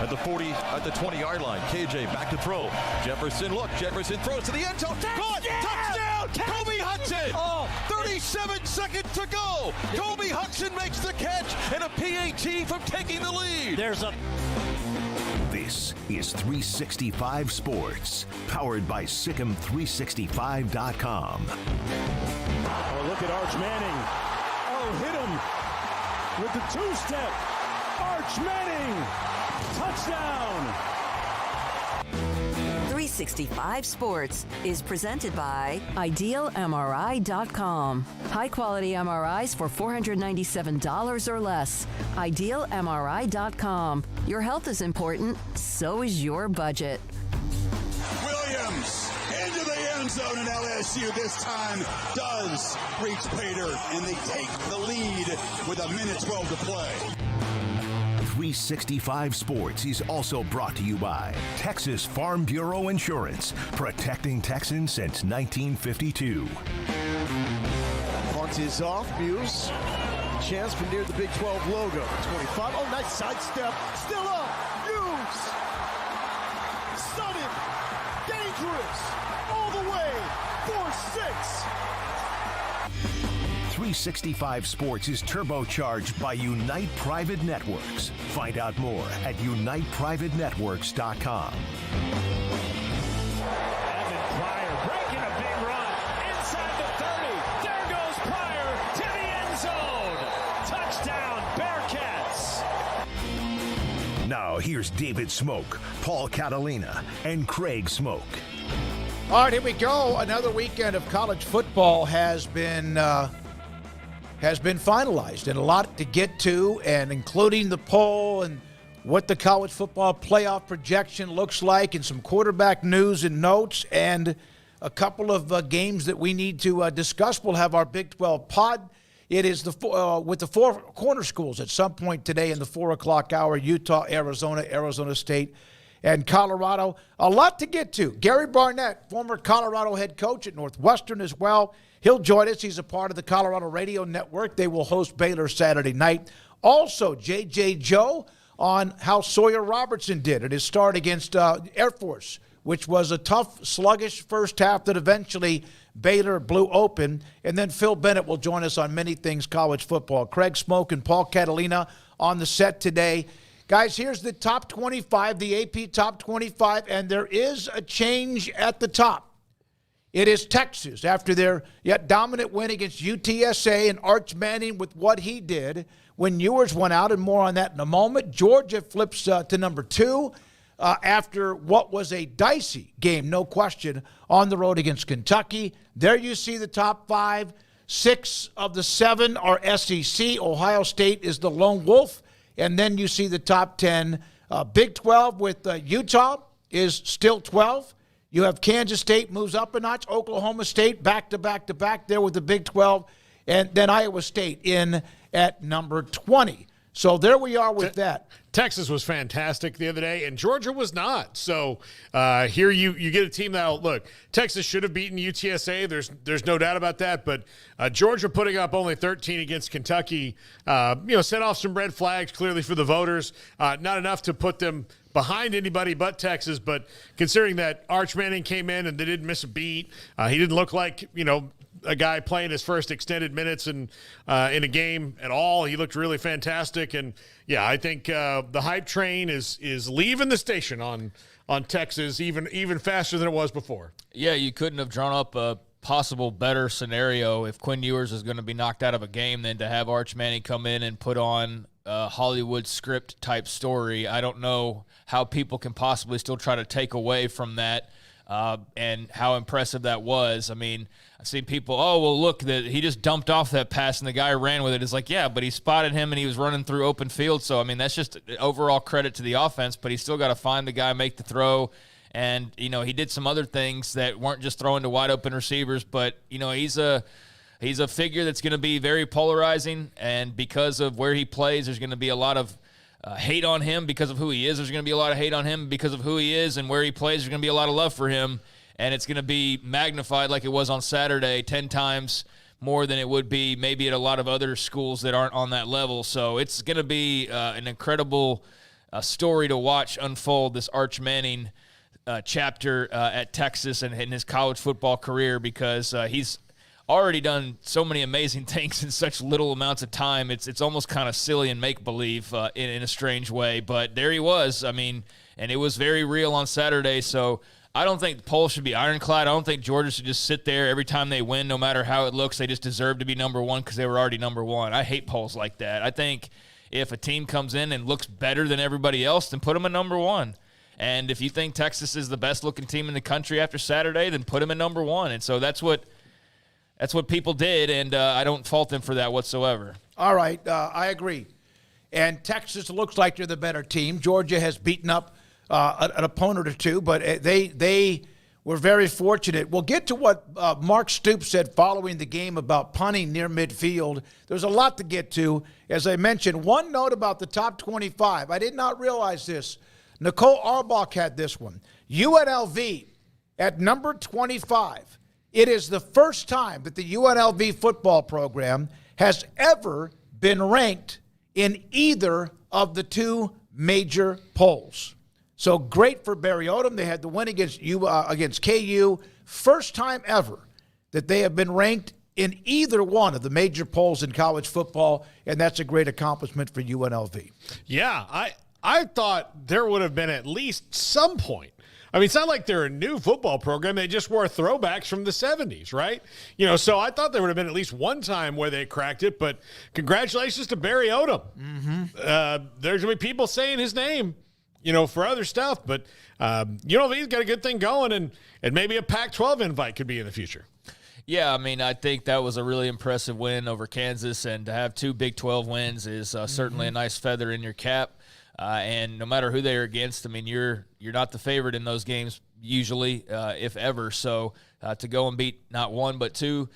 at the 20-yard line. KJ back to throw. Jefferson throws to the end zone. Caught! Touchdown! Kobe Hudson! 37 seconds to go. Kobe Hudson makes the catch and a PAT from taking the lead. This is 365 Sports, powered by SicEm365.com. Oh, look at Arch Manning. Oh, hit him with the two-step. Arch Manning, touchdown. 365 Sports is presented by IdealMRI.com. High-quality MRIs for $497 or less. IdealMRI.com. Your health is important, so is your budget. Williams into the end zone, and LSU this time does reach Pater, and they take the lead with 1:12 to play. 365 Sports is also brought to you by Texas Farm Bureau Insurance, protecting Texans since 1952. Punt is off. Muse. Chance for near the Big 12 logo. 25. Oh, nice sidestep. Still up. Muse. Sudden. Dangerous. All the way. 4-6. 365 Sports is turbocharged by Unite Private Networks. Find out more at uniteprivatenetworks.com. Evan Pryor breaking a big run inside the 30. There goes Pryor to the end zone. Touchdown, Bearcats. Now here's David Smoak, Paul Catalina, and Craig Smoak. All right, here we go. Another weekend of college football has been finalized, and a lot to get to, and including the poll and what the college football playoff projection looks like, and some quarterback news and notes, and a couple of games that we need to discuss. We'll have our Big 12 pod. It is with the four corner schools at some point today in the 4 o'clock hour: Utah, Arizona, Arizona State, and Colorado. A lot to get to. Gary Barnett, former Colorado head coach at Northwestern as well. He'll join us. He's a part of the Colorado Radio Network. They will host Baylor Saturday night. Also, J.J. Joe on how Sawyer Robertson did at his start against Air Force, which was a tough, sluggish first half that eventually Baylor blew open. And then Phil Bennett will join us on many things college football. Craig Smoak and Paul Catalina on the set today. Guys, here's the top 25, the AP top 25, and there is a change at the top. It is Texas after their yet dominant win against UTSA and Arch Manning with what he did when Ewers went out, and more on that in a moment. Georgia flips to number 2 after what was a dicey game, no question, on the road against Kentucky. There you see the top 5. 6 of the 7 are SEC. Ohio State is the lone wolf. And then you see the top 10. Big 12 with Utah is still 12. You have Kansas State moves up a notch. Oklahoma State back to back to back there with the Big 12. And then Iowa State in at number 20. So there we are with that. Texas was fantastic the other day, and Georgia was not. So here you get a team that, look, Texas should have beaten UTSA. There's no doubt about that. But Georgia putting up only 13 against Kentucky, set off some red flags clearly for the voters. Not enough to put them behind anybody but Texas. But considering that Arch Manning came in and they didn't miss a beat, he didn't look like, a guy playing his first extended minutes in a game at all. He looked really fantastic. And, yeah, I think the hype train is leaving the station on Texas even faster than it was before. Yeah, you couldn't have drawn up a possible better scenario if Quinn Ewers is going to be knocked out of a game than to have Arch Manning come in and put on a Hollywood script type story. I don't know how people can possibly still try to take away from that and how impressive that was. I mean, I've seen people, look, that he just dumped off that pass and the guy ran with it. It's like, yeah, but he spotted him and he was running through open field. So, I mean, that's just overall credit to the offense, but he's still got to find the guy, make the throw. And, he did some other things that weren't just throwing to wide open receivers, but, he's a figure that's going to be very polarizing. And because of where he plays, there's going to be a lot of hate on him because of who he is. There's going to be a lot of hate on him because of who he is, and where he plays, there's going to be a lot of love for him. And it's going to be magnified like it was on Saturday 10 times more than it would be maybe at a lot of other schools that aren't on that level. So it's going to be an incredible story to watch unfold, this Arch Manning chapter at Texas and in his college football career, because he's already done so many amazing things in such little amounts of time. It's almost kind of silly and make-believe in a strange way. But there he was. I mean, and it was very real on Saturday. So I don't think the polls should be ironclad. I don't think Georgia should just sit there every time they win, no matter how it looks. They just deserve to be number one because they were already number one. I hate polls like that. I think if a team comes in and looks better than everybody else, then put them at number one. And if you think Texas is the best-looking team in the country after Saturday, then put them at number one. And so that's what people did, and I don't fault them for that whatsoever. All right, I agree. And Texas looks like they're the better team. Georgia has beaten up an opponent or two, but they were very fortunate. We'll get to what Mark Stoops said following the game about punting near midfield. There's a lot to get to. As I mentioned, one note about the top 25. I did not realize this. Nicole Arbach had this one. UNLV at number 25. It is the first time that the UNLV football program has ever been ranked in either of the two major polls. So great for Barry Odom. They had the win against KU. First time ever that they have been ranked in either one of the major polls in college football, and that's a great accomplishment for UNLV. Yeah, I thought there would have been at least some point. I mean, it's not like they're a new football program. They just wore throwbacks from the 70s, right? So I thought there would have been at least one time where they cracked it, but congratulations to Barry Odom. Mm-hmm. There's going to be people saying his name, for other stuff, but UNLV's got a good thing going, and maybe a Pac-12 invite could be in the future. Yeah, I mean, I think that was a really impressive win over Kansas, and to have two Big 12 wins is certainly a nice feather in your cap. And no matter who they are against, I mean, you're not the favorite in those games usually, if ever. So to go and beat not one but two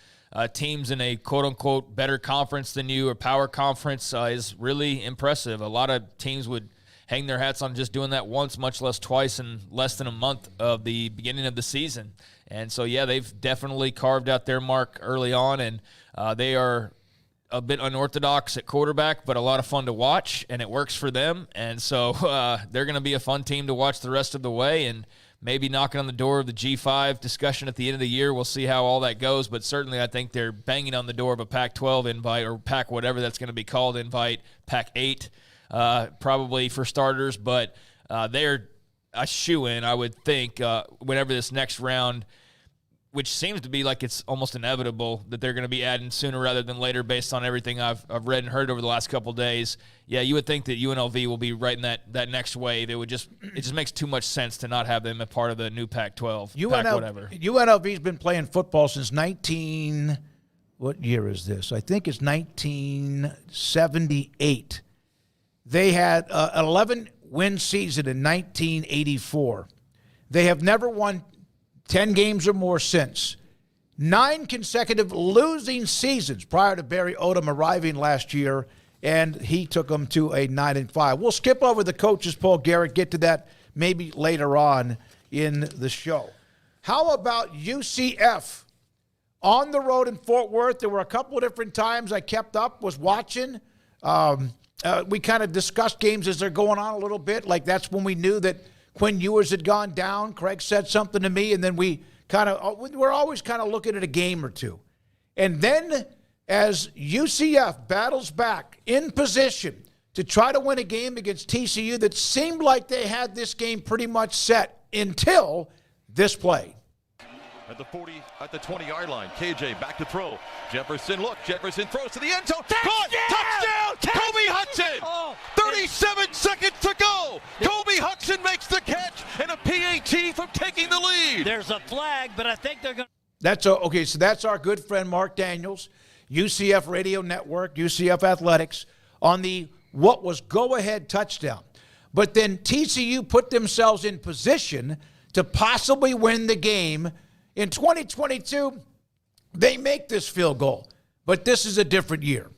teams in a quote-unquote better conference than you or power conference is really impressive. A lot of teams would hang their hats on just doing that once, much less twice in less than a month of the beginning of the season. And so, yeah, they've definitely carved out their mark early on, and they are a bit unorthodox at quarterback, but a lot of fun to watch, and it works for them. And so they're going to be a fun team to watch the rest of the way, and maybe knocking on the door of the G5 discussion at the end of the year. We'll see how all that goes, but certainly I think they're banging on the door of a Pac-12 invite, or Pac whatever that's going to be called invite, Pac-8 probably for starters, but they're a shoo-in, I would think, whenever this next round, which seems to be like it's almost inevitable that they're going to be adding sooner rather than later based on everything I've read and heard over the last couple of days. Yeah, you would think that UNLV will be right in that next wave. It just makes too much sense to not have them a part of the new Pac-12, whatever. UNLV's been playing football since what year is this? I think it's 1978. They had an 11-win season in 1984. They have never won 10 games or more since. 9 consecutive losing seasons prior to Barry Odom arriving last year, and he took them to a 9-5. We'll skip over the coaches poll, Garrett, get to that maybe later on in the show. How about UCF? On the road in Fort Worth, there were a couple of different times I kept up, was watching. We kind of discussed games as they're going on a little bit. Like that's when we knew that Quinn Ewers had gone down. Craig said something to me, and then we're always kind of looking at a game or two. And then as UCF battles back in position to try to win a game against TCU that seemed like they had this game pretty much set until this play. At the 20-yard line, KJ back to throw. Jefferson throws to the end zone. Touchdown! Kobe Hudson! 37 seconds to go. Kobe Hudson makes the catch and a PAT from taking the lead. There's a flag, but I think they're going to... So that's our good friend Mark Daniels, UCF Radio Network, UCF Athletics, on the what was go-ahead touchdown. But then TCU put themselves in position to possibly win the game. In 2022, they make this field goal, but this is a different year.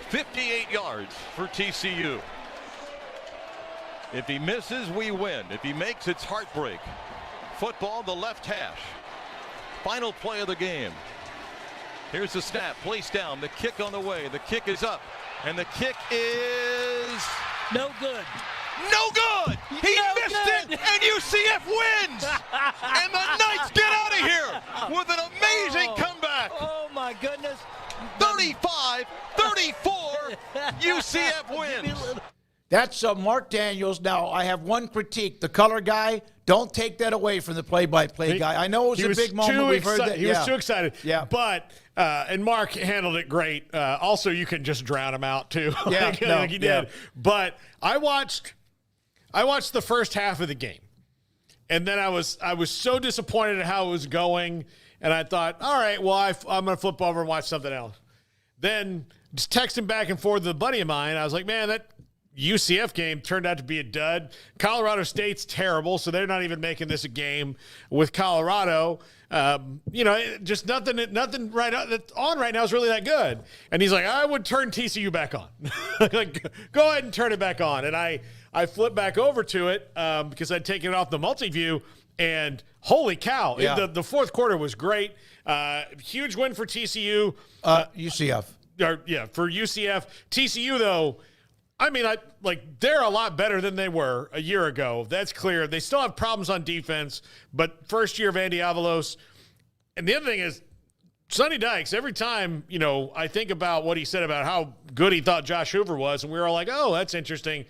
58 yards for TCU. If he misses, we win. If he makes, it's heartbreak. Football, the left hash. Final play of the game. Here's the snap, placed down, the kick on the way. The kick is up, and the kick is... no good. No good. He missed it, and UCF wins. And the Knights get out of here with an amazing comeback. Oh, my goodness. 35-34, UCF wins. That's Mark Daniels. Now, I have one critique. The color guy, don't take that away from the play-by-play guy. I know it was a big moment. We've heard that. He was too excited. Yeah. But, and Mark handled it great. Also, you can just drown him out, too. Yeah, like he did. But I watched the first half of the game. And then I was so disappointed at how it was going. And I thought, all right, well, I'm going to flip over and watch something else. Then just texting back and forth with a buddy of mine. I was like, man, that UCF game turned out to be a dud. Colorado State's terrible, so they're not even making this a game with Colorado. Just nothing right on right now is really that good. And he's like, I would turn TCU back on. Like, go ahead and turn it back on. And I flipped back over to it because I'd taken it off the multi-view, and holy cow, the fourth quarter was great. Huge win for TCU. UCF. For UCF. TCU, though, I mean, they're a lot better than they were a year ago. That's clear. They still have problems on defense, but first year of Andy Avalos. And the other thing is, Sonny Dykes, every time, I think about what he said about how good he thought Josh Hoover was, and we were all like, oh, that's interesting.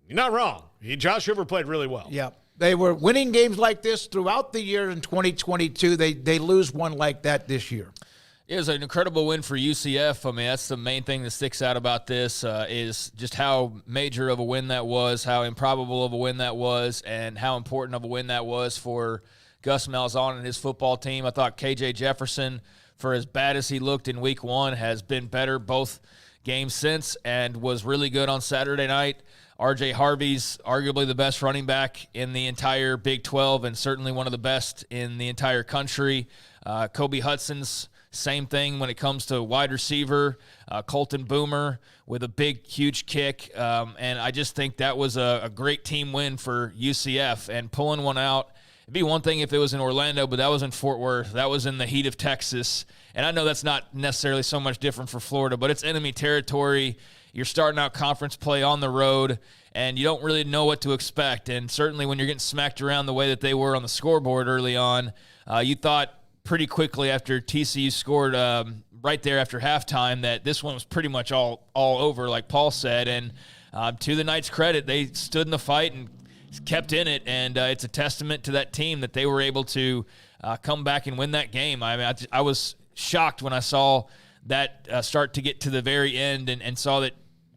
You're not wrong. Josh Hoover played really well. Yeah. They were winning games like this throughout the year in 2022. They lose one like that this year. It was an incredible win for UCF. I mean, that's the main thing that sticks out about this is just how major of a win that was, how improbable of a win that was, and how important of a win that was for Gus Malzahn and his football team. I thought KJ Jefferson, for as bad as he looked in week one, has been better both games since and was really good on Saturday night. R.J. Harvey's arguably the best running back in the entire Big 12 and certainly one of the best in the entire country. Kobe Hudson's same thing when it comes to wide receiver. Colton Boomer with a big, huge kick. And I just think that was a great team win for UCF. And pulling one out, it'd be one thing if it was in Orlando, but that was in Fort Worth. That was in the heat of Texas. And I know that's not necessarily so much different for Florida, but it's enemy territory. You're starting out conference play on the road, and you don't really know what to expect. And certainly when you're getting smacked around the way that they were on the scoreboard early on, you thought pretty quickly after TCU scored right there after halftime that this one was pretty much all over, like Paul said. And to the Knights' credit, they stood in the fight and kept in it, and it's a testament to that team that they were able to come back and win that game. I mean, I was shocked when I saw that start to get to the very end and saw that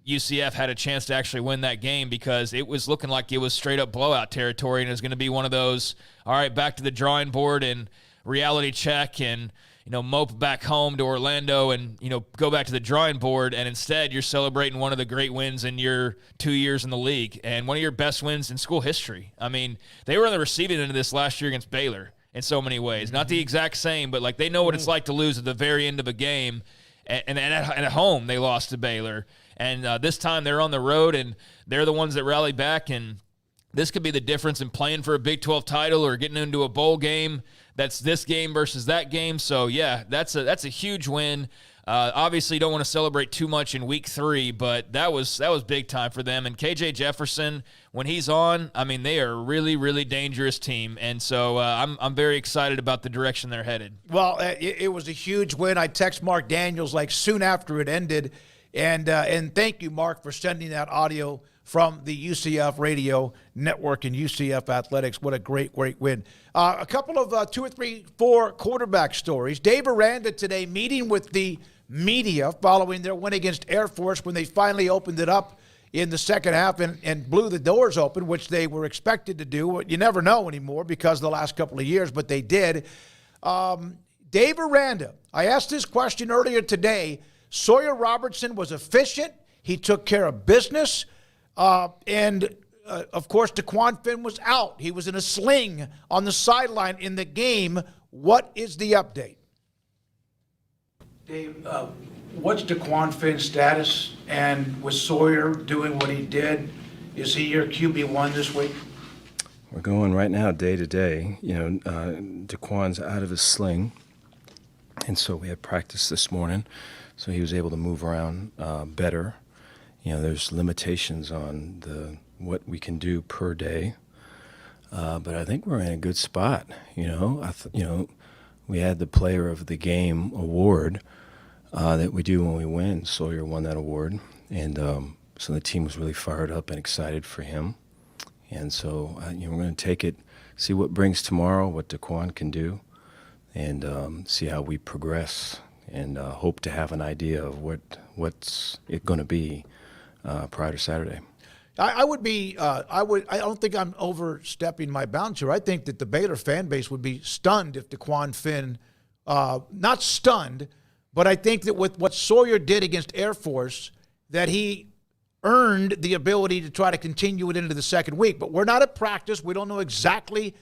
UCF had a chance to actually win that game because it was looking like it was straight-up blowout territory, and it was going to be one of those, all right, back to the drawing board and reality check and, mope back home to Orlando and, go back to the drawing board, and instead you're celebrating one of the great wins in your 2 years in the league and one of your best wins in school history. I mean, they were on the receiving end of this last year against Baylor in so many ways. Not the exact same, but, they know what it's like to lose at the very end of a game, and at home they lost to Baylor. And this time they're on the road, and they're the ones that rally back. And this could be the difference in playing for a Big 12 title or getting into a bowl game. That's this game versus that game. So, yeah, that's a huge win. Obviously, you don't want to celebrate too much in week 3, but that was big time for them. And KJ Jefferson, when he's on, I mean, they are a really, really dangerous team. And so I'm very excited about the direction they're headed. Well, it was a huge win. I text Mark Daniels soon after it ended. And thank you, Mark, for sending that audio from the UCF Radio Network and UCF Athletics. What a great, great win. A couple of 2 or 3, 4 quarterback stories. Dave Aranda today meeting with the media following their win against Air Force when they finally opened it up in the second half and blew the doors open, which they were expected to do. You never know anymore because of the last couple of years, but they did. Dave Aranda, I asked this question earlier today. Sawyer Robertson was efficient. He took care of business. And of course, DeQuan Finn was out. He was in a sling on the sideline in the game. What is the update? Dave, what's DeQuan Finn's status? And with Sawyer doing what he did, is he your QB1 this week? We're going right now day to day. DeQuan's out of his sling. And so we had practice this morning. So he was able to move around better. There's limitations on what we can do per day. But I think we're in a good spot. We had the Player of the Game award that we do when we win. Sawyer won that award, and so the team was really fired up and excited for him. And so we're going to take it, see what brings tomorrow, what Daquan can do, and see how we progress, and hope to have an idea of what's it going to be prior to Saturday. I don't think I'm overstepping my bounds here. I think that the Baylor fan base would be stunned if Daquan Finn, not stunned, but I think that with what Sawyer did against Air Force, that he earned the ability to try to continue it into the second week. But we're not at practice. We don't know exactly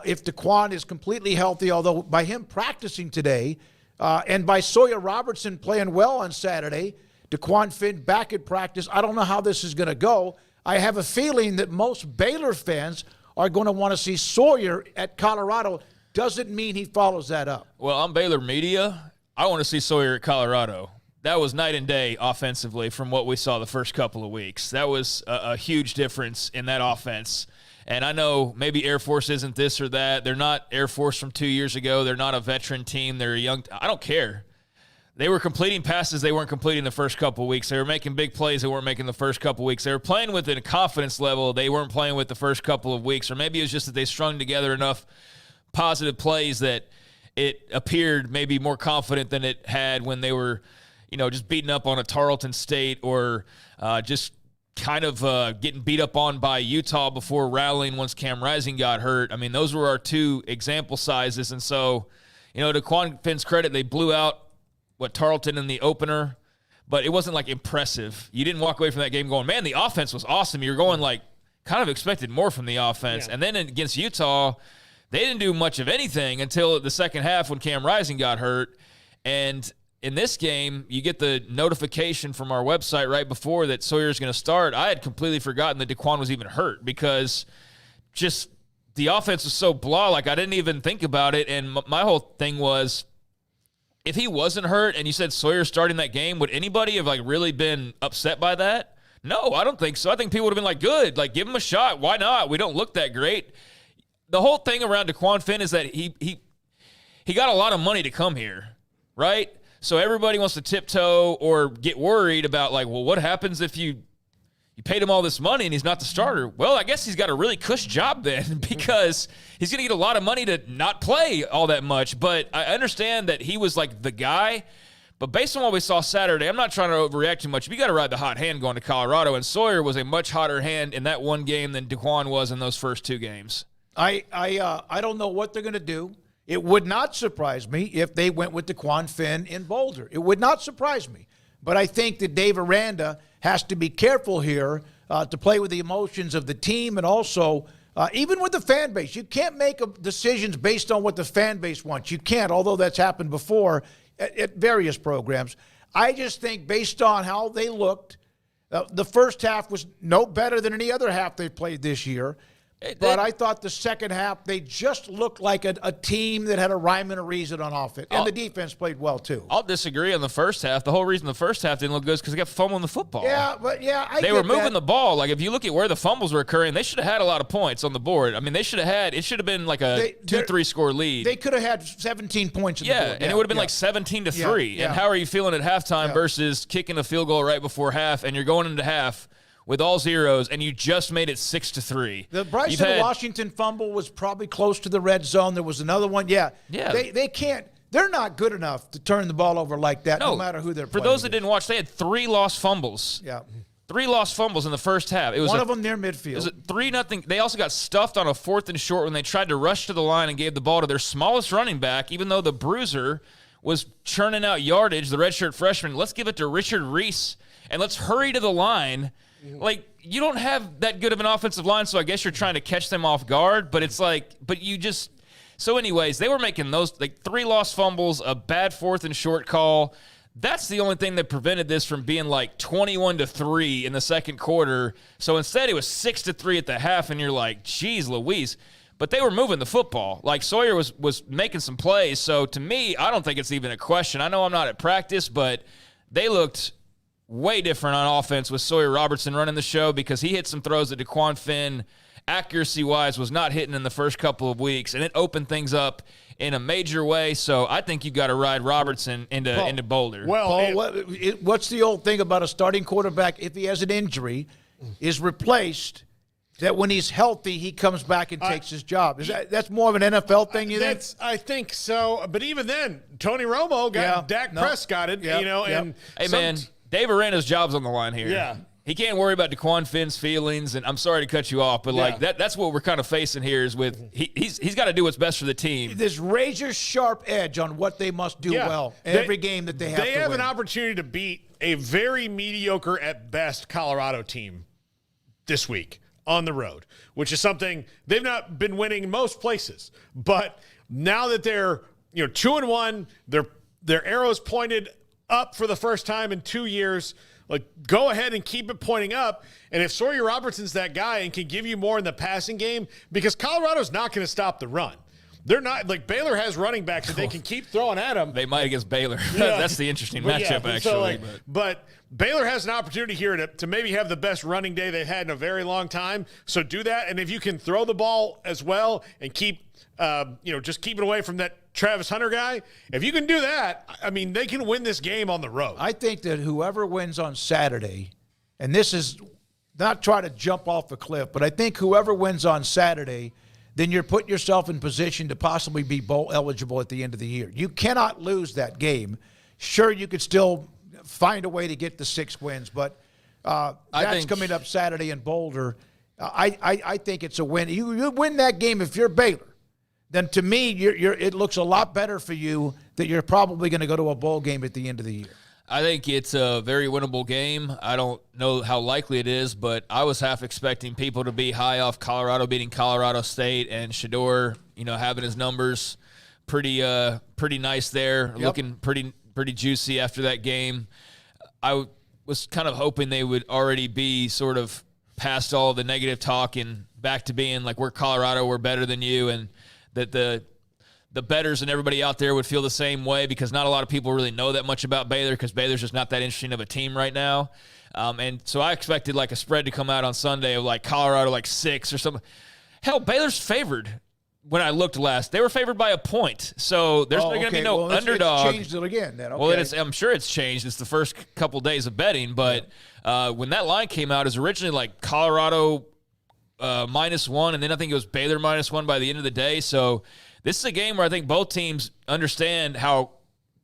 if Daquan is completely healthy, although by him practicing today and by Sawyer Robertson playing well on Saturday, Daquan Finn back at practice, I don't know how this is going to go. I have a feeling that most Baylor fans are going to want to see Sawyer at Colorado. Doesn't mean he follows that up. Well, I'm Baylor media. I want to see Sawyer at Colorado. That was night and day offensively from what we saw the first couple of weeks. That was a huge difference in that offense. And I know maybe Air Force isn't this or that. They're not Air Force from 2 years ago. They're not a veteran team. They're a young – I don't care. They were completing passes they weren't completing the first couple of weeks. They were making big plays they weren't making the first couple of weeks. They were playing with a confidence level they weren't playing with the first couple of weeks. Or maybe it was just that they strung together enough positive plays that it appeared maybe more confident than it had when they were – just beating up on a Tarleton State or just kind of getting beat up on by Utah before rallying once Cam Rising got hurt. I mean, those were our two example sizes. And so, to Daquan Finn's credit, they blew out, Tarleton in the opener, but it wasn't, impressive. You didn't walk away from that game going, man, the offense was awesome. You're going, kind of expected more from the offense. Yeah. And then against Utah, they didn't do much of anything until the second half when Cam Rising got hurt. And in this game, you get the notification from our website right before that Sawyer's going to start. I had completely forgotten that Daquan was even hurt because just the offense was so blah. I didn't even think about it. And my whole thing was, if he wasn't hurt and you said Sawyer starting that game, would anybody have really been upset by that? No, I don't think so. I think people would have been good. Give him a shot. Why not? We don't look that great. The whole thing around Daquan Finn is that he got a lot of money to come here, right? So everybody wants to tiptoe or get worried about, what happens if you paid him all this money and he's not the starter? Well, I guess he's got a really cush job then because he's going to get a lot of money to not play all that much. But I understand that he was, the guy. But based on what we saw Saturday, I'm not trying to overreact too much. But you got to ride the hot hand going to Colorado. And Sawyer was a much hotter hand in that one game than Daquan was in those first two games. I don't know what they're going to do. It would not surprise me if they went with Daquan Finn in Boulder. It would not surprise me. But I think that Dave Aranda has to be careful here to play with the emotions of the team and also even with the fan base. You can't make decisions based on what the fan base wants. You can't, although that's happened before at various programs. I just think based on how they looked, the first half was no better than any other half they've played this year. But I thought the second half, they just looked like a team that had a rhyme and a reason on offense. And the defense played well, too. I'll disagree on the first half. The whole reason the first half didn't look good is because they got fumbling the football. Yeah, but they were moving the ball. If you look at where the fumbles were occurring, they should have had a lot of points on the board. I mean, it should have been a 2-3 score lead. They could have had 17 points on the board. And it would have been 17-3. Yeah. And how are you feeling at halftime versus kicking a field goal right before half, and you're going into half with all zeros, and you just made it 6-3. The Bryson Washington fumble was probably close to the red zone. There was another one. Yeah. They can't. They're not good enough to turn the ball over like that, no matter who they're playing. For those that didn't watch, they had 3 lost fumbles. Yeah. 3 lost fumbles in the first half. It was one of them near midfield. It was 3-0. They also got stuffed on a 4th and short when they tried to rush to the line and gave the ball to their smallest running back, even though the bruiser was churning out yardage, the redshirt freshman. Let's give it to Richard Reese, and let's hurry to the line. You don't have that good of an offensive line, so I guess you're trying to catch them off guard, but it's but you just – so anyways, they were making those 3 lost fumbles, a bad 4th and short call. That's the only thing that prevented this from being 21-3 in the second quarter. So instead it was 6-3 at the half, and you're like, geez Louise. But they were moving the football. Sawyer was making some plays. So to me, I don't think it's even a question. I know I'm not at practice, but they looked way different on offense with Sawyer Robertson running the show because he hit some throws that DeQuan Finn, accuracy-wise, was not hitting in the first couple of weeks, and it opened things up in a major way. So I think you got to ride Robertson into Boulder. Well, Paul, what's the old thing about a starting quarterback, if he has an injury, is replaced, that when he's healthy, he comes back and takes his job? That's more of an NFL thing, you think? I think so. But even then, Tony Romo got Dak Prescott, and hey, man, Dave Arena's job's on the line here. Yeah. He can't worry about DeQuan Finn's feelings, and I'm sorry to cut you off, but that's what we're kind of facing here is with he's got to do what's best for the team. This razor-sharp edge on what they must do well every game that they have to win. They have an opportunity to beat a very mediocre at best Colorado team this week on the road, which is something they've not been winning in most places. But now that they're 2-1, their arrows pointed up for the first time in 2 years. Like, go ahead and keep it pointing up. And if Sawyer Robertson's that guy and can give you more in the passing game, because Colorado's not going to stop the run. They're not, like, Baylor has running backs that they can keep throwing at them. They might against Baylor. That's the interesting matchup, actually. But Baylor has an opportunity here to maybe have the best running day they've had in a very long time. So do that. And if you can throw the ball as well and keep, just keep it away from that Travis Hunter guy, if you can do that, I mean, they can win this game on the road. I think that whoever wins on Saturday, and this is not trying to jump off a cliff, but I think whoever wins on Saturday, then you're putting yourself in position to possibly be bowl eligible at the end of the year. You cannot lose that game. Sure, you could still find a way to get the 6 wins, but that's coming up Saturday in Boulder. I think it's a win. You win that game if you're Baylor. Then to me, it looks a lot better for you that you're probably going to go to a bowl game at the end of the year. I think it's a very winnable game. I don't know how likely it is, but I was half expecting people to be high off Colorado beating Colorado State and Shedeur, having his numbers pretty nice there, looking pretty juicy after that game. I was kind of hoping they would already be sort of past all the negative talk and back to being like, we're Colorado, we're better than you, and that the bettors and everybody out there would feel the same way because not a lot of people really know that much about Baylor because Baylor's just not that interesting of a team right now. And so I expected like a spread to come out on Sunday of like Colorado like 6 or something. Hell, Baylor's favored. When I looked last, they were favored by a point. So there's going to be no underdog. It's changed it again then. Okay. Well, I'm sure it's changed. It's the first couple days of betting. But when that line came out, it was originally like Colorado -1, and then I think it was Baylor -1 by the end of the day. So this is a game where I think both teams understand how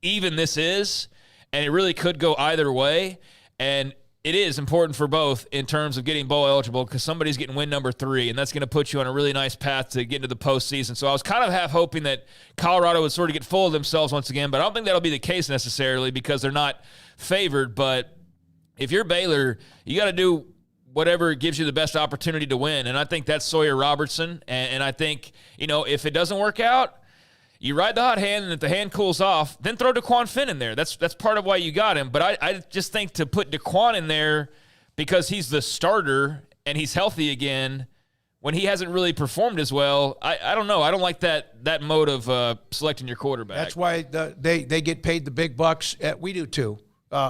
even this is, and it really could go either way. And it is important for both in terms of getting bowl eligible because somebody's getting win number 3, and that's going to put you on a really nice path to get into the postseason. So I was kind of half hoping that Colorado would sort of get full of themselves once again, but I don't think that'll be the case necessarily because they're not favored. But if you're Baylor, you got to do whatever gives you the best opportunity to win. And I think that's Sawyer Robertson. And I think, if it doesn't work out, you ride the hot hand, and if the hand cools off, then throw DeQuan Finn in there. That's part of why you got him. But I just think to put DeQuan in there because he's the starter and he's healthy again when he hasn't really performed as well, I don't know. I don't like that mode of selecting your quarterback. That's why they get paid the big bucks. We do too.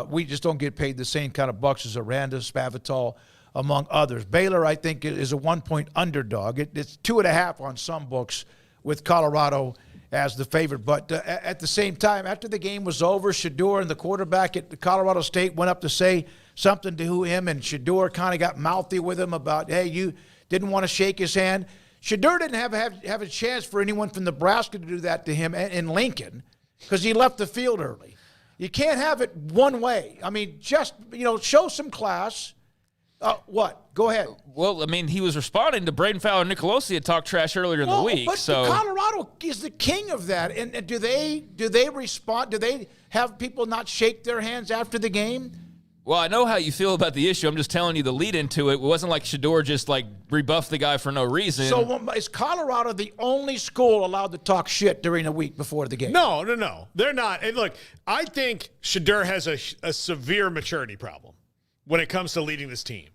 We just don't get paid the same kind of bucks as Aranda, Spavital, among others. Baylor, I think, is a 1-point underdog. It's 2.5 on some books with Colorado as the favorite. But at the same time, after the game was over, Shedeur and the quarterback at Colorado State went up to say something to him, and Shedeur kind of got mouthy with him about, hey, you didn't want to shake his hand. Shedeur didn't have a chance for anyone from Nebraska to do that to him in Lincoln because he left the field early. You can't have it one way. I mean, just, show some class. What? Go ahead. Well, I mean, he was responding to Braden Fowler Nicolosi had talked trash earlier in the week. But Colorado is the king of that. And do they respond? Do they have people not shake their hands after the game? Well, I know how you feel about the issue. I'm just telling you the lead into it. It wasn't like Shedeur just rebuffed the guy for no reason. So is Colorado the only school allowed to talk shit during a week before the game? No. They're not. And look, I think Shedeur has a severe maturity problem when it comes to leading this team.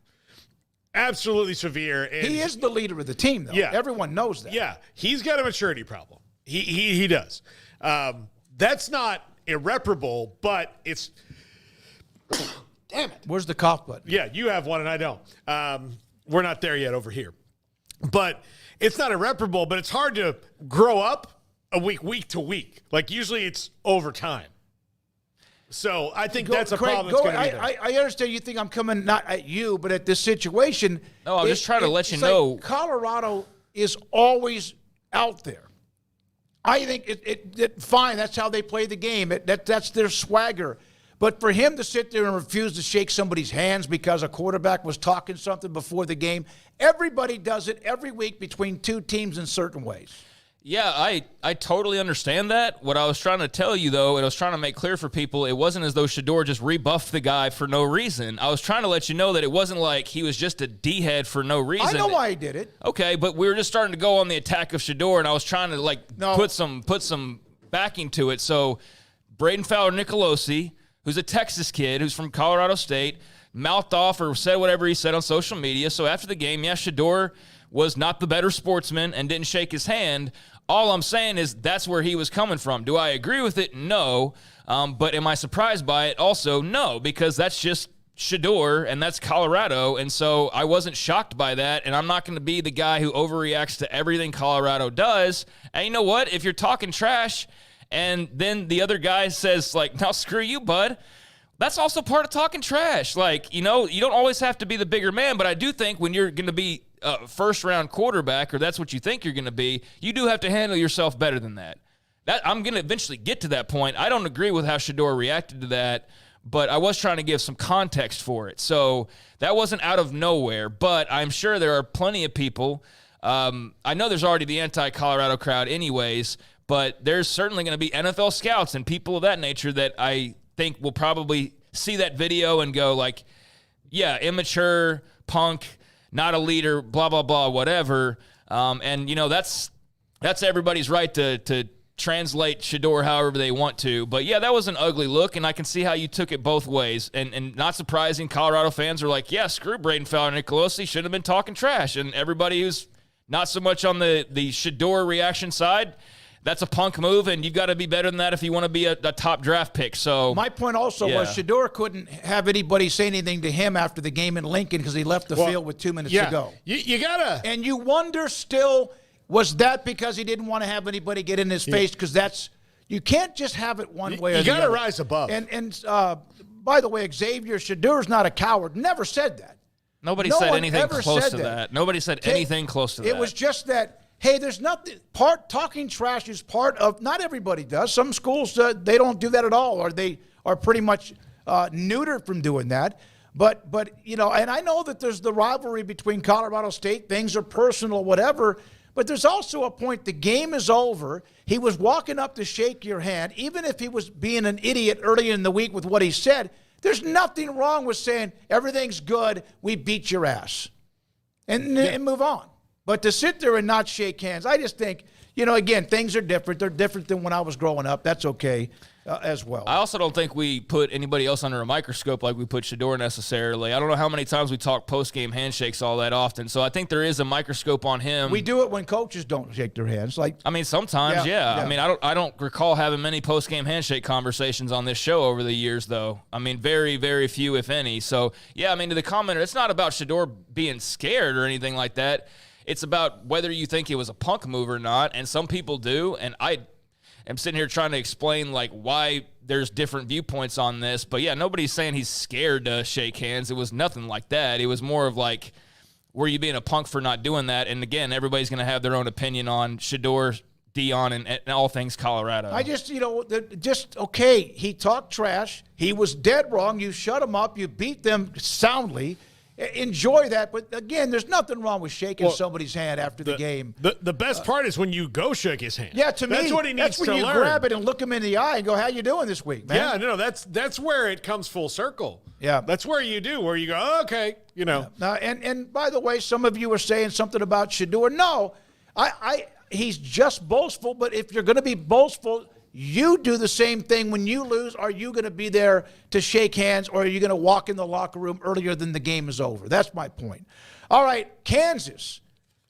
Absolutely severe. And he is the leader of the team, though. Yeah. Everyone knows that. Yeah. He's got a maturity problem. He does. That's not irreparable, but it's Damn it. Where's the cough button? Yeah, you have one and I don't. We're not there yet over here. But it's not irreparable, but it's hard to grow up a week to week. Like, usually it's over time. So I think that's a problem that's going to be there. I understand you think I'm coming not at you, but at this situation. No, I'm just trying to let you know. Like Colorado is always out there. I think it fine. That's how they play the game. That's their swagger. But for him to sit there and refuse to shake somebody's hands because a quarterback was talking something before the game, everybody does it every week between two teams in certain ways. Yeah, I totally understand that. What I was trying to tell you, though, and I was trying to make clear for people, it wasn't as though Shedeur just rebuffed the guy for no reason. I was trying to let you know that it wasn't like he was just a D-head for no reason. I know why he did it. Okay, but we were just starting to go on the attack of Shedeur, and I was trying to, put some backing to it. So Braden Fowler-Nicolosi, who's a Texas kid who's from Colorado State, mouthed off or said whatever he said on social media. So after the game, Shedeur was not the better sportsman and didn't shake his hand. All I'm saying is that's where he was coming from. Do I agree with it? No. But am I surprised by it? Also, no, because that's just Shedeur, and that's Colorado. And so I wasn't shocked by that, and I'm not going to be the guy who overreacts to everything Colorado does. And you know what? If you're talking trash and then the other guy says, like, now screw you, bud, that's also part of talking trash. Like, you know, you don't always have to be the bigger man, but I do think when you're going to be a first-round quarterback, or that's what you think you're going to be, you do have to handle yourself better than that. I'm going to eventually get to that point. I don't agree with how Shedeur reacted to that, but I was trying to give some context for it. So that wasn't out of nowhere, but I'm sure there are plenty of people. I know there's already the anti-Colorado crowd anyways, but there's certainly going to be NFL scouts and people of that nature that I think will probably see that video and go like, yeah, immature, punk, not a leader, blah, blah, blah, whatever. And, you know, that's everybody's right to translate Shedeur however they want to. But, yeah, that was an ugly look, and I can see how you took it both ways. And not surprising, Colorado fans are like, yeah, screw Braden Fowler-Nicolosi, should have been talking trash. And everybody who's not so much on the Shedeur reaction side, that's a punk move, and you've got to be better than that if you want to be a top draft pick. So my point also was Shedeur couldn't have anybody say anything to him after the game in Lincoln because he left the field with 2 minutes to go. You got to. And you wonder still, was that because he didn't want to have anybody get in his face? Because that's – you can't just have it one way or the other. You got to rise above. And by the way, Xavier Shedeur's not a coward. Never said that. Nobody said anything close to that. Nobody said anything close to that. It was just that – hey, there's nothing. Talking trash is part of. Not everybody does. Some schools they don't do that at all, or they are pretty much neutered from doing that. But you know, and I know that there's the rivalry between Colorado State. Things are personal, whatever. But there's also a point. The game is over. He was walking up to shake your hand, even if he was being an idiot early in the week with what he said. There's nothing wrong with saying everything's good. We beat your ass, and move on. But to sit there and not shake hands, I just think, you know, again, things are different. They're different than when I was growing up. That's okay as well. I also don't think we put anybody else under a microscope like we put Shedeur necessarily. I don't know how many times we talk post-game handshakes all that often. So I think there is a microscope on him. We do it when coaches don't shake their hands. I mean, sometimes, yeah. I mean, I don't recall having many post-game handshake conversations on this show over the years, though. I mean, very, very few, if any. So, yeah, I mean, to the commenter, it's not about Shedeur being scared or anything like that. It's about whether you think it was a punk move or not, and some people do, and I am sitting here trying to explain, like, why there's different viewpoints on this. But, yeah, nobody's saying he's scared to shake hands. It was nothing like that. It was more of, like, were you being a punk for not doing that? And, again, everybody's going to have their own opinion on Shedeur, Dion, and all things Colorado. I just, you know, okay, he talked trash. He was dead wrong. You shut him up. You beat them soundly. Enjoy that, but again, there's nothing wrong with shaking somebody's hand after the game. The best part is when you go shake his hand. Yeah, to me, that's what he needs to learn. That's when you grab it and look him in the eye and go, "How you doing this week, man?" Yeah, no, that's where it comes full circle. Yeah, that's where you go, oh, okay, you know. Yeah. And by the way, some of you were saying something about Shedeur. No, he's just boastful. But if you're going to be boastful, you do the same thing when you lose. Are you going to be there to shake hands, or are you going to walk in the locker room earlier than the game is over? That's my point. All right, Kansas.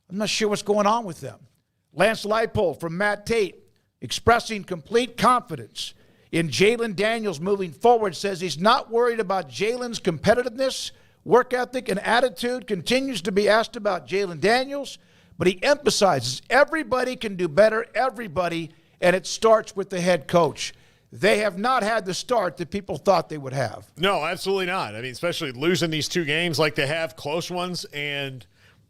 I'm not sure what's going on with them. Lance Leipold from Matt Tate expressing complete confidence in Jalen Daniels moving forward says he's not worried about Jalen's competitiveness, work ethic, and attitude. Continues to be asked about Jalen Daniels, but he emphasizes everybody can do better, everybody, and it starts with the head coach. They have not had the start that people thought they would have. No, absolutely not. I mean, especially losing these 2 games like they have, close ones, and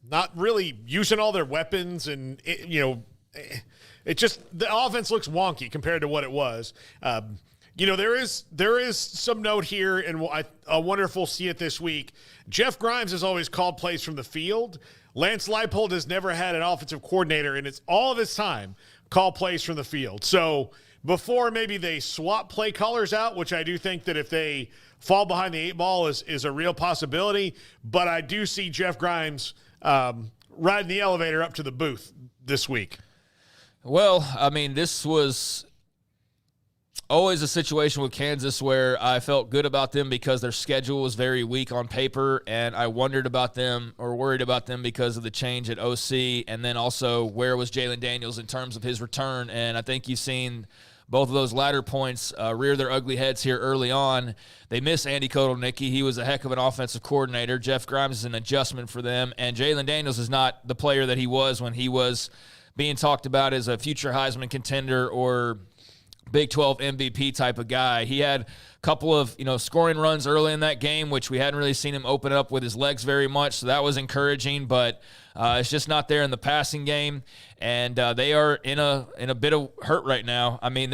not really using all their weapons. And, it just – the offense looks wonky compared to what it was. There is some note here, and I wonder if we'll see it this week. Jeff Grimes has always called plays from the field. Lance Leipold has never had an offensive coordinator, and it's all of his time call plays from the field. So before maybe they swap play callers out, which I do think that if they fall behind the 8 ball is a real possibility, but I do see Jeff Grimes riding the elevator up to the booth this week. Well, I mean, this was always a situation with Kansas where I felt good about them because their schedule was very weak on paper, and I wondered about them or worried about them because of the change at OC, and then also where was Jalen Daniels in terms of his return. And I think you've seen both of those latter points rear their ugly heads here early on. They miss Andy Kotelnicki. He was a heck of an offensive coordinator. Jeff Grimes is an adjustment for them, and Jalen Daniels is not the player that he was when he was being talked about as a future Heisman contender or Big 12 MVP type of guy. He had a couple of, scoring runs early in that game, which we hadn't really seen him open up with his legs very much, so that was encouraging, but it's just not there in the passing game, and they are in a bit of hurt right now. I mean,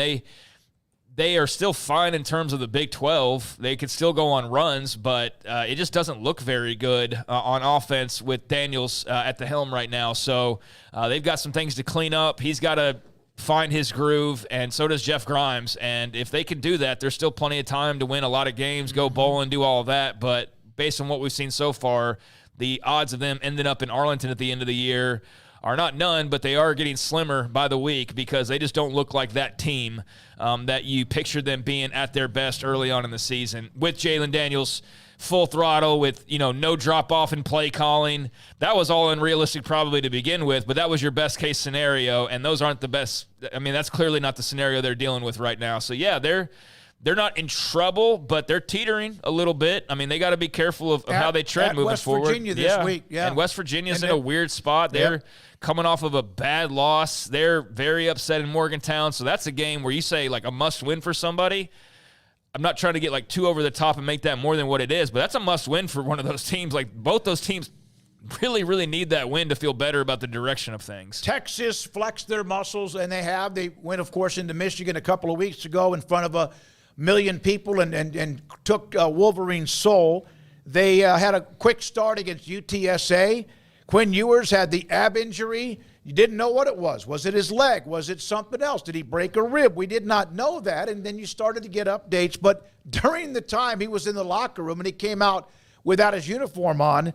they are still fine in terms of the Big 12. They could still go on runs, but it just doesn't look very good on offense with Daniels at the helm right now, so they've got some things to clean up. He's got to find his groove, and so does Jeff Grimes. And if they can do that, there's still plenty of time to win a lot of games, go bowling, do all of that. But based on what we've seen so far, the odds of them ending up in Arlington at the end of the year are not none, but they are getting slimmer by the week because they just don't look like that team that you pictured them being at their best early on in the season. With Jalen Daniels full throttle with, no drop-off in play calling. That was all unrealistic probably to begin with, but that was your best-case scenario, and those aren't the best. I mean, that's clearly not the scenario they're dealing with right now. So, yeah, they're not in trouble, but they're teetering a little bit. I mean, they got to be careful of how they tread moving forward. West Virginia this week, yeah. And West Virginia's in a weird spot. They're coming off of a bad loss. They're very upset in Morgantown, so that's a game where you say, like, a must-win for somebody. I'm not trying to get too over the top and make that more than what it is, but that's a must-win for one of those teams. Like, both those teams really, really need that win to feel better about the direction of things. Texas flexed their muscles, and they have. They went, of course, into Michigan a couple of weeks ago in front of 1 million people and took Wolverine's soul. They had a quick start against UTSA. Quinn Ewers had the ab injury. You didn't know what it was. Was it his leg? Was it something else? Did he break a rib? We did not know that, and then you started to get updates. But during the time he was in the locker room and he came out without his uniform on,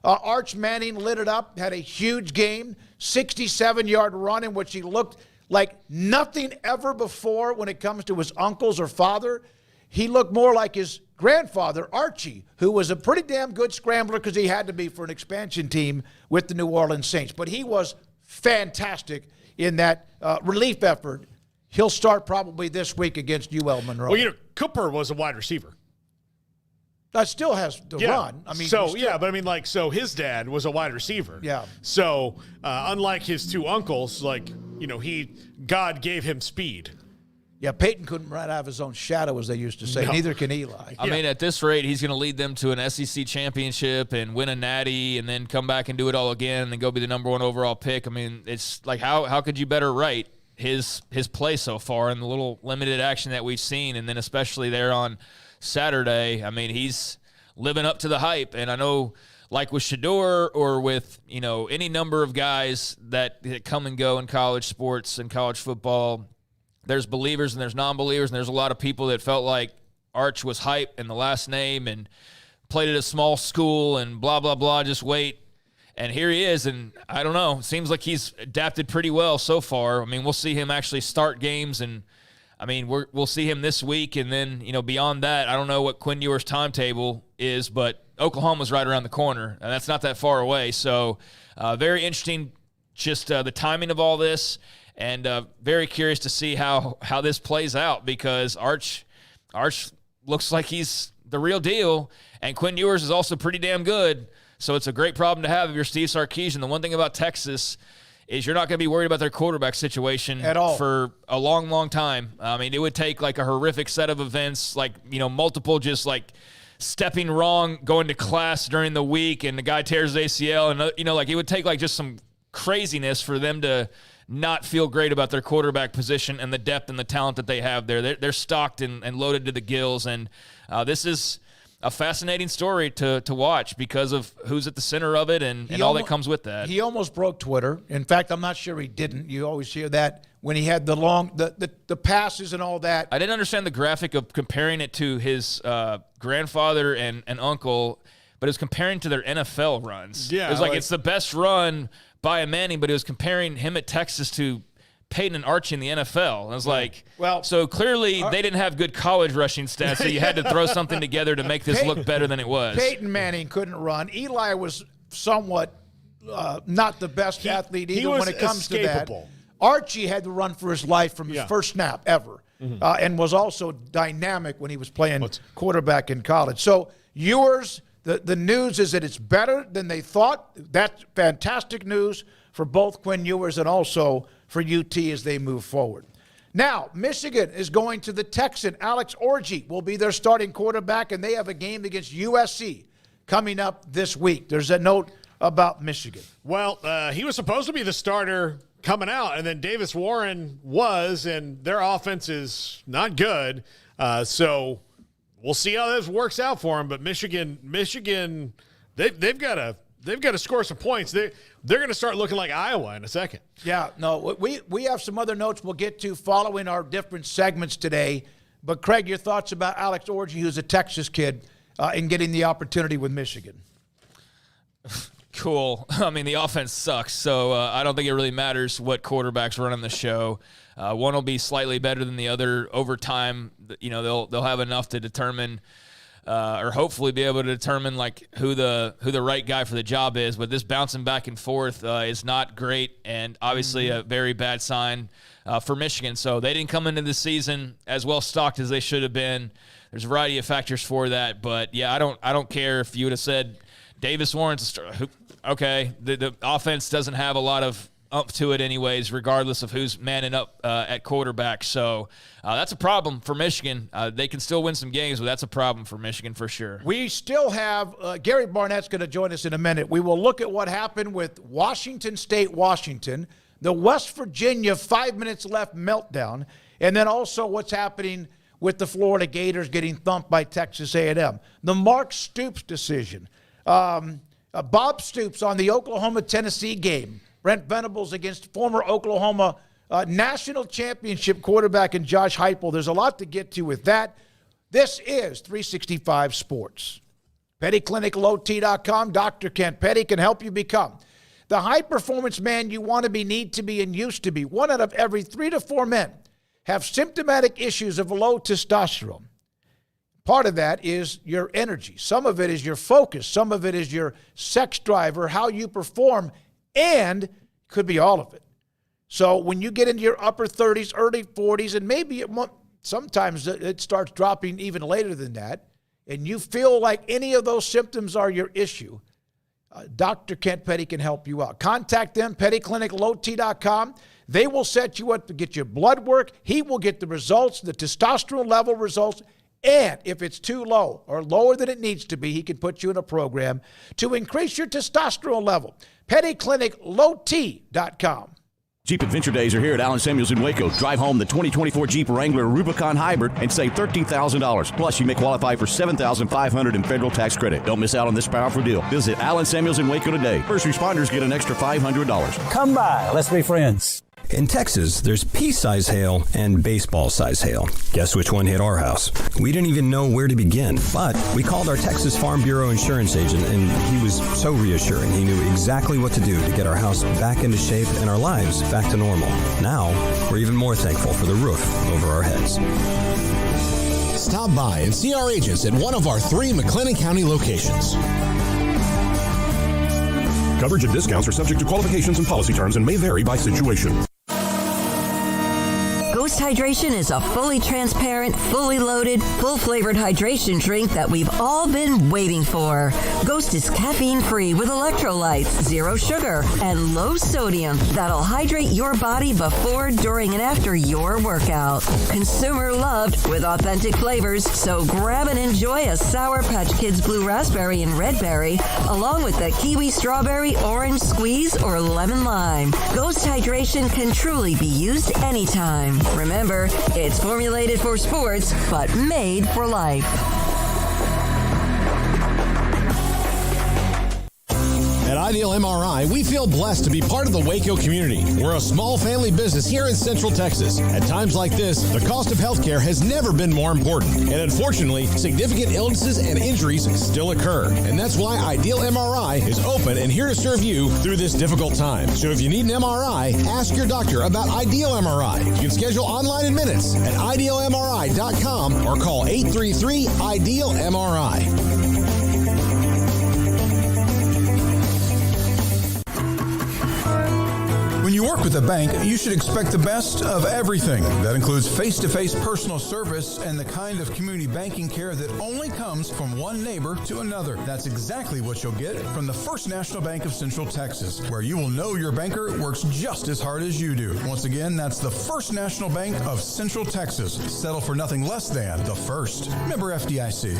Arch Manning lit it up, had a huge game, 67-yard run in which he looked like nothing ever before when it comes to his uncles or father. He looked more like his grandfather, Archie, who was a pretty damn good scrambler because he had to be for an expansion team with the New Orleans Saints. But he was fantastic in that relief effort. He'll start probably this week against UL Monroe. Well, Cooper was a wide receiver. That still has to run. I mean, so his dad was a wide receiver. Yeah. So unlike his 2 uncles, God gave him speed. Yeah, Peyton couldn't run out of his own shadow, as they used to say. No. Neither can Eli. I mean, at this rate, he's going to lead them to an SEC championship and win a natty and then come back and do it all again and then go be the number 1 overall pick. I mean, it's like how could you better write his play so far and the little limited action that we've seen, and then especially there on Saturday. I mean, he's living up to the hype. And I know, like with Shedeur or with, any number of guys that come and go in college sports and college football, there's believers and there's non-believers, and there's a lot of people that felt like Arch was hype in the last name and played at a small school and blah, blah, blah, just wait. And here he is, and I don't know. It seems like he's adapted pretty well so far. I mean, we'll see him actually start games, and, I mean, we'll see him this week. And then, beyond that, I don't know what Quinn Ewers' timetable is, but Oklahoma's right around the corner, and that's not that far away. So very interesting just the timing of all this, and very curious to see how this plays out, because Arch looks like he's the real deal, and Quinn Ewers is also pretty damn good. So it's a great problem to have if you're Steve Sarkisian. The one thing about Texas is you're not going to be worried about their quarterback situation at all for a long, long time. I mean, it would take like a horrific set of events, like, multiple just like stepping wrong, going to class during the week, and the guy tears his ACL, and like it would take like just some craziness for them to not feel great about their quarterback position and the depth and the talent that they have there. They're stocked and loaded to the gills, and this is a fascinating story to watch because of who's at the center of it and all that comes with that. He almost broke Twitter. In fact, I'm not sure he didn't. You always hear that when he had the passes and all that. I didn't understand the graphic of comparing it to his grandfather and uncle, but it was comparing to their NFL runs. Yeah, it was like it's the best run by a Manning, but it was comparing him at Texas to Peyton and Archie in the NFL. I was like, well, so clearly they didn't have good college rushing stats, so you had to throw something together to make this look better than it was. Peyton Manning couldn't run. Eli was somewhat not the best athlete either when it comes to that. Archie had to run for his life from his first snap ever, and was also dynamic when he was playing quarterback in college. So Ewers, the news is that it's better than they thought. That's fantastic news for both Quinn Ewers and also for UT as they move forward. Now, Michigan is going to the Texan. Alex Orji will be their starting quarterback, and they have a game against USC coming up this week. There's a note about Michigan. Well, he was supposed to be the starter coming out, and then Davis Warren was, and their offense is not good. So we'll see how this works out for him. But Michigan, they've got to score some points. They're going to start looking like Iowa in a second. Yeah, no, we have some other notes we'll get to following our different segments today. But, Craig, your thoughts about Alex Orji, who's a Texas kid, and getting the opportunity with Michigan? Cool. I mean, the offense sucks, so I don't think it really matters what quarterback's running the show. One will be slightly better than the other over time. They'll have enough to determine or hopefully be able to determine like who the right guy for the job is. But this bouncing back and forth is not great, and obviously a very bad sign for Michigan. So they didn't come into the season as well stocked as they should have been. There's a variety of factors for that, but yeah, I don't care if you would have said Davis Warren's a starter. Okay, the offense doesn't have a lot of up to it anyways, regardless of who's manning up at quarterback. So that's a problem for Michigan. They can still win some games, but that's a problem for Michigan for sure. We still have Gary Barnett's going to join us in a minute. We will look at what happened with Washington State, Washington, the West Virginia 5 minutes left meltdown, and then also what's happening with the Florida Gators getting thumped by Texas A&M. The Mark Stoops decision. Bob Stoops on the Oklahoma-Tennessee game. Brent Venables against former Oklahoma national championship quarterback and Josh Heupel. There's a lot to get to with that. This is 365 Sports. PettyClinicLowT.com. Dr. Kent Petty can help you become the high-performance man you want to be, need to be, and used to be. 1 out of every 3 to 4 men have symptomatic issues of low testosterone. Part of that is your energy. Some of it is your focus. Some of it is your sex drive or how you perform, and could be all of it. So when you get into your upper 30s, early 40s, and maybe sometimes it starts dropping even later than that, and you feel like any of those symptoms are your issue, Dr. Kent Petty can help you out. Contact them, PettyClinicLowT.com. They will set you up to get your blood work. He will get the results, the testosterone level results, and if it's too low or lower than it needs to be, he can put you in a program to increase your testosterone level. PettyClinicLowT.com. Jeep Adventure Days are here at Allen Samuels in Waco. Drive home the 2024 Jeep Wrangler Rubicon Hybrid and save $13,000. Plus, you may qualify for $7,500 in federal tax credit. Don't miss out on this powerful deal. Visit Allen Samuels in Waco today. First responders get an extra $500. Come by. Let's be friends. In Texas, there's pea-size hail and baseball-size hail. Guess which one hit our house? We didn't even know where to begin, but we called our Texas Farm Bureau insurance agent, and he was so reassuring. He knew exactly what to do to get our house back into shape and our lives back to normal. Now, we're even more thankful for the roof over our heads. Stop by and see our agents at one of our 3 McLennan County locations. Coverage and discounts are subject to qualifications and policy terms and may vary by situation. Ghost Hydration is a fully transparent, fully loaded, full-flavored hydration drink that we've all been waiting for. Ghost is caffeine-free with electrolytes, zero sugar, and low sodium that'll hydrate your body before, during, and after your workout. Consumer loved with authentic flavors, so grab and enjoy a Sour Patch Kids Blue Raspberry and Red Berry, along with the Kiwi Strawberry, Orange Squeeze, or Lemon Lime. Ghost Hydration can truly be used anytime. Remember, it's formulated for sports, but made for life. At Ideal MRI, we feel blessed to be part of the Waco community. We're a small family business here in Central Texas. At times like this, the cost of healthcare has never been more important. And unfortunately, significant illnesses and injuries still occur. And that's why Ideal MRI is open and here to serve you through this difficult time. So if you need an MRI, ask your doctor about Ideal MRI. You can schedule online in minutes at idealmri.com or call 833-IDEAL-MRI. When you work with a bank, you should expect the best of everything. That includes face-to-face personal service and the kind of community banking care that only comes from one neighbor to another. That's exactly what you'll get from the First National Bank of Central Texas, where you will know your banker works just as hard as you do. Once again, that's the First National Bank of Central Texas. Settle for nothing less than the first. Member FDIC.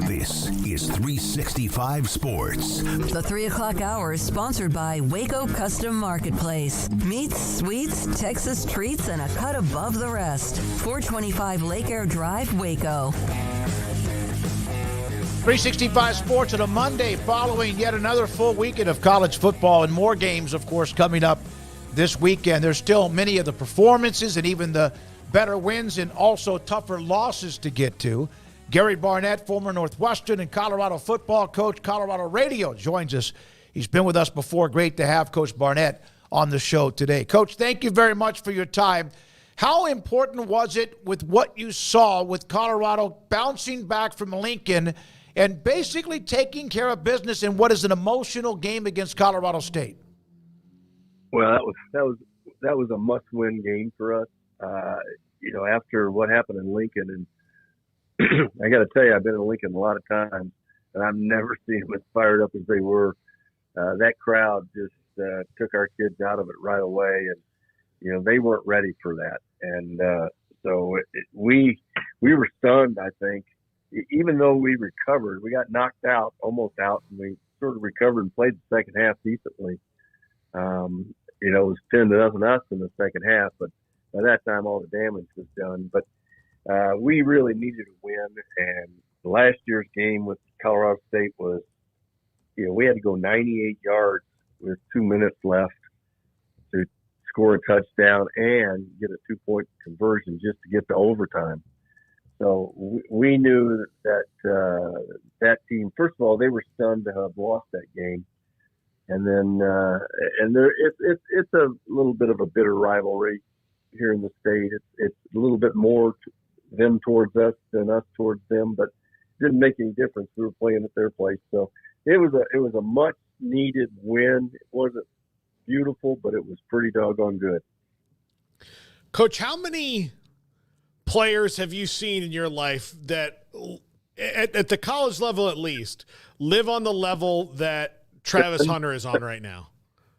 This is 365 Sports. The 3 o'clock hour is sponsored by Waco Custom Marketplace. Meats, sweets, Texas treats, and a cut above the rest. 425 Lake Air Drive, Waco. 365 Sports on a Monday following yet another full weekend of college football and more games, of course, coming up this weekend. There's still many of the performances and even the better wins and also tougher losses to get to. Gary Barnett, former Northwestern and Colorado football coach, Colorado Radio, joins us. He's been with us before. Great to have Coach Barnett on the show today. Coach, thank you very much for your time. How important was it with what you saw with Colorado bouncing back from Lincoln and basically taking care of business in what is an emotional game against Colorado State? Well, that was a must-win game for us. After what happened in Lincoln, and I got to tell you, I've been in Lincoln a lot of times, and I've never seen them as fired up as they were. That crowd just took our kids out of it right away, and they weren't ready for that. And so we were stunned. I think, even though we recovered, we got knocked out, almost out, and we sort of recovered and played the second half decently. It was 10-0 us in the second half, but by that time all the damage was done. But we really needed a win, and last year's game with Colorado State was, we had to go 98 yards with 2 minutes left to score a touchdown and get a 2-point conversion just to get to overtime. So we knew that that team, first of all, they were stunned to have lost that game. And then, it's a little bit of a bitter rivalry here in the state. It's a little bit more them towards us than us towards them, but it didn't make any difference. We were playing at their place. So it was a much needed win. It wasn't beautiful, but it was pretty doggone good. Coach, how many players have you seen in your life that at the college level, at least, live on the level that Travis Hunter is on right now?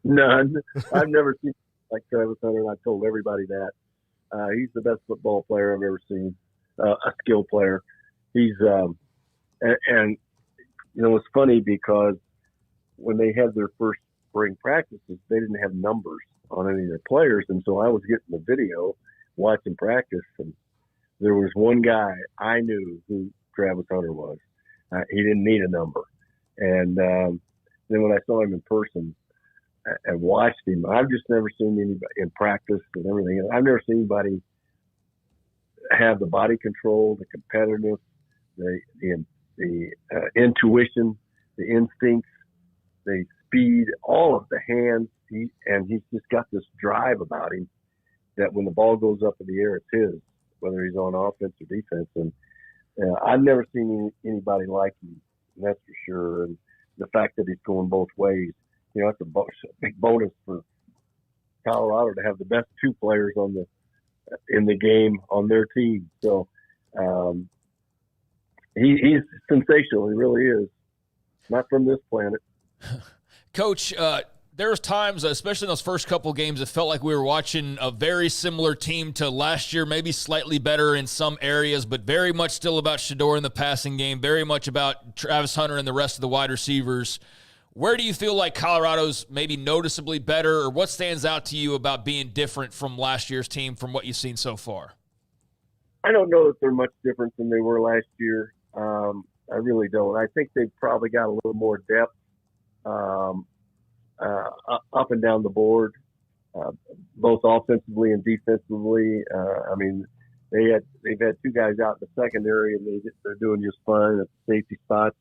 None. I've never seen like Travis Hunter, and I've told everybody that. He's the best football player I've ever seen, a skill player. He's it's funny because when they had their first spring practices, they didn't have numbers on any of their players, and so I was getting the video, watching practice, and there was one guy I knew who Travis Hunter was. He didn't need a number, and then when I saw him in person and watched him, I've just never seen anybody in practice and everything. I've never seen anybody have the body control, the competitiveness, the intuition, the instincts, the speed, all of the hands. He's just got this drive about him that when the ball goes up in the air, it's his, whether he's on offense or defense. And I've never seen anybody like him, that's for sure. And the fact that he's going both ways, it's a big bonus for Colorado to have the best two players in the game on their team. So he's sensational. He really is. Not from this planet. Coach, there's times, especially in those first couple games, it felt like we were watching a very similar team to last year, maybe slightly better in some areas, but very much still about Shedeur in the passing game, very much about Travis Hunter and the rest of the wide receivers. Where do you feel like Colorado's maybe noticeably better, or what stands out to you about being different from last year's team from what you've seen so far? I don't know that they're much different than they were last year. I really don't. I think they've probably got a little more depth up and down the board, both offensively and defensively. They've had two guys out in the secondary, and they're doing just fine at the safety spots.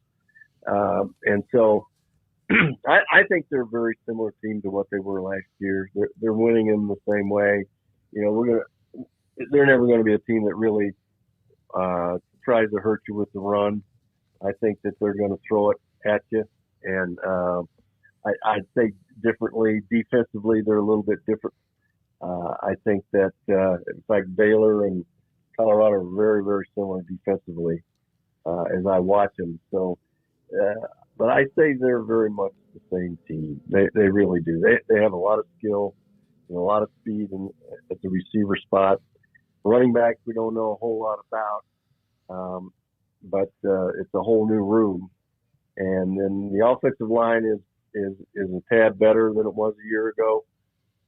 And so I think they're a very similar team to what they were last year. They're winning in the same way. They're never going to be a team that really tries to hurt you with the run. I think that they're going to throw it at you. And I'd say differently. Defensively, they're a little bit different. I think that, in fact, Baylor and Colorado are very, very similar defensively as I watch them. So, but I say they're very much the same team. They really do. They have a lot of skill and a lot of speed at the receiver spot. Running backs, we don't know a whole lot about, but it's a whole new room. And then the offensive line is a tad better than it was a year ago.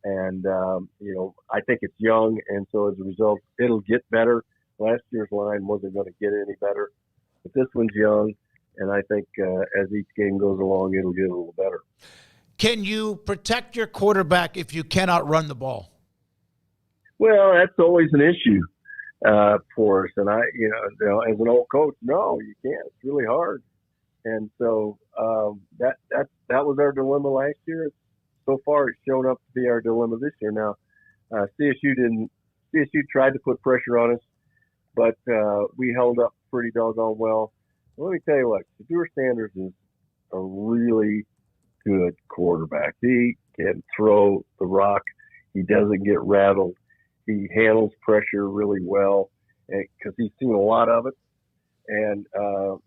And, I think it's young. And so as a result, it'll get better. Last year's line wasn't going to get any better, but this one's young. And I think as each game goes along, it'll get a little better. Can you protect your quarterback if you cannot run the ball? Well, that's always an issue for us. And as an old coach, no, you can't. It's really hard. And so that was our dilemma last year. So far, it's shown up to be our dilemma this year. Now, CSU tried to put pressure on us, but we held up pretty doggone well. Let me tell you what, Shedeur Sanders is a really good quarterback. He can throw the rock. He doesn't get rattled. He handles pressure really well because he's seen a lot of it. And I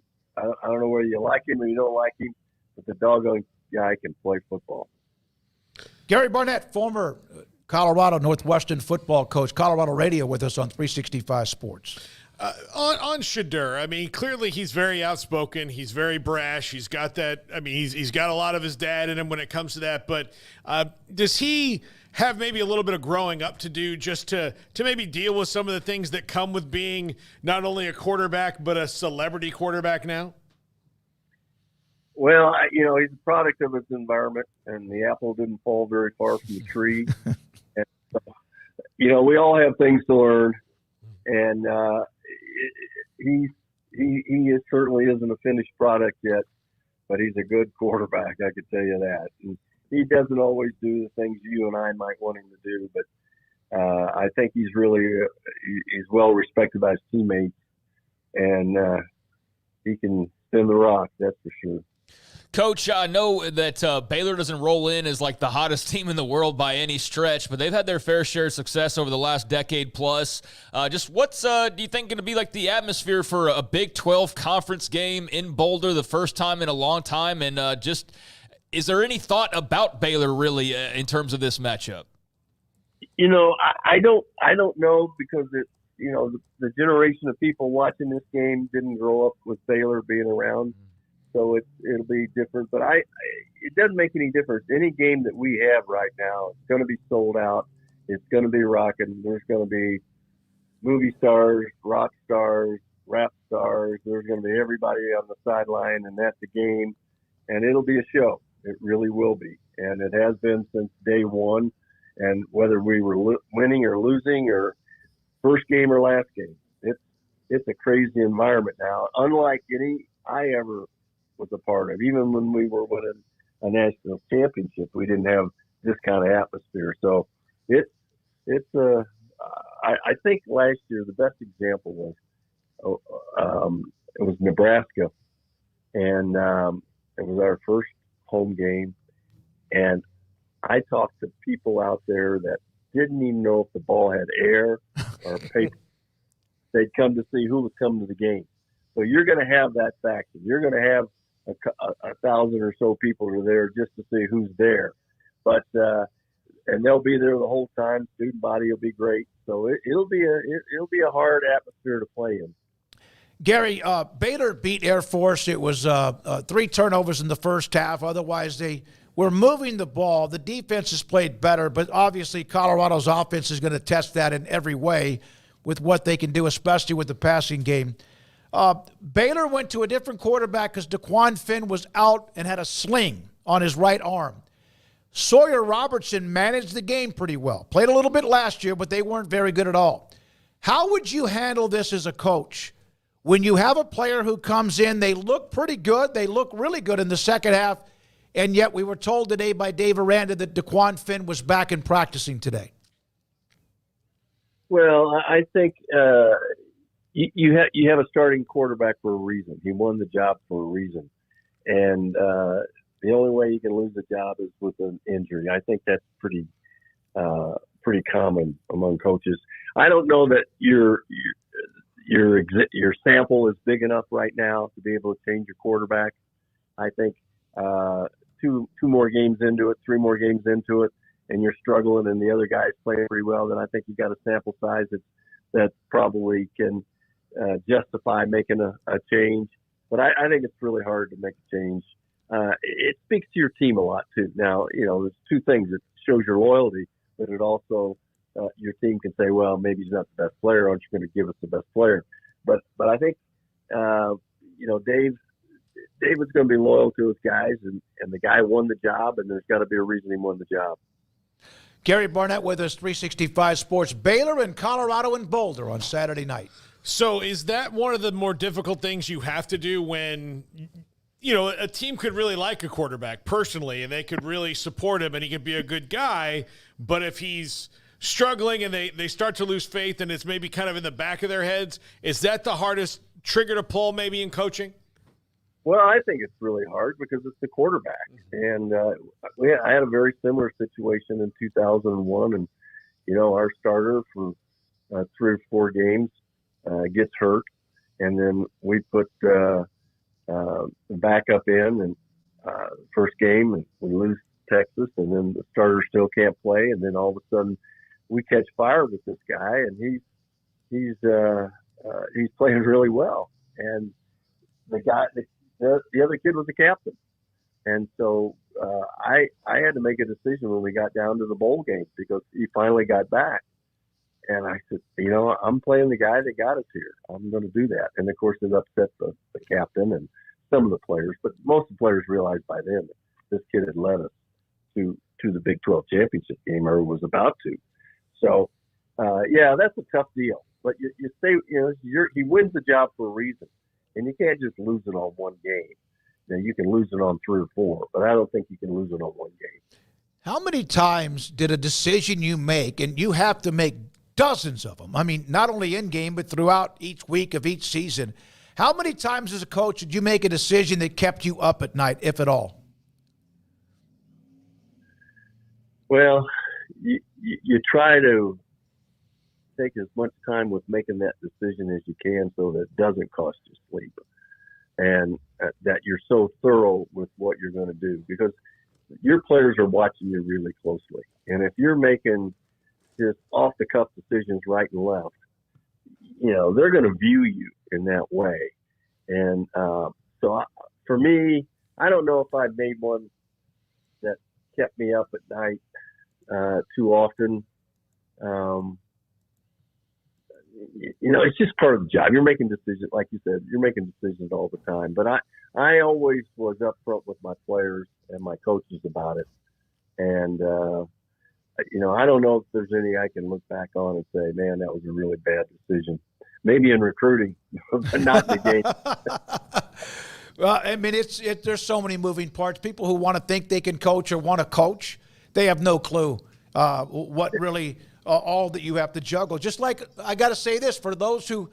don't know whether you like him or you don't like him, but the doggone guy can play football. Gary Barnett, former Colorado Northwestern football coach, Colorado Radio with us on 365 Sports. On Shedeur, clearly he's very outspoken. He's very brash. He's got that. He's got a lot of his dad in him when it comes to that. But does he have maybe a little bit of growing up to do just to maybe deal with some of the things that come with being not only a quarterback but a celebrity quarterback now? Well, he's a product of his environment, and the apple didn't fall very far from the tree. And so, we all have things to learn, and he certainly isn't a finished product yet, but he's a good quarterback, I can tell you that. And he doesn't always do the things you and I might want him to do, but I think he's well respected by his teammates, and he can spin the rock, that's for sure. Coach, I know that Baylor doesn't roll in as like the hottest team in the world by any stretch, but they've had their fair share of success over the last decade plus. Just what's do you think going to be like the atmosphere for a Big 12 conference game in Boulder the first time in a long time? And is there any thought about Baylor really in terms of this matchup? I don't know because the generation of people watching this game didn't grow up with Baylor being around. So it'll be different, but it doesn't make any difference. Any game that we have right now, it's going to be sold out. It's going to be rocking. There's going to be movie stars, rock stars, rap stars. There's going to be everybody on the sideline and at the game, and it'll be a show. It really will be, and it has been since day one. And whether we were winning or losing or first game or last game, it's a crazy environment now, unlike any I ever was a part of. Even when we were winning a national championship, we didn't have this kind of atmosphere. So I think last year the best example was it was Nebraska, and it was our first home game. And I talked to people out there that didn't even know if the ball had air or paper. They'd come to see who was coming to the game. So you're going to have that faction. You're going to have a 1,000 or so people who are there just to see who's there. But and they'll be there the whole time. Student body will be great. So it'll be a hard atmosphere to play in. Gary, Baylor beat Air Force. It was 3 turnovers in the first half. Otherwise, they were moving the ball. The defense has played better, but obviously Colorado's offense is going to test that in every way with what they can do, especially with the passing game. Baylor went to a different quarterback because DeQuan Finn was out and had a sling on his right arm. Sawyer Robertson managed the game pretty well. Played a little bit last year, but they weren't very good at all. How would you handle this as a coach when you have a player who comes in, they look pretty good, they look really good in the second half, and yet we were told today by Dave Aranda that DeQuan Finn was back and practicing today? Well, I think you have a starting quarterback for a reason. He won the job for a reason. And the only way you can lose a job is with an injury. I think that's pretty common among coaches. I don't know that your sample is big enough right now to be able to change your quarterback. I think two more games into it, 3 more games into it, and you're struggling and the other guy's playing pretty well, then I think you got a sample size that probably can justify making a change. But I think it's really hard to make a change. It speaks to your team a lot too. Now, there's 2 things. It shows your loyalty, but it also your team can say, well, maybe he's not the best player. Aren't you going to give us the best player? But I think David's going to be loyal to his guys, and the guy won the job, and there's got to be a reason he won the job. Gary Barnett with us, 365 Sports. Baylor and Colorado and Boulder on Saturday night. So is that one of the more difficult things you have to do when, a team could really like a quarterback personally and they could really support him and he could be a good guy, but if he's struggling and they start to lose faith and it's maybe kind of in the back of their heads, is that the hardest trigger to pull maybe in coaching? Well, I think it's really hard because it's the quarterback. And I had a very similar situation in 2001. And, our starter for 3 or 4 games gets hurt. And then we put the backup in and first game, and we lose Texas. And then the starter still can't play. And then all of a sudden we catch fire with this guy, and he's playing really well. And the other kid was the captain. And so I had to make a decision when we got down to the bowl game because he finally got back. And I said, I'm playing the guy that got us here. I'm going to do that. And, of course, it upset the captain and some of the players. But most of the players realized by then that this kid had led us to the Big 12 championship game, or was about to. So, that's a tough deal. But you say, he wins the job for a reason. And you can't just lose it on one game. Now, you can lose it on 3 or 4, but I don't think you can lose it on one game. How many times did a decision you make, and you have to make dozens of them, I mean, not only in game, but throughout each week of each season, how many times as a coach did you make a decision that kept you up at night, if at all? Well, you try to take as much time with making that decision as you can so that it doesn't cost you sleep, and that you're so thorough with what you're going to do, because your players are watching you really closely. And if you're making just off the cuff decisions right and left, they're going to view you in that way. And for me, I don't know if I've made one that kept me up at night too often. It's just part of the job. You're making decisions, like you said, you're making decisions all the time. But I always was upfront with my players and my coaches about it. And, I don't know if there's any I can look back on and say, man, that was a really bad decision. Maybe in recruiting, but not in the game. Well, I mean, there's so many moving parts. People who want to think they can coach or want to coach, they have no clue what really all that you have to juggle. Just like, I got to say this, for those who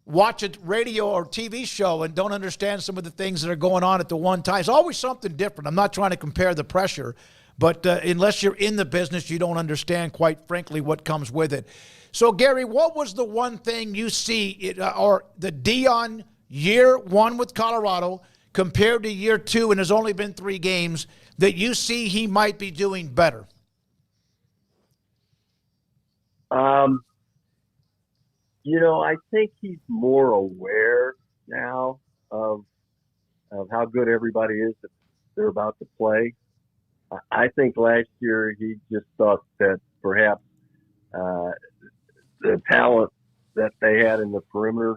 watch a radio or TV show and don't understand some of the things that are going on at the one time. It's always something different. I'm not trying to compare the pressure, but unless you're in the business, you don't understand, quite frankly, what comes with it. So, Gary, what was the one thing you see, or the Deion year one with Colorado compared to year two, and there's only been 3 games, that you see he might be doing better? I think he's more aware now of how good everybody is that they're about to play. I think last year he just thought that perhaps the talent that they had in the perimeter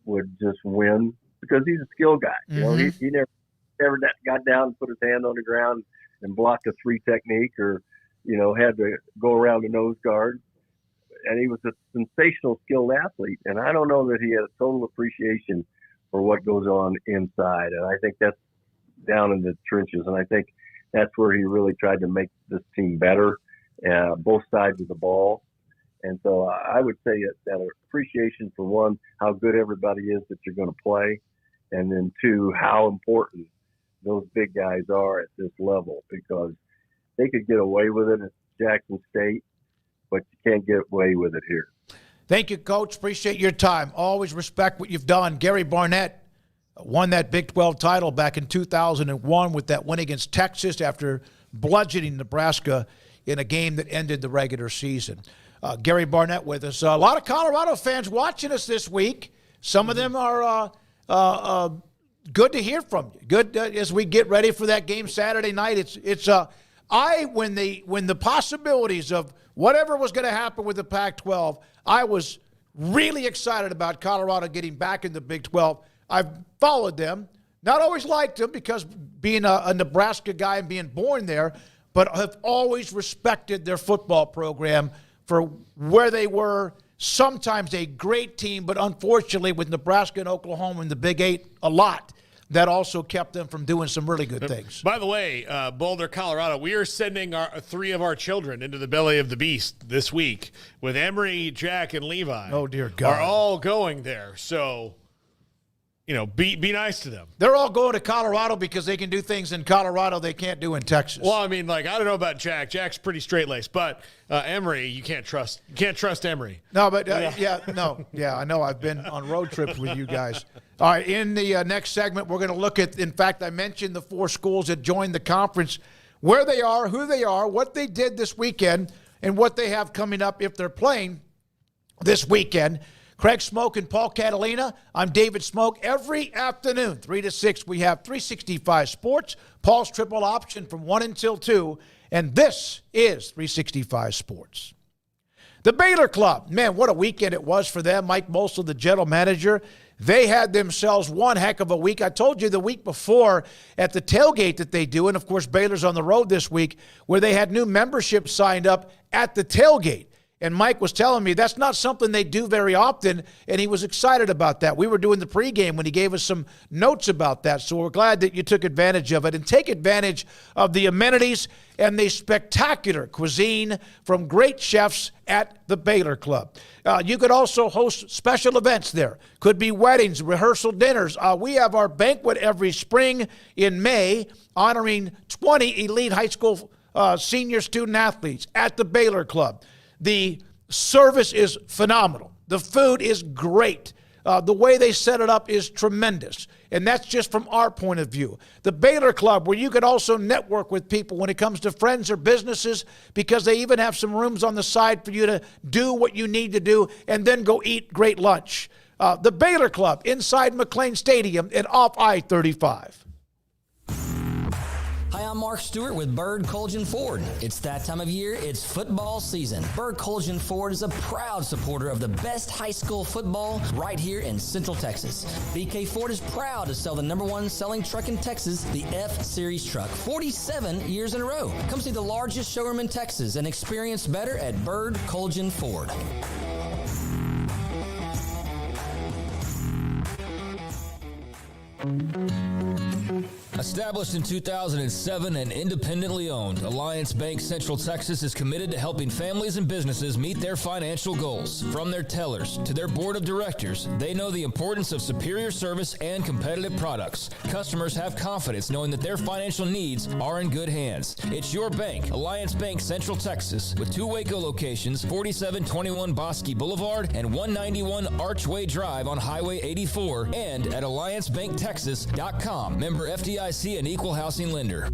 would just win because he's a skill guy. Mm-hmm. He never got down and put his hand on the ground and blocked a 3 technique or, had to go around a nose guard. And he was a sensational skilled athlete. And I don't know that he had a total appreciation for what goes on inside. And I think that's down in the trenches. And I think that's where he really tried to make this team better, both sides of the ball. And so I would say that appreciation for, one, how good everybody is that you're going to play, and then 2, how important those big guys are at this level, because they could get away with it at Jackson State, but you can't get away with it here. Thank you, Coach. Appreciate your time. Always respect what you've done. Gary Barnett won that Big 12 title back in 2001 with that win against Texas after bludgeoning Nebraska in a game that ended the regular season. Gary Barnett with us. A lot of Colorado fans watching us this week. Some of them are good to hear from you. Good as we get ready for that game Saturday night. When the possibilities of whatever was going to happen with the Pac-12, I was really excited about Colorado getting back in the Big 12. I've followed them, not always liked them because being a Nebraska guy and being born there, but have always respected their football program for where they were. Sometimes a great team, but unfortunately with Nebraska and Oklahoma in the Big 8 a lot, that also kept them from doing some really good things. By the way, Boulder, Colorado, we are sending 3 of our children into the belly of the beast this week with Emery, Jack, and Levi. Oh, dear God. Are all going there. So, be nice to them. They're all going to Colorado because they can do things in Colorado they can't do in Texas. Well, I mean, I don't know about Jack. Jack's pretty straight-laced, but Emery, you can't trust. You can't trust Emery. No, but I know. I've been on road trips with you guys. All right, in the next segment, we're going to look at, in fact, I mentioned the 4 schools that joined the conference, where they are, who they are, what they did this weekend, and what they have coming up if they're playing this weekend. Craig Smoak and Paul Catalina. I'm David Smoak. Every afternoon, 3 to 6, we have 365 Sports, Paul's Triple Option from 1 until 2, and this is 365 Sports. The Baylor Club, man, what a weekend it was for them. Mike Mosel, the general manager, they had themselves one heck of a week. I told you the week before at the tailgate that they do, and of course Baylor's on the road this week, where they had new membership signed up at the tailgate. And Mike was telling me that's not something they do very often, and he was excited about that. We were doing the pregame when he gave us some notes about that, so we're glad that you took advantage of it. And take advantage of the amenities and the spectacular cuisine from great chefs at the Baylor Club. You could also host special events there. Could be weddings, rehearsal dinners. We have our banquet every spring in May honoring 20 elite high school senior student athletes at the Baylor Club. The service is phenomenal. The food is great. The way they set it up is tremendous. And that's just from our point of view. The Baylor Club, where you can also network with people when it comes to friends or businesses, because they even have some rooms on the side for you to do what you need to do and then go eat great lunch. The Baylor Club inside McLean Stadium and off I-35. Hi, I'm Mark Stewart with Bird Colgan Ford. It's that time of year, it's football season. Bird Colgan Ford is a proud supporter of the best high school football right here in Central Texas. BK Ford is proud to sell the #1 selling truck in Texas, the F-Series truck, 47 years in a row. Come see the largest showroom in Texas and experience better at Bird Colgan Ford. Established in 2007 and independently owned, Alliance Bank Central Texas is committed to helping families and businesses meet their financial goals. From their tellers to their board of directors, they know the importance of superior service and competitive products. Customers have confidence knowing that their financial needs are in good hands. It's your bank, Alliance Bank Central Texas, with 2 Waco locations, 4721 Bosque Boulevard and 191 Archway Drive on Highway 84, and at AllianceBankTexas.com. Member FDIC and equal housing lender.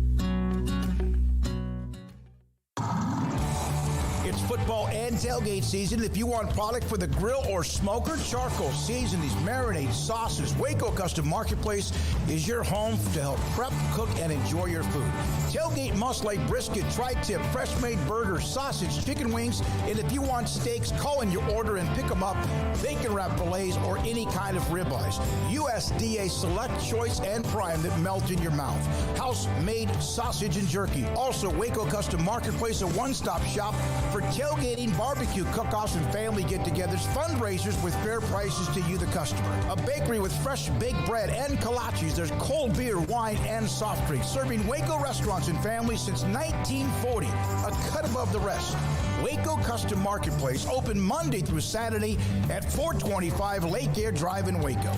It's football and tailgate season. If you want product for the grill or smoker, charcoal, seasonings, marinades, sauces, Waco Custom Marketplace is your home to help prep, cook, and enjoy your food. Tailgate must like brisket, tri-tip, fresh-made burgers, sausage, chicken wings, and if you want steaks, call in your order and pick them up. Bacon wrap fillets or any kind of ribeyes. USDA Select Choice and Prime that melt in your mouth. House-made sausage and jerky. Also, Waco Custom Marketplace, a one-stop shop for tailgating, barbecue, cook-offs, and family get-togethers, fundraisers with fair prices to you, the customer. A bakery with fresh baked bread and kolaches. There's cold beer, wine, and soft drinks. Serving Waco restaurants and families since 1940. A cut above the rest. Waco Custom Marketplace, open Monday through Saturday at 425 Lake Air Drive in Waco.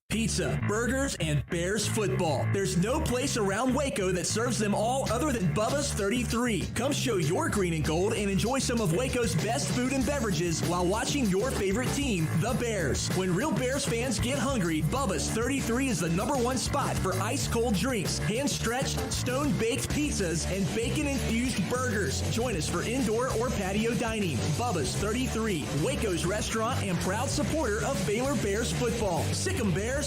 Pizza, burgers, and Bears football. There's no place around Waco that serves them all other than Bubba's 33. Come show your green and gold and enjoy some of Waco's best food and beverages while watching your favorite team, the Bears. When real Bears fans get hungry, Bubba's 33 is the #1 spot for ice-cold drinks, hand-stretched, stone-baked pizzas, and bacon-infused burgers. Join us for indoor or patio dining. Bubba's 33, Waco's restaurant and proud supporter of Baylor Bears football. Sick 'em, Bears.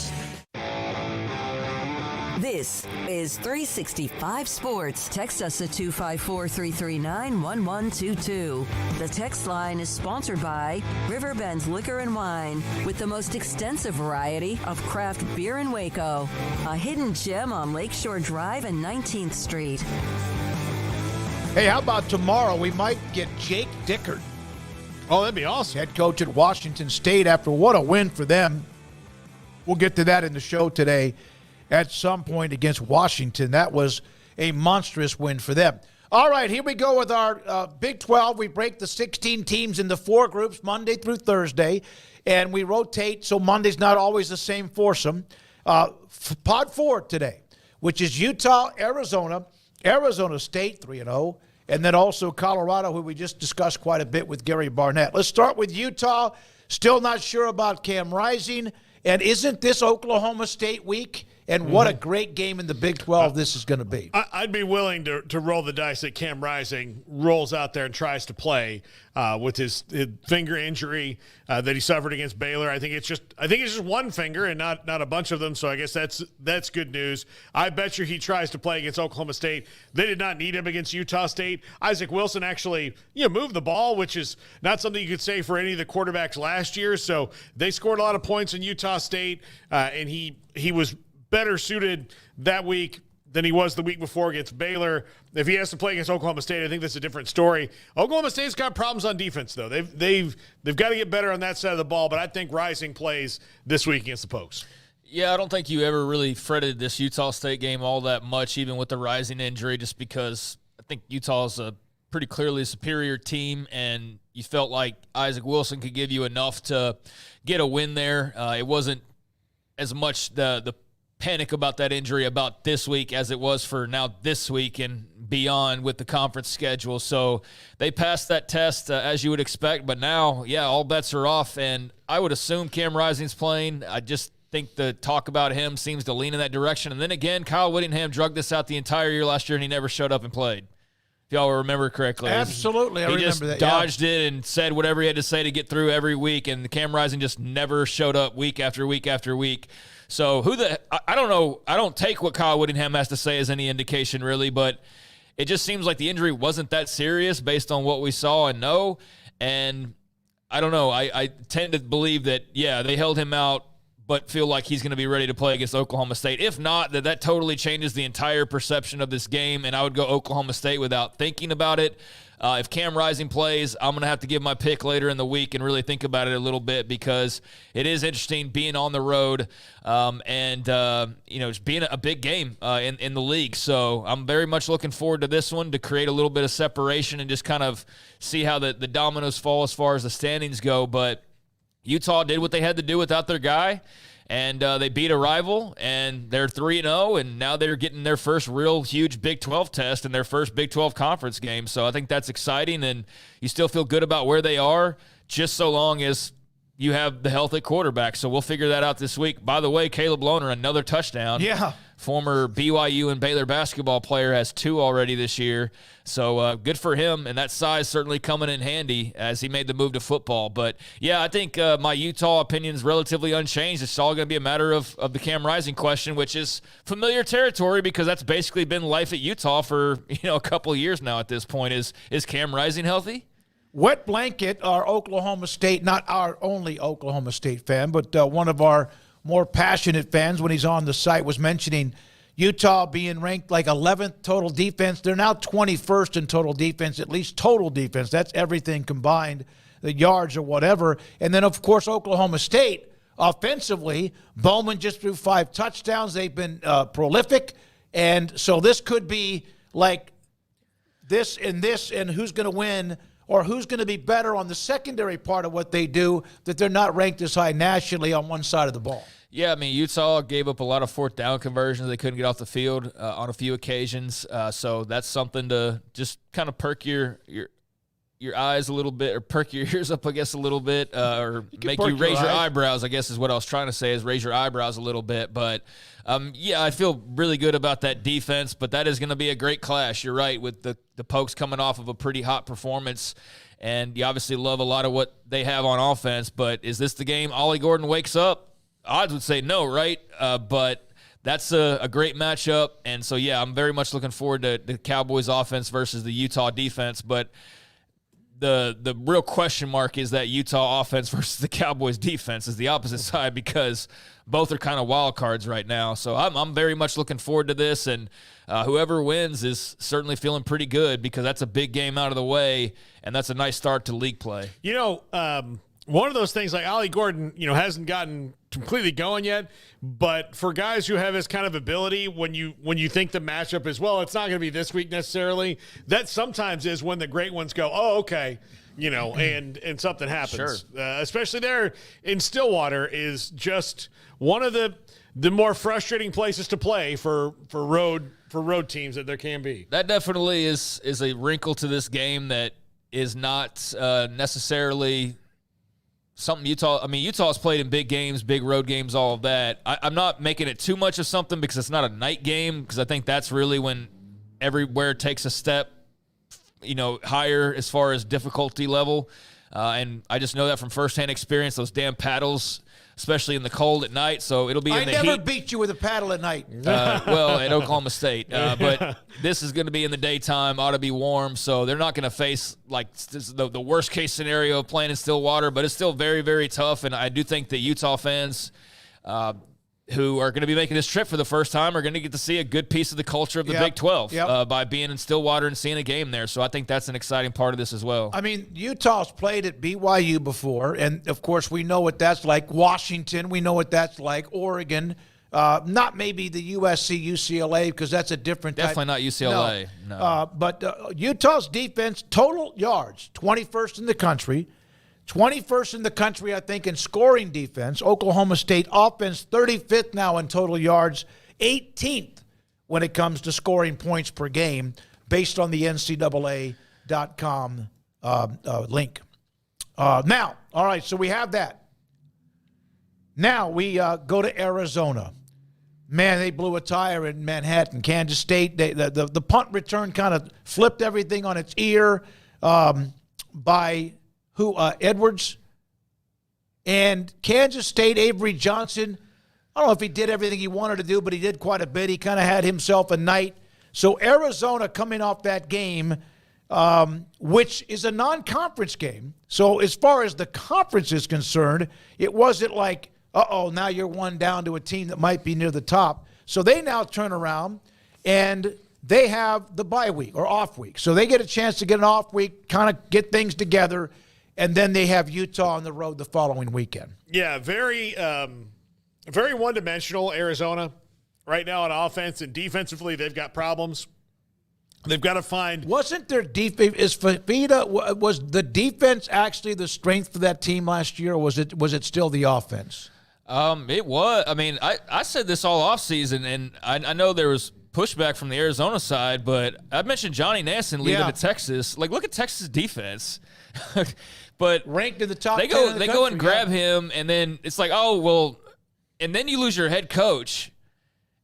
This is 365 Sports. Text us at 254-339-1122. The text line is sponsored by Riverbend's Liquor and Wine, with the most extensive variety of craft beer in Waco. A hidden gem on Lakeshore Drive and 19th Street. Hey, how about tomorrow? We might get Jake Dickert. Oh, that'd be awesome. Head coach at Washington State after what a win for them. We'll get to that in the show today at some point against Washington. That was a monstrous win for them. All right, here we go with our Big 12. We break the 16 teams into 4 groups Monday through Thursday, and we rotate so Monday's not always the same foursome. Pod 4 today, which is Utah, Arizona State 3-0, and then also Colorado, who we just discussed quite a bit with Gary Barnett. Let's start with Utah. Still not sure about Cam Rising. And isn't this Oklahoma State week? And what a great game in the Big 12 this is going to be. I'd be willing to roll the dice that Cam Rising rolls out there and tries to play with his finger injury that he suffered against Baylor. I think it's just one finger and not a bunch of them. So I guess that's good news. I bet you he tries to play against Oklahoma State. They did not need him against Utah State. Isaac Wilson actually moved the ball, which is not something you could say for any of the quarterbacks last year. So they scored a lot of points in Utah State, and he was better suited that week than he was the week before against Baylor. If he has to play against Oklahoma State, I think that's a different story. Oklahoma State's got problems on defense, though. They've got to get better on that side of the ball, but I think Rising plays this week against the Pokes. Yeah, I don't think you ever really fretted this Utah State game all that much, even with the Rising injury, just because I think Utah's a pretty clearly superior team, and you felt like Isaac Wilson could give you enough to get a win there. It wasn't as much the panic about that injury about this week as it was for now this week and beyond with the conference schedule. So they passed that test as you would expect, but now, all bets are off, and I would assume Cam Rising's playing. I just think the talk about him seems to lean in that direction. And then again, Kyle Whittingham drugged this out the entire year last year, and he never showed up and played. If y'all remember correctly. Absolutely, I remember that. He just dodged it and said whatever he had to say to get through every week, and Cam Rising just never showed up week after week after week. So I don't know. I don't take what Kyle Whittingham has to say as any indication, really, but it just seems like the injury wasn't that serious based on what we saw and know. And I don't know. I tend to believe that, they held him out, but feel like he's going to be ready to play against Oklahoma State. If not, that totally changes the entire perception of this game, and I would go Oklahoma State without thinking about it. If Cam Rising plays, I'm going to have to give my pick later in the week and really think about it a little bit because it is interesting being on the road and it's being a big game in the league. So I'm very much looking forward to this one to create a little bit of separation and just kind of see how the dominoes fall as far as the standings go. But Utah did what they had to do without their guy. And they beat a rival, and they're 3-0, and now they're getting their first real huge Big 12 test in their first Big 12 conference game. So I think that's exciting, and you still feel good about where they are, just so long as you have the health at quarterback. So we'll figure that out this week. By the way, Caleb Lohner, another touchdown. Yeah. Former BYU and Baylor basketball player, has 2 already this year. So good for him, and that size certainly coming in handy as he made the move to football. But, yeah, I think my Utah opinion is relatively unchanged. It's all going to be a matter of the Cam Rising question, which is familiar territory because that's basically been life at Utah for a couple of years now at this point. Is Cam Rising healthy? Wet Blanket, our Oklahoma State, not our only Oklahoma State fan, but one of our more passionate fans when he's on the site, was mentioning Utah being ranked like 11th total defense. They're now 21st in total defense, at least total defense. That's everything combined, the yards or whatever. And then, of course, Oklahoma State, offensively, Bowman just threw 5 touchdowns. They've been prolific. And so this could be like this, and who's going to win or who's going to be better on the secondary part of what they do, that they're not ranked as high nationally on one side of the ball. Yeah, I mean, Utah gave up a lot of 4th down conversions. They couldn't get off the field on a few occasions. So that's something to just kind of perk your eyes a little bit, or perk your ears up, I guess, a little bit, or make you raise your eyebrows, I guess is what I was trying to say, is raise your eyebrows a little bit. But, yeah, I feel really good about that defense, but that is going to be a great clash. You're right, with the Pokes coming off of a pretty hot performance, and you obviously love a lot of what they have on offense. But is this the game Ollie Gordon wakes up? Odds would say no, right? But that's a great matchup. And so, yeah, I'm very much looking forward to the Cowboys offense versus the Utah defense. But the real question mark is that Utah offense versus the Cowboys defense is the opposite side, because both are kind of wild cards right now. So I'm very much looking forward to this. And whoever wins is certainly feeling pretty good, because that's a big game out of the way, and that's a nice start to league play. One of those things, like Ollie Gordon, hasn't gotten completely going yet, but for guys who have his kind of ability, when you think the matchup is, well, it's not going to be this week necessarily, that sometimes is when the great ones go, oh, okay, and something happens. Sure. Especially there in Stillwater is just one of the more frustrating places to play for road teams that there can be. That definitely is a wrinkle to this game that is not necessarily something Utah's played in big games, big road games, all of that. I'm not making it too much of something because it's not a night game, because I think that's really when everywhere takes a step, higher as far as difficulty level. And I just know that from firsthand experience, those damn paddles, especially in the cold at night. So it'll be in the heat. I never beat you with a paddle at night. Well, at Oklahoma State. But this is going to be in the daytime, ought to be warm. So they're not going to face like the worst case scenario of playing in Stillwater, but it's still very, very tough. And I do think that Utah fans who are going to be making this trip for the first time are going to get to see a good piece of the culture of the Big 12 by being in Stillwater and seeing a game there. So I think that's an exciting part of this as well. I mean, Utah's played at BYU before, and, of course, we know what that's like. Washington, we know what that's like. Oregon, not maybe the USC, UCLA, because that's a different type. Definitely not UCLA. No. But Utah's defense, total yards, 21st in the country. 21st in the country, I think, in scoring defense. Oklahoma State offense, 35th now in total yards, 18th when it comes to scoring points per game, based on the NCAA.com link. Now, all right, so we have that. Now we go to Arizona. Man, they blew a tire in Manhattan. Kansas State, the punt return kind of flipped everything on its ear by Edwards. And Kansas State, Avery Johnson, I don't know if he did everything he wanted to do, but he did quite a bit. He kind of had himself a night. So Arizona coming off that game, which is a non-conference game. So as far as the conference is concerned, it wasn't like, now you're one down to a team that might be near the top. So they now turn around and they have the bye week or off week. So they get a chance to get an off week, kind of get things together, and then they have Utah on the road the following weekend. Yeah, very one-dimensional Arizona right now on offense, and defensively they've got problems. They've got to find. Wasn't their defense? Was the defense actually the strength for that team last year, or was it still the offense? It was. I mean, I said this all offseason, and I know there was pushback from the Arizona side, but I mentioned Johnny Nansen leaving to Texas. Like, look at Texas defense. But ranked in the top. They go and grab him, and then it's like, oh well, and then you lose your head coach.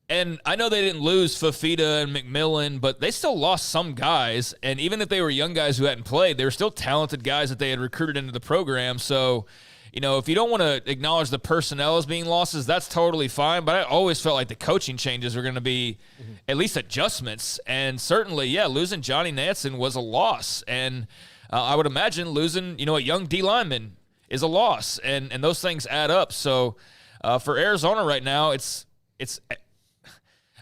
And I know they didn't lose Fafita and McMillan, but they still lost some guys. And even if they were young guys who hadn't played, they were still talented guys that they had recruited into the program. So, if you don't want to acknowledge the personnel as being losses, that's totally fine. But I always felt like the coaching changes were going to be at least adjustments. And certainly, losing Johnny Nansen was a loss. And I would imagine losing, a young D lineman is a loss. And those things add up. So for Arizona right now,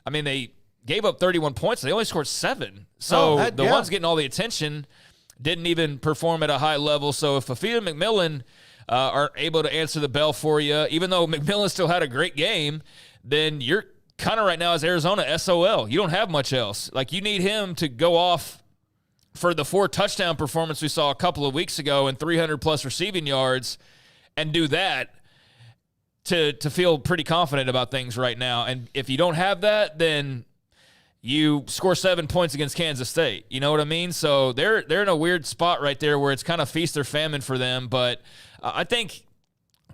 they gave up 31 points. They only scored 7. So the ones getting all the attention didn't even perform at a high level. So if Fafita and McMillan are able to answer the bell for you, even though McMillan still had a great game, then you're kind of right now as Arizona SOL. You don't have much else. Like, you need him to go off for the 4 touchdown performance we saw a couple of weeks ago and 300-plus receiving yards and do that to feel pretty confident about things right now. And if you don't have that, then you score 7 points against Kansas State. You know what I mean? So they're in a weird spot right there where it's kind of feast or famine for them. But I think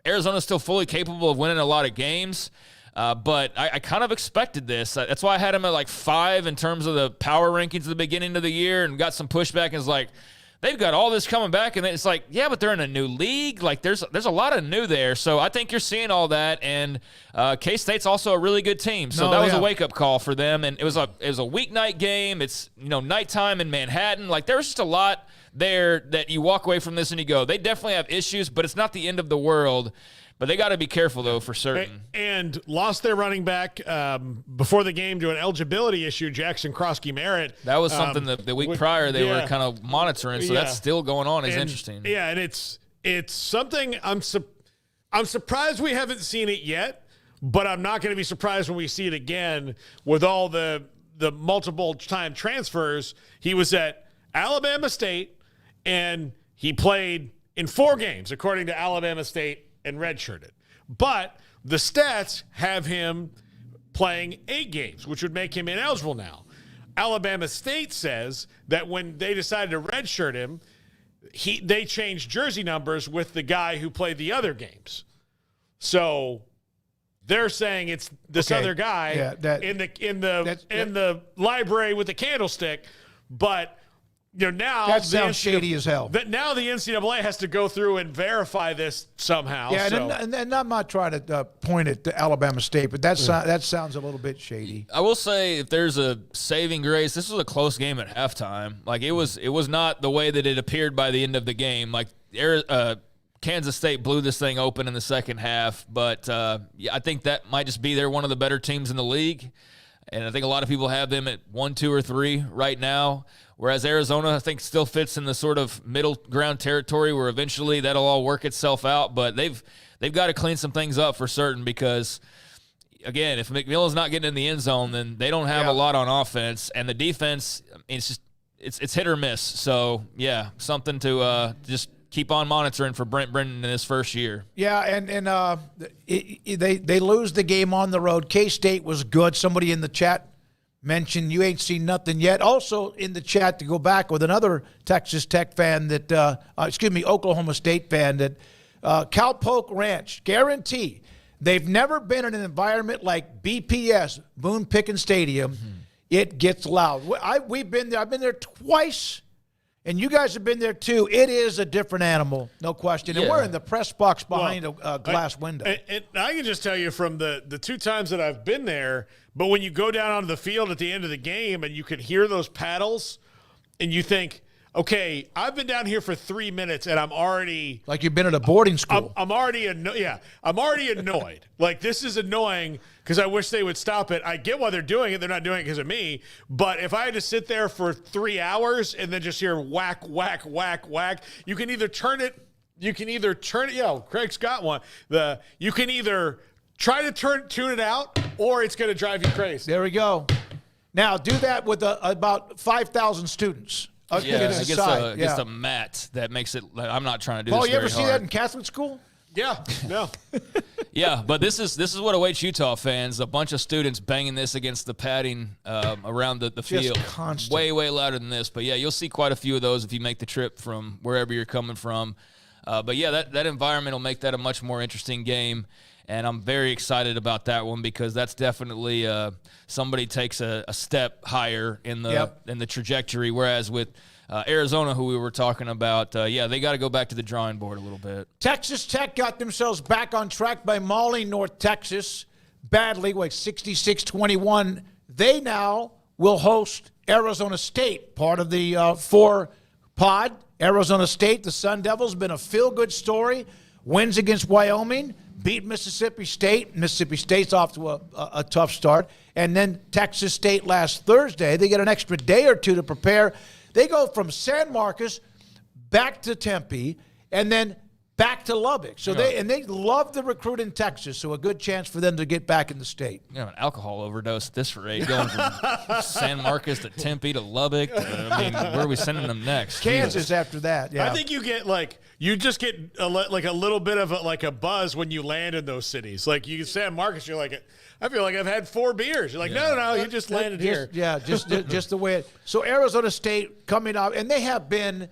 Arizona's still fully capable of winning a lot of games. But I kind of expected this. That's why I had them at like 5 in terms of the power rankings at the beginning of the year, and got some pushback. And it's like, they've got all this coming back, and it's like, yeah, but they're in a new league. Like, there's a lot of new there. So I think you're seeing all that, and K-State's also a really good team. So that was a wake-up call for them, and it was a weeknight game. It's nighttime in Manhattan. Like, there's just a lot there that you walk away from this and you go, they definitely have issues, but it's not the end of the world. But they got to be careful, though, for certain. And lost their running back before the game to an eligibility issue, Jackson Krosky-Merritt. That was something the week prior they were kind of monitoring, so that's still going on. It's interesting. Yeah, and it's something I'm surprised we haven't seen it yet, but I'm not going to be surprised when we see it again with all the multiple-time transfers. He was at Alabama State, and he played in 4 games, according to Alabama State, and redshirted. But the stats have him playing 8 games, which would make him ineligible now. Alabama State says that when they decided to redshirt him, they changed jersey numbers with the guy who played the other games. So they're saying it's this other guy in the library with the candlestick, but now that sounds shady as hell. But now the NCAA has to go through and verify this somehow. Yeah, and I'm not trying to point at Alabama State, but that sounds a little bit shady. I will say, if there's a saving grace, this was a close game at halftime. Like, it was not the way that it appeared by the end of the game. Like, Kansas State blew this thing open in the second half, but I think that might just be they're one of the better teams in the league, and I think a lot of people have them at 1, 2, or 3 right now. Whereas Arizona, I think, still fits in the sort of middle ground territory where eventually that'll all work itself out. But they've got to clean some things up for certain because, again, if McMillan's not getting in the end zone, then they don't have a lot on offense. And the defense, it's hit or miss. So, yeah, something to just keep on monitoring for Brent Brennan in his first year. Yeah, and they lose the game on the road. K-State was good. Somebody in the chat mentioned you ain't seen nothing yet. Also in the chat, to go back with another Texas Tech fan Oklahoma State fan, that Cowpoke Ranch, guarantee they've never been in an environment like BPS, Boone Pickens Stadium. Mm-hmm. It gets loud. We've been there. I've been there twice, and you guys have been there too. It is a different animal, no question. And we're in the press box behind a glass window. And I can just tell you from the 2 times that I've been there, but when you go down onto the field at the end of the game and you can hear those paddles and you think, okay, I've been down here for 3 minutes and I'm already like you've been at a boarding school. I'm already annoyed. Like, this is annoying because I wish they would stop it. I get why they're doing it. They're not doing it because of me. But if I had to sit there for 3 hours and then just hear whack, whack, whack, whack, you can either turn it. Yeah, Craig's got one. You can either try to tune it out, or it's going to drive you crazy. There we go. Now do that with about 5,000 students. Against a mat that makes it. I'm not trying to do Paul, this. you ever very see hard. that in Catholic school? Yeah, no. Yeah, but this is what awaits Utah fans. A bunch of students banging this against the padding around the field. Constant. Way louder than this. But, yeah, you'll see quite a few of those if you make the trip from wherever you're coming from. But, yeah, that environment will make that a much more interesting game. And I'm very excited about that one because that's definitely somebody takes a step higher in the trajectory. Whereas with Arizona, who we were talking about, they got to go back to the drawing board a little bit. Texas Tech got themselves back on track by mauling North Texas badly, 66-21. They now will host Arizona State, part of the 4-pod. Arizona State, the Sun Devils, been a feel-good story. Wins against Wyoming, beat Mississippi State. Mississippi State's off to a tough start. And then Texas State last Thursday. They get an extra day or two to prepare. They go from San Marcos back to Tempe and then back to Lubbock. So they love the recruit in Texas, so a good chance for them to get back in the state. You know, an alcohol overdose at this rate, going from San Marcos to Tempe to Lubbock. Where are we sending them next? Kansas Jesus. after that, yeah. I think you get you just get a little bit of a buzz when you land in those cities. Like you San Marcos, you're like, I feel like I've had 4 beers. You're like, no, you just landed here. Yeah, just the way it. So Arizona State coming out, and they have been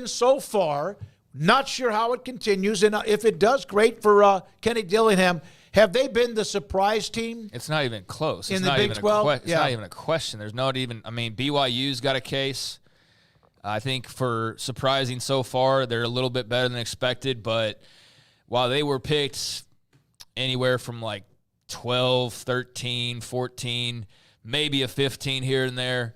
so far. Not sure how it continues, and if it does, great for Kenny Dillingham. Have they been the surprise team? It's not even close. In the Big 12? It's not even a question. There's not even – BYU's got a case. I think for surprising so far, they're a little bit better than expected, but while they were picked anywhere from 12, 13, 14, maybe a 15 here and there,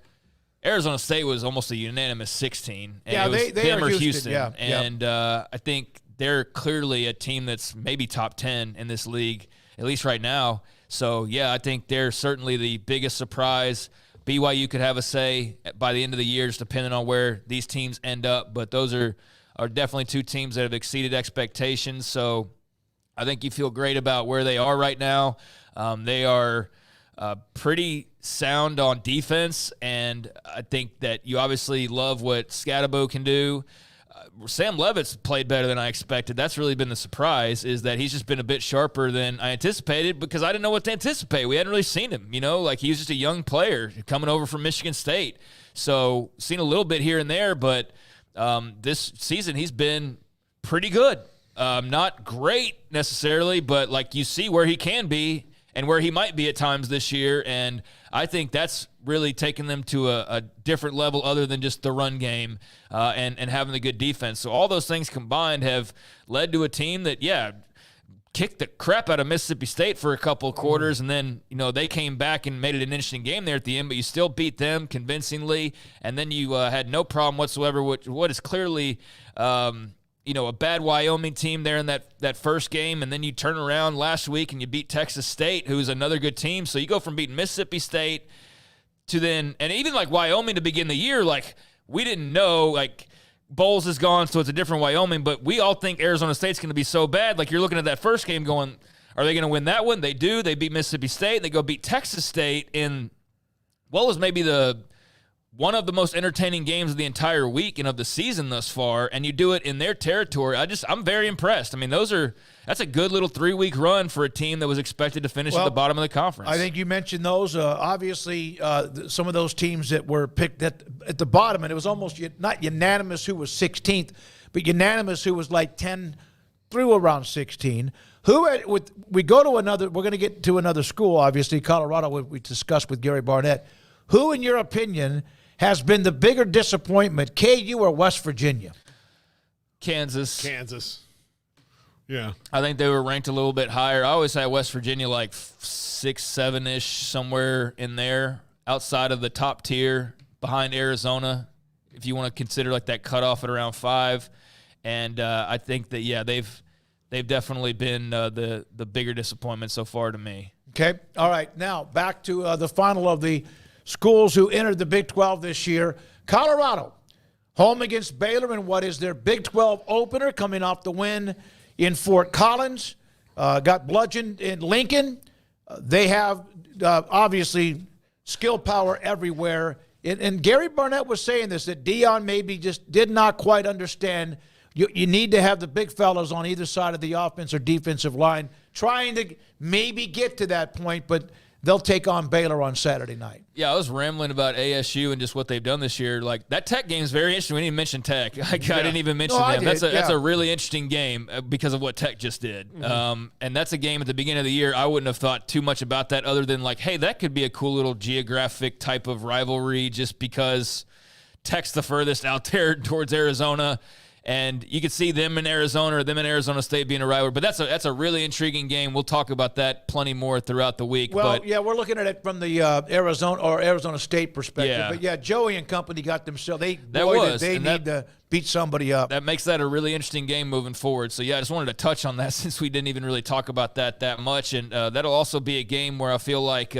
Arizona State was almost a unanimous 16. And it was they them are or Houston. Yeah, and I think they're clearly a team that's maybe top 10 in this league, at least right now. So, yeah, I think they're certainly the biggest surprise. BYU could have a say by the end of the year, just depending on where these teams end up. But those are definitely 2 teams that have exceeded expectations. So I think you feel great about where they are right now. They are pretty sound on defense, and I think that you obviously love what Scatabo can do. Sam Levitt's played better than I expected. That's really been the surprise, is that he's just been a bit sharper than I anticipated because I didn't know what to anticipate. We hadn't really seen him, he was just a young player coming over from Michigan State. So seen a little bit here and there, but this season he's been pretty good. Not great necessarily, but you see where he can be and where he might be at times this year, and I think that's really taken them to a different level other than just the run game and having the good defense. So all those things combined have led to a team that, kicked the crap out of Mississippi State for a couple of quarters, and then, they came back and made it an interesting game there at the end, but you still beat them convincingly, and then you had no problem whatsoever with what is clearly a bad Wyoming team there in that first game, and then you turn around last week and you beat Texas State, who's another good team. So you go from beating Mississippi State to then, and even Wyoming to begin the year, we didn't know, Bowles is gone, so it's a different Wyoming, but we all think Arizona State's going to be so bad. You're looking at that first game going, are they going to win that one? They do. They beat Mississippi State. They go beat Texas State in what was maybe one of the most entertaining games of the entire week and of the season thus far, and you do it in their territory. I'm very impressed. That's a good little 3-week run for a team that was expected to finish at the bottom of the conference. I think you mentioned those. Obviously, some of those teams that were picked at the bottom, and it was almost not unanimous who was 16th, but unanimous who was 10 through around 16. We go to another. We're going to get to another school, obviously, Colorado. We discussed with Gary Barnett. Who, in your opinion, has been the bigger disappointment, KU or West Virginia? Kansas. Yeah. I think they were ranked a little bit higher. I always had West Virginia 6, 7-ish, somewhere in there, outside of the top tier, behind Arizona. if you want to consider like that cutoff at around 5. And I think that, yeah, they've definitely been the bigger disappointment so far to me. Okay. All right. Now back to the final of the schools who entered the Big 12 this year. Colorado, home against Baylor in what is their Big 12 opener, coming off the win in Fort Collins. Got bludgeoned in Lincoln. They have obviously skill power everywhere. And Gary Barnett was saying this, that Dion maybe just did not quite understand. You need to have the big fellas on either side of the offense or defensive line trying to maybe get to that point, but they'll take on Baylor on Saturday night. Yeah, I was rambling about ASU and just what they've done this year. Like, that Tech game is very interesting. We didn't even mention Tech. I didn't even mention them. That's a really interesting game because of what Tech just did. Mm-hmm. And that's a game at the beginning of the year. I wouldn't have thought too much about that other than like, hey, that could be a cool little geographic type of rivalry just because Tech's the furthest out there towards Arizona. And you could see them in Arizona or them in Arizona State being a rival. But that's a really intriguing game. We'll talk about that plenty more throughout the week. Well, yeah, we're looking at it from the Arizona State perspective. Yeah. But, yeah, Joey and company got themselves. They need to beat somebody up. That makes that a really interesting game moving forward. So, yeah, I just wanted to touch on that since we didn't even really talk about that much. And that'll also be a game where I feel like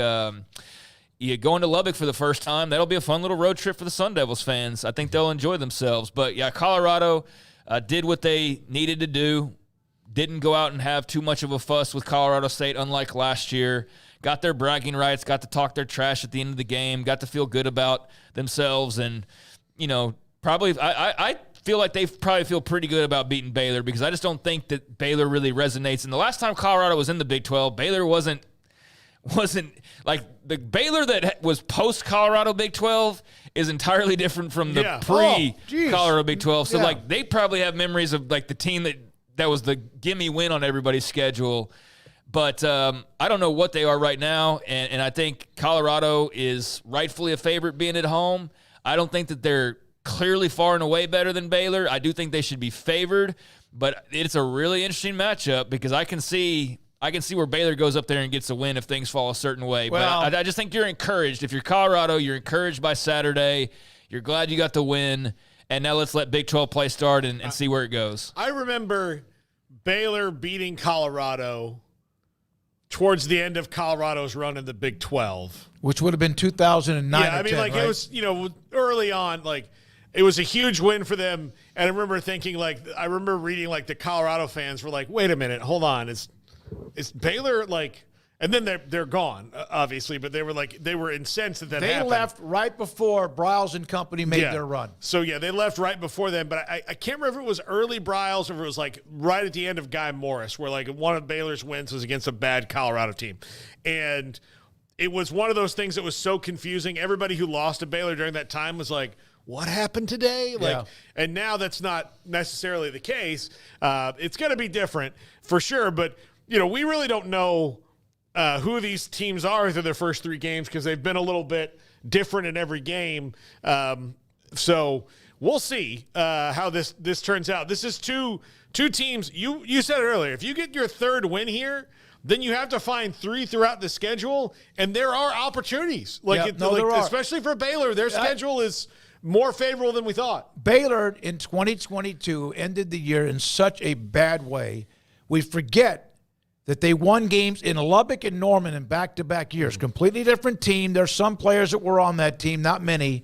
you going to Lubbock for the first time, that'll be a fun little road trip for the Sun Devils fans. I think they'll enjoy themselves. But, yeah, Colorado did what they needed to do, didn't go out and have too much of a fuss with Colorado State, unlike last year. Got their bragging rights, got to talk their trash at the end of the game, got to feel good about themselves. And, you know, probably I feel like they probably feel pretty good about beating Baylor because I just don't think that Baylor really resonates. And the last time Colorado was in the Big 12, Baylor wasn't like the Baylor that was post-Colorado Big 12 is entirely different from the pre-Colorado Big 12. So, like, they probably have memories of, like, the team that was the gimme win on everybody's schedule. But I don't know what they are right now, and I think Colorado is rightfully a favorite being at home. I don't think that they're clearly far and away better than Baylor. I do think they should be favored, but it's a really interesting matchup because I can see where Baylor goes up there and gets a win if things fall a certain way. Well, but I just think you're encouraged. If you're Colorado, you're encouraged by Saturday. You're glad you got the win. And now let's let Big 12 play start and see where it goes. I remember Baylor beating Colorado towards the end of Colorado's run in the Big 12. Which would have been 2009 Yeah, I mean, 10, like, right? It was, early on, like, it was a huge win for them. And I remember thinking, like, reading, like, the Colorado fans were like, wait a minute, hold on, Is Baylor like, and then they're gone, obviously, but they were incensed that they happened. left right before Briles and company made their run. So, yeah, they left right before them, but I can't remember if it was early Briles or if it was, like, right at the end of Guy Morris, where, like, one of Baylor's wins was against a bad Colorado team. And it was one of those things that was so confusing. Everybody who lost to Baylor during that time was like, what happened today? Like, and now that's not necessarily the case. It's going to be different for sure, but we really don't know who these teams are through their first 3 games because they've been a little bit different in every game. So we'll see how this turns out. This is two teams. You said it earlier. If you get your 3rd win here, then you have to find 3 throughout the schedule, and there are opportunities. There are. Especially for Baylor, their schedule is more favorable than we thought. Baylor in 2022 ended the year in such a bad way. We forget that they won games in Lubbock and Norman in back-to-back years. Completely different team. There's some players that were on that team, not many.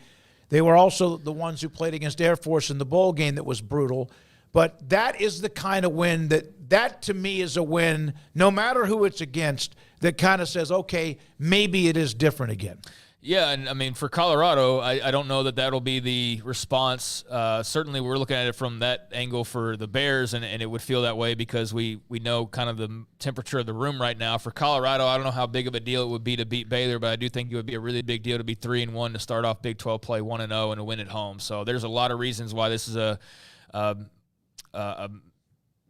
They were also the ones who played against Air Force in the bowl game that was brutal. But that is the kind of win that to me is a win, no matter who it's against, that kind of says, okay, maybe it is different again. Yeah, and I mean, for Colorado, I don't know that that'll be the response. Certainly, we're looking at it from that angle for the Bears, and it would feel that way because we know kind of the temperature of the room right now. For Colorado, I don't know how big of a deal it would be to beat Baylor, but I do think it would be a really big deal to be 3-1 to start off Big 12 play 1-0 and a win at home. So there's a lot of reasons why this is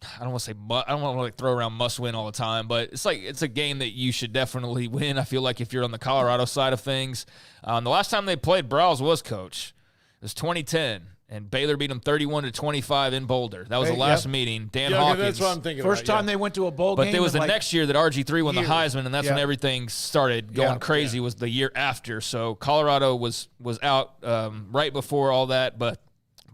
I don't want to throw around must win all the time, but it's a game that you should definitely win. I feel like if you're on the Colorado side of things, the last time they played, Briles was coach. It was 2010. And Baylor beat them 31-25 in Boulder. That was the last meeting. Dan Hawkins. That's what I'm thinking. First time they went to a bowl game. But it was the next year that RG3 won the Heisman, and that's when Yeah. everything started going crazy. Was the year after. So Colorado was out right before all that, but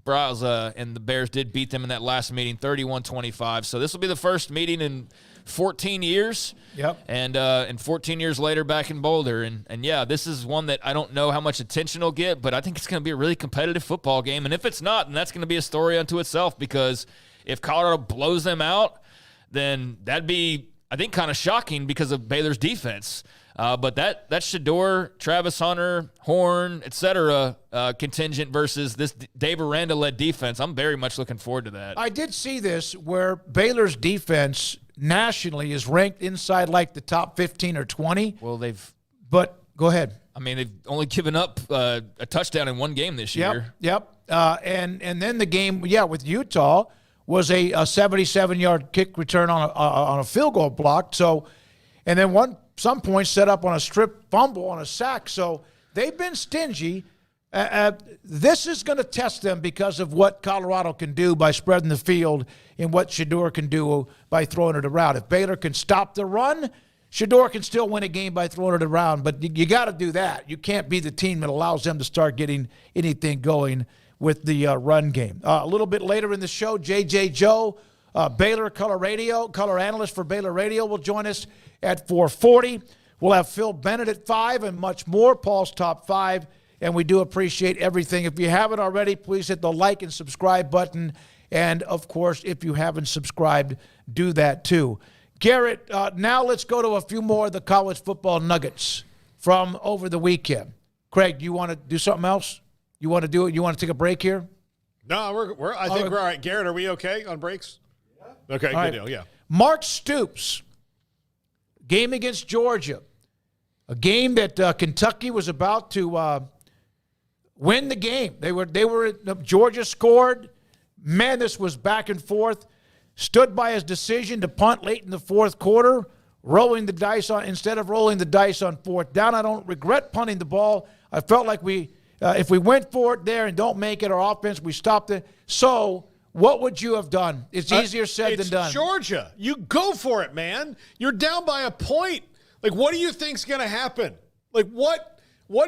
Browse and the Bears did beat them in that last meeting, 31-25. So this will be the first meeting in 14 years. Yep. And 14 years later back in Boulder. And yeah, this is one that I don't know how much attention it'll get, but I think it's going to be a really competitive football game. And if it's not, then that's going to be a story unto itself, because if Colorado blows them out, then that'd be, I think, kind of shocking because of Baylor's defense. But that Shedeur, Travis Hunter, Horn, et cetera, contingent versus this Dave Aranda-led defense, I'm very much looking forward to that. I did see this where Baylor's defense nationally is ranked inside like the top 15 or 20. Well, But go ahead. I mean, they've only given up a touchdown in one game this year. Yep. And then the game, with Utah was a 77-yard kick return on a field goal block. So, and then some points set up on a strip fumble on a sack. So they've been stingy. This is going to test them because of what Colorado can do by spreading the field and what Shedeur can do by throwing it around. If Baylor can stop the run, Shedeur can still win a game by throwing it around. But you got to do that. You can't be the team that allows them to start getting anything going with the run game. A little bit later in the show, JJ Joe, Baylor color analyst for Baylor Radio, will join us at 4:40. We'll have Phil Bennett at 5 and much more, Paul's Top 5. And we do appreciate everything. If you haven't already, please hit the like and subscribe button. And, of course, if you haven't subscribed, do that too. Garrett, now let's go to a few more of the college football nuggets from over the weekend. Craig, do you want to do something else? You want to do it? You want to take a break here? No, I think we're all right. Garrett, are we okay on breaks? Yeah. Okay, good deal, yeah. Mark Stoops, game against Georgia, a game that Kentucky was about to win the game. Georgia scored. Man, this was back and forth. Stood by his decision to punt late in the fourth quarter, instead of rolling the dice on fourth down. I don't regret punting the ball. I felt like if we went for it there and don't make it, our offense, we stopped it. So what would you have done? It's easier said than done. It's Georgia. You go for it, man. You're down by a point. Like, what do you think's going to happen? Like, what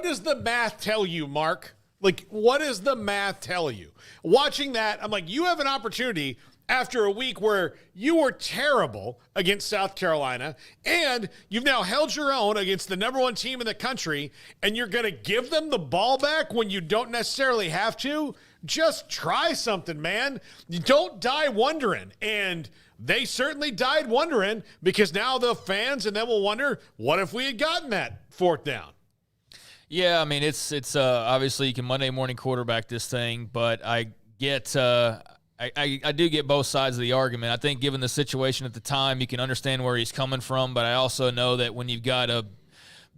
does the math tell you, Mark? Like, what does the math tell you? Watching that, I'm like, you have an opportunity after a week where you were terrible against South Carolina, and you've now held your own against the number one team in the country, and you're going to give them the ball back when you don't necessarily have to? Just try something, man. You don't die wondering. And they certainly died wondering, because now the fans and them will wonder, what if we had gotten that fourth down? Yeah, I mean, it's obviously you can Monday morning quarterback this thing, but I get I do get both sides of the argument. I think given the situation at the time, you can understand where he's coming from, but I also know that when you've got a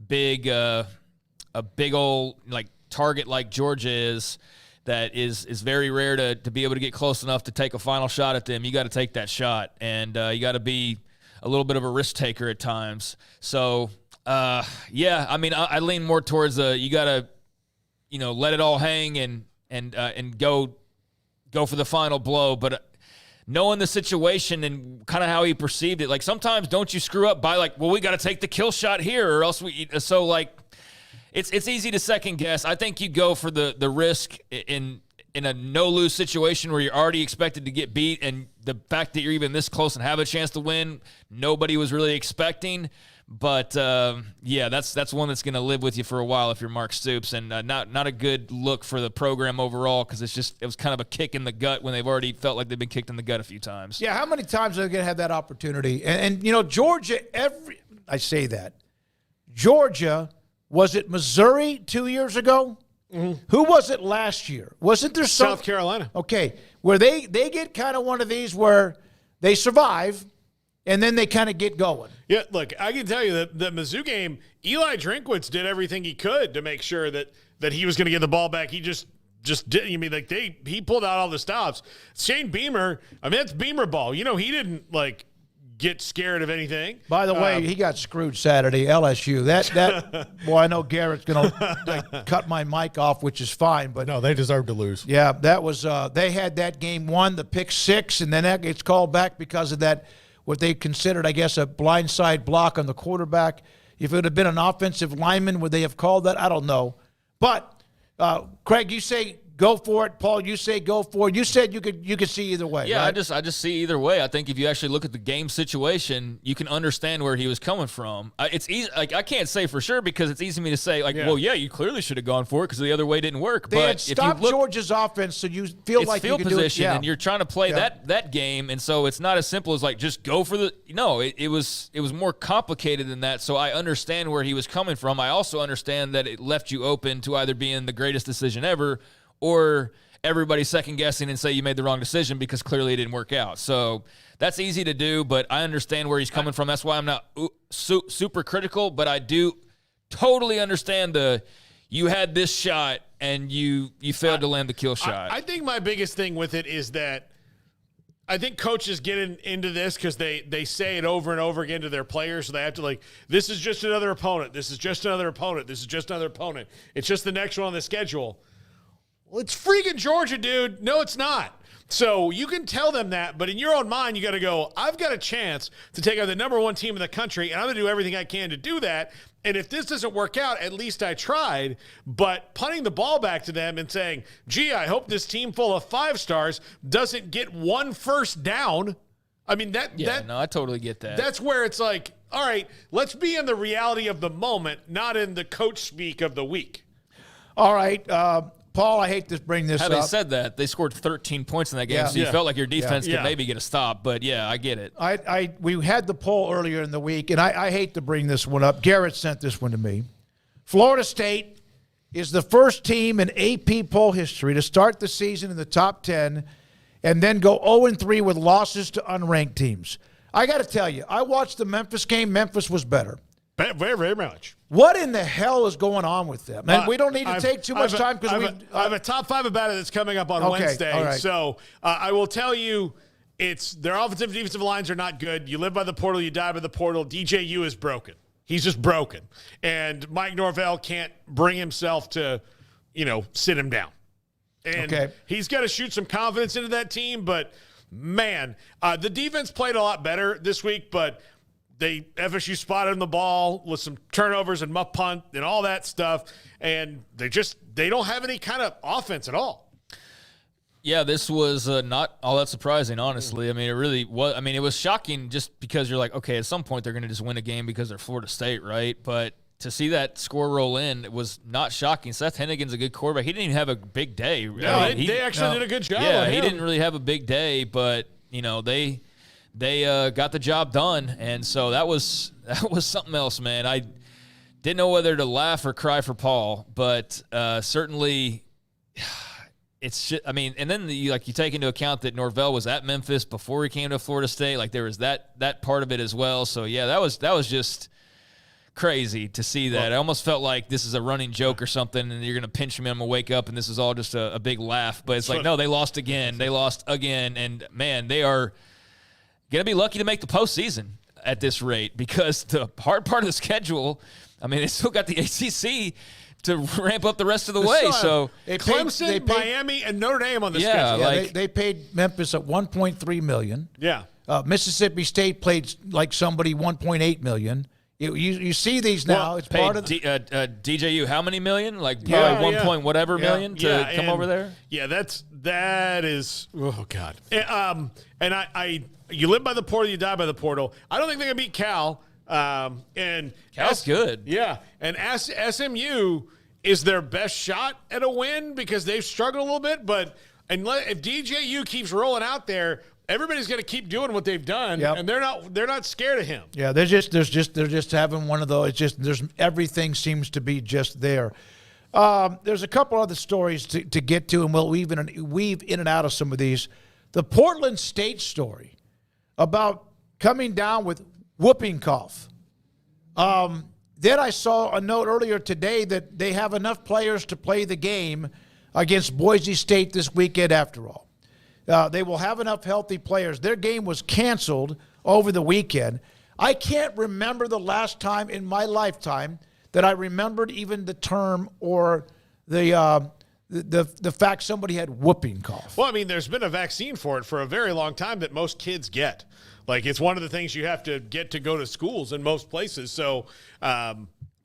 big old like target like Georgia is, that is very rare to be able to get close enough to take a final shot at them. You got to take that shot, and you got to be a little bit of a risk taker at times. So, yeah, I mean, I lean more towards you got to, let it all hang and go for the final blow. But knowing the situation and kind of how he perceived it, like sometimes don't you screw up by like, well, we got to take the kill shot here or else so like it's easy to second guess. I think you go for the risk in a no-lose situation where you're already expected to get beat, and the fact that you're even this close and have a chance to win, nobody was really expecting. But, yeah, that's one that's going to live with you for a while if you're Mark Stoops, and not a good look for the program overall, because it was kind of a kick in the gut when they've already felt like they've been kicked in the gut a few times. Yeah, how many times are they going to have that opportunity? And Georgia, I say that. Georgia, was it Missouri 2 years ago? Mm-hmm. Who was it last year? Wasn't there some South Carolina? Okay, where they get kind of one of these where they survive and then they kind of get going. Yeah, look, I can tell you that the Mizzou game, Eli Drinkwitz did everything he could to make sure that he was going to get the ball back. He just did. I mean, like he pulled out all the stops. Shane Beamer, I mean, that's Beamer ball. He didn't like get scared of anything. By the way, he got screwed Saturday, LSU. That boy, I know Garrett's going to cut my mic off, which is fine. But no, they deserve to lose. Yeah, that was they had that game won, the pick 6, and then that gets called back because of that, what they considered, I guess, a blindside block on the quarterback. If it would have been an offensive lineman, would they have called that? I don't know. But, Craig, you say go for it. Paul, you say go for it. You said you could see either way. Yeah, right? I just see either way. I think if you actually look at the game situation, you can understand where he was coming from. It's easy. Like, I can't say for sure because it's easy for me to say, like, well, yeah, you clearly should have gone for it because the other way didn't work. They but had stopped Georgia's offense, so you feel it's like field you can position, do it. Yeah. and you're trying to play that game, and so it's not as simple as like just go for the. No, it was more complicated than that. So I understand where he was coming from. I also understand that it left you open to either being the greatest decision ever or everybody second guessing and say you made the wrong decision because clearly it didn't work out. So that's easy to do, but I understand where he's coming from. That's why I'm not super critical, but I do totally understand you had this shot and you failed to land the kill shot. I think my biggest thing with it is that I think coaches get into this because they say it over and over again to their players. So they have to, like, this is just another opponent. This is just another opponent. This is just another opponent. It's just the next one on the schedule. Well, it's freaking Georgia, dude. No, it's not. So you can tell them that, but in your own mind, you got to go, I've got a chance to take out the number 1 team in the country, and I'm going to do everything I can to do that. And if this doesn't work out, at least I tried. But punting the ball back to them and saying, gee, I hope this team full of 5 stars doesn't get 1 first down. I mean, no, I totally get that. That's where it's like, all right, let's be in the reality of the moment, not in the coach speak of the week. All right, Paul, I hate to bring this up. Having said that, they scored 13 points in that game, so you felt like your defense could maybe get a stop. But, yeah, I get it. We had the poll earlier in the week, and I hate to bring this one up. Garrett sent this one to me. Florida State is the first team in AP poll history to start the season in the top 10 and then go 0-3 with losses to unranked teams. I got to tell you, I watched the Memphis game. Memphis was better. Very, very much. What in the hell is going on with them? And we don't need to take too much time because I have a top 5 about it that's coming up on Wednesday. All right. So I will tell you, their offensive and defensive lines are not good. You live by the portal, you die by the portal. DJU is broken. He's just broken. And Mike Norvell can't bring himself to, sit him down. And he's got to shoot some confidence into that team. But, man, the defense played a lot better this week, but FSU spotted him the ball with some turnovers and muff punt and all that stuff, and they don't have any kind of offense at all. Yeah, this was not all that surprising, honestly. I mean, it really was. I mean, it was shocking just because you're like, okay, at some point they're going to just win a game because they're Florida State, right? But to see that score roll in, it was not shocking. Seth Hennigan's a good quarterback. He didn't even have a big day. No, they actually did a good job. Yeah, he didn't really have a big day, but they got the job done, and so that was something else, man. I didn't know whether to laugh or cry for Paul, but certainly it's just, I mean, and then you take into account that Norvell was at Memphis before he came to Florida State. Like there was that part of it as well. So yeah, that was just crazy to see that. I almost felt like this is a running joke or something, and you're going to pinch me and I'm going to wake up and this is all just a big laugh. But it's like, no, they lost again. They lost again, and man, they are going to be lucky to make the postseason at this rate because the hard part of the schedule, I mean, they still got the ACC to ramp up the rest of the way. So Clemson, Miami, and Notre Dame on the schedule. Yeah, they paid Memphis at $1.3 million. Yeah. Mississippi State played like somebody $1.8 million. You see these now. Well, it's part of DJU. How many million? Like probably one point whatever million to come over there. Yeah, that is. Oh God. And you live by the portal, you die by the portal. I don't think they're gonna beat Cal. And Cal's good. Yeah, and SMU is their best shot at a win because they've struggled a little bit. But if DJU keeps rolling out there, everybody's going to keep doing what they've done, and they're not scared of him. Yeah, they're just having one of those. It's just everything seems to be just there. There's a couple other stories to get to, and we'll weave in and out of some of these. The Portland State story about coming down with whooping cough. Then I saw a note earlier today that they have enough players to play the game against Boise State this weekend after all. They will have enough healthy players. Their game was canceled over the weekend. I can't remember the last time in my lifetime that I remembered even the term or the fact somebody had whooping cough. Well, I mean, there's been a vaccine for it for a very long time that most kids get. Like, it's one of the things you have to get to go to schools in most places. So,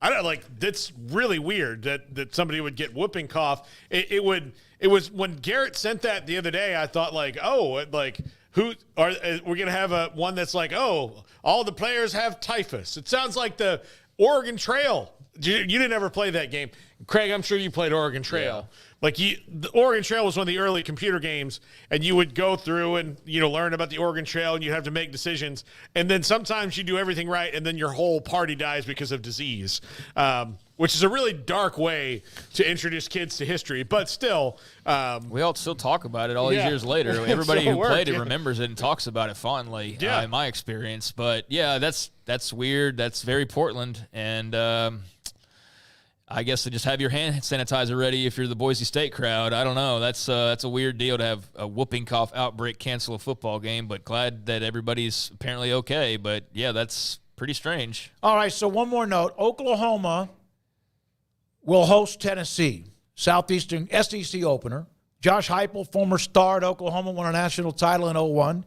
I don't like. That's really weird that somebody would get whooping cough. It was when Garrett sent that the other day. I thought like, oh, like we're gonna have one that's like, oh, all the players have typhus. It sounds like the Oregon Trail. You didn't ever play that game, Craig. I'm sure you played Oregon Trail. Yeah. Like the Oregon Trail was one of the early computer games, and you would go through and learn about the Oregon Trail, and you have to make decisions. And then sometimes you do everything right, and then your whole party dies because of disease, which is a really dark way to introduce kids to history. But still, we all still talk about it all these years later. Everybody who played it remembers it and talks about it fondly. In my experience. But yeah, that's weird. That's very Portland, and I guess to just have your hand sanitizer ready if you're the Boise State crowd. I don't know. That's a weird deal to have a whooping cough outbreak cancel a football game, but glad that everybody's apparently okay. But, yeah, that's pretty strange. All right, so one more note. Oklahoma will host Tennessee, Southeastern SEC opener. Josh Heupel, former star at Oklahoma, won a national title in 2001,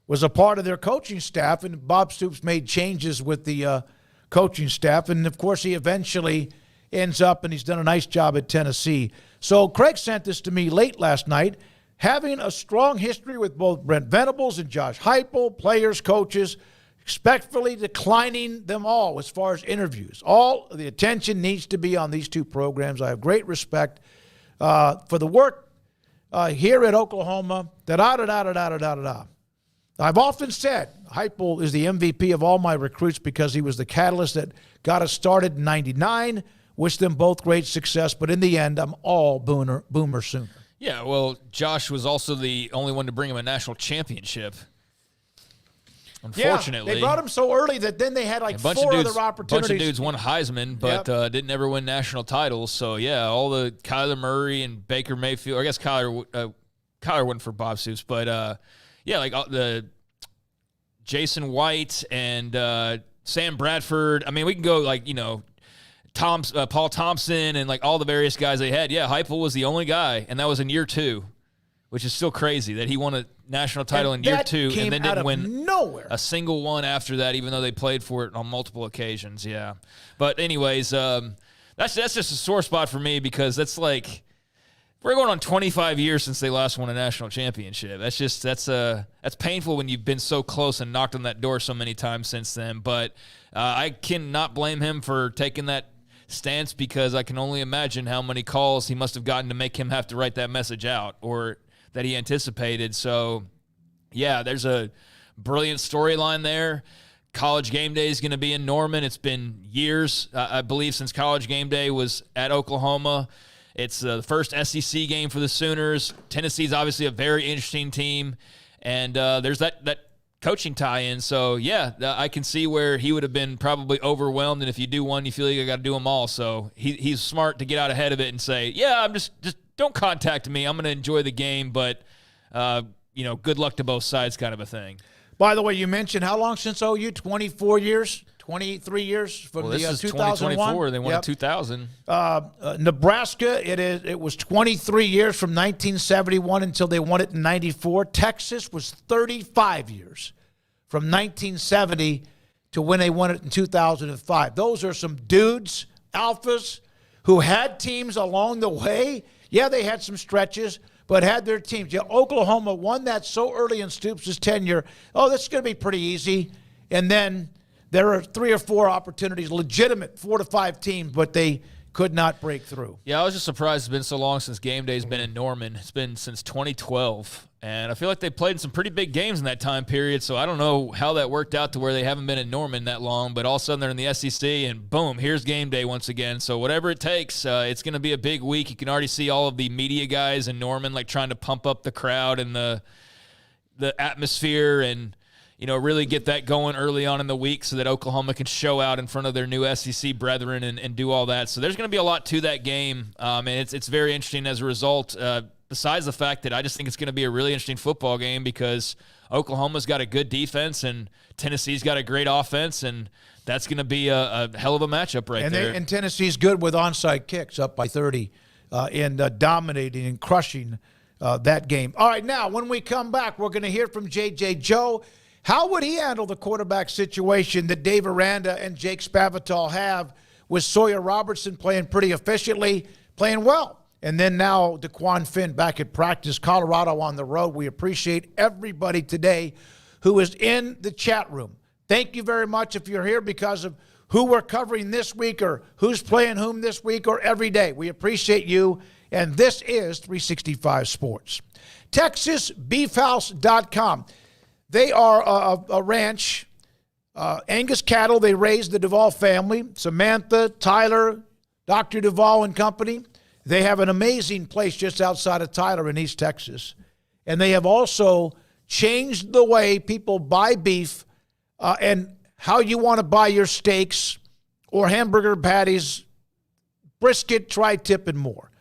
was a part of their coaching staff, and Bob Stoops made changes with the coaching staff. And, of course, he eventually – ends up, and he's done a nice job at Tennessee. So Craig sent this to me late last night. Having a strong history with both Brent Venables and Josh Heupel, players, coaches, respectfully declining them all as far as interviews. All the attention needs to be on these two programs. I have great respect for the work here at Oklahoma. Da-da-da-da-da-da-da-da. I've often said Heupel is the MVP of all my recruits because he was the catalyst that got us started in 99. Wish them both great success, but in the end, I'm all Boomer Sooner. Yeah, well, Josh was also the only one to bring him a national championship. Unfortunately. Yeah, they brought him so early that then they had like four other opportunities. A bunch of dudes won Heisman, but didn't ever win national titles. So, yeah, all the Kyler Murray and Baker Mayfield. I guess Kyler went for Bob Stoops, but, yeah, like the Jason White and Sam Bradford. I mean, we can go like, Paul Thompson and like all the various guys they had. Yeah, Heupel was the only guy, and that was in year 2, which is still crazy that he won a national title in year 2 and then didn't win a single one after that, even though they played for it on multiple occasions. Yeah, but anyways, that's just a sore spot for me because that's like we're going on 25 years since they last won a national championship. That's painful when you've been so close and knocked on that door so many times since then. But I cannot blame him for taking that stance because I can only imagine how many calls he must have gotten to make him have to write that message out or that he anticipated. So, yeah, there's a brilliant storyline there. College Game Day is going to be in Norman. It's been years, I believe, since College Game Day was at Oklahoma. It's the first SEC game for the Sooners. Tennessee's obviously a very interesting team, and there's that coaching tie-in. So, yeah, I can see where he would have been probably overwhelmed, and if you do one, you feel like you got to do them all. So he's smart to get out ahead of it and say, yeah, I'm just don't contact me. I'm going to enjoy the game, but, good luck to both sides kind of a thing. By the way, you mentioned how long since OU? 24 years? 23 years from this is 2001. 2024. They won in 2000. Nebraska, it was 23 years from 1971 until they won it in 94. Texas was 35 years from 1970 to when they won it in 2005. Those are some dudes, alphas, who had teams along the way. Yeah, they had some stretches, but had their teams. Yeah, Oklahoma won that so early in Stoops' tenure. Oh, this is going to be pretty easy. And then there are 3 or 4 opportunities, legitimate 4 to 5 teams, but they could not break through. Yeah, I was just surprised it's been so long since Game Day's been in Norman. It's been since 2012, and I feel like they played in some pretty big games in that time period, so I don't know how that worked out to where they haven't been in Norman that long, but all of a sudden they're in the SEC, and boom, here's Game Day once again. So whatever it takes, it's going to be a big week. You can already see all of the media guys in Norman like trying to pump up the crowd and the atmosphere and really get that going early on in the week so that Oklahoma can show out in front of their new SEC brethren and do all that. So there's going to be a lot to that game, and it's very interesting as a result. besides the fact that I just think it's going to be a really interesting football game because Oklahoma's got a good defense and Tennessee's got a great offense, and that's going to be a hell of a matchup right there. And Tennessee's good with onside kicks, up by 30, and dominating and crushing that game. All right, now, when we come back, we're going to hear from J.J. Joe. How would he handle the quarterback situation that Dave Aranda and Jake Spavital have with Sawyer Robertson playing pretty efficiently, playing well? And then now DeQuan Finn back at practice, Colorado on the road. We appreciate everybody today who is in the chat room. Thank you very much if you're here because of who we're covering this week or who's playing whom this week or every day. We appreciate you, and this is 365 Sports. TexasBeefHouse.com. They are a ranch, Angus cattle. They raise the Duvall family, Samantha, Tyler, Dr. Duvall and company. They have an amazing place just outside of Tyler in East Texas. And they have also changed the way people buy beef and how you want to buy your steaks or hamburger patties, brisket, tri-tip, and more.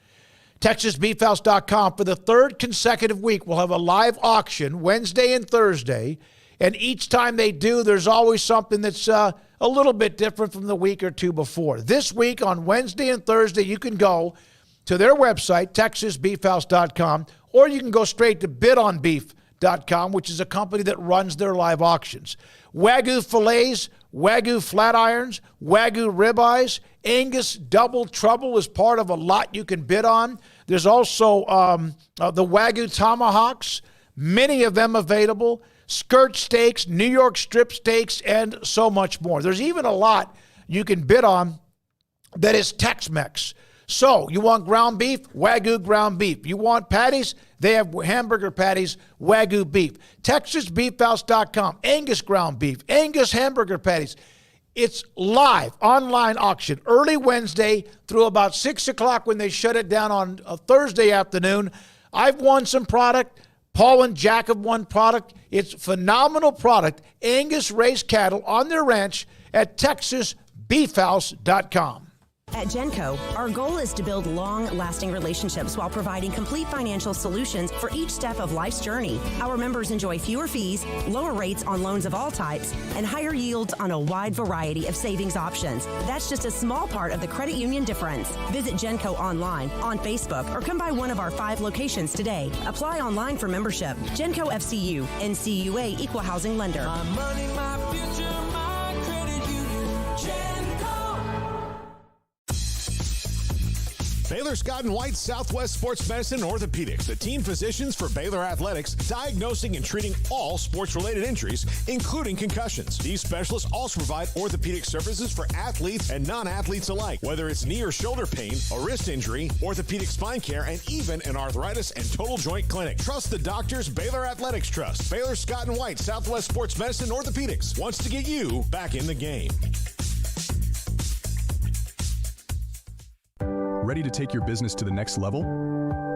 TexasBeefHouse.com. For the third consecutive week, we'll have a live auction Wednesday and Thursday. And each time they do, there's always something that's a little bit different from the week or two before. This week on Wednesday and Thursday, you can go to their website, TexasBeefHouse.com, or you can go straight to BidOnBeef.com, which is a company that runs their live auctions. Wagyu fillets, Wagyu flat irons, Wagyu ribeyes, Angus Double Trouble is part of a lot you can bid on. There's also the Wagyu tomahawks, many of them available, skirt steaks, New York strip steaks, and so much more. There's even a lot you can bid on that is Tex-Mex. So you want ground beef? Wagyu ground beef. You want patties? They have hamburger patties, Wagyu beef. TexasBeefHouse.com, Angus ground beef, Angus hamburger patties. It's live, online auction, early Wednesday through about 6 o'clock when they shut it down on a Thursday afternoon. I've won some product. Paul and Jack have won product. It's phenomenal product. Angus raised cattle on their ranch at TexasBeefHouse.com. At Genco, our goal is to build long-lasting relationships while providing complete financial solutions for each step of life's journey. Our members enjoy fewer fees, lower rates on loans of all types, and higher yields on a wide variety of savings options. That's just a small part of the credit union difference. Visit Genco online, on Facebook, or come by one of our 5 locations today. Apply online for membership. Genco FCU, NCUA Equal Housing Lender. My money, my future, my credit union. Genco. Baylor Scott & White Southwest Sports Medicine and Orthopedics, the team physicians for Baylor Athletics, diagnosing and treating all sports-related injuries, including concussions. These specialists also provide orthopedic services for athletes and non-athletes alike, whether it's knee or shoulder pain, a wrist injury, orthopedic spine care, and even an arthritis and total joint clinic. Trust the doctors Baylor Athletics trust. Baylor Scott & White Southwest Sports Medicine and Orthopedics wants to get you back in the game. Ready to take your business to the next level?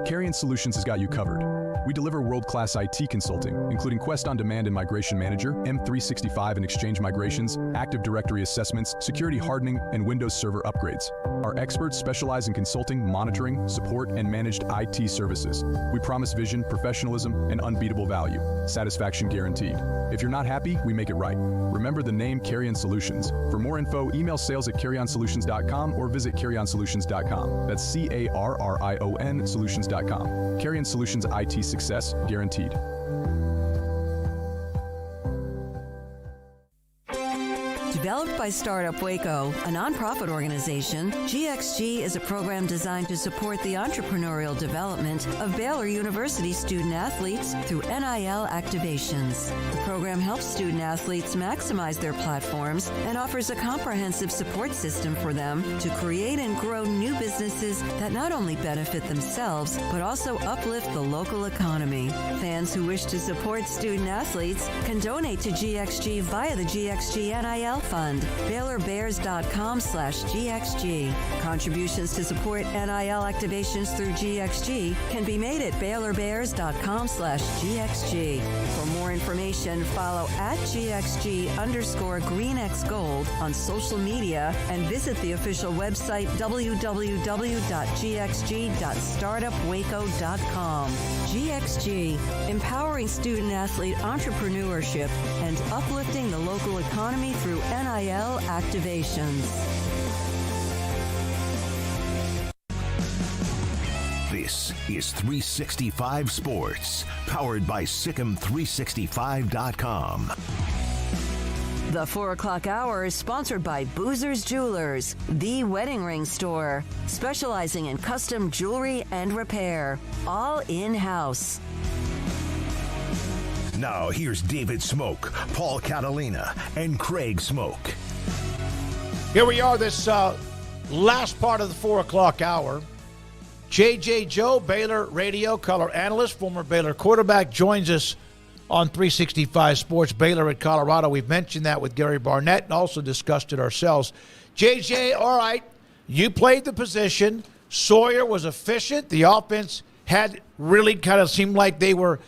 Carrion Solutions has got you covered. We deliver world-class IT consulting, including Quest On Demand and Migration Manager, M365 and Exchange migrations, Active Directory assessments, security hardening, and Windows Server upgrades. Our experts specialize in consulting, monitoring, support, and managed IT services. We promise vision, professionalism, and unbeatable value. Satisfaction guaranteed. If you're not happy, we make it right. Remember the name Carrion Solutions. For more info, email sales@carrionsolutions.com or visit carrionsolutions.com. That's CARRION solutions.com. Carrion Solutions IT success guaranteed. Developed by Startup Waco, a nonprofit organization, GXG is a program designed to support the entrepreneurial development of Baylor University student-athletes through NIL activations. The program helps student-athletes maximize their platforms and offers a comprehensive support system for them to create and grow new businesses that not only benefit themselves, but also uplift the local economy. Fans who wish to support student-athletes can donate to GXG via the GXG NIL NIL Fund, BaylorBears.com/GXG. Contributions to support NIL activations through GXG can be made at BaylorBears.com/GXG. For more information, follow @GXG_GreenXGold on social media and visit the official website www.gxg.startupwaco.com. GXG, empowering student-athlete entrepreneurship and uplifting the local economy through NIL activations. This is 365 Sports, powered by Sikkim365.com. The 4 o'clock hour is sponsored by Boozer's Jewelers, the wedding ring store, specializing in custom jewelry and repair, all in-house. Now here's David Smoak, Paul Catalina, and Craig Smoak. Here we are, this last part of the 4 o'clock hour. J.J. Joe, Baylor radio color analyst, former Baylor quarterback, joins us on 365 Sports. Baylor at Colorado. We've mentioned that with Gary Barnett and also discussed it ourselves. JJ, all right, you played the position. Sawyer was efficient. The offense had really kind of seemed like they were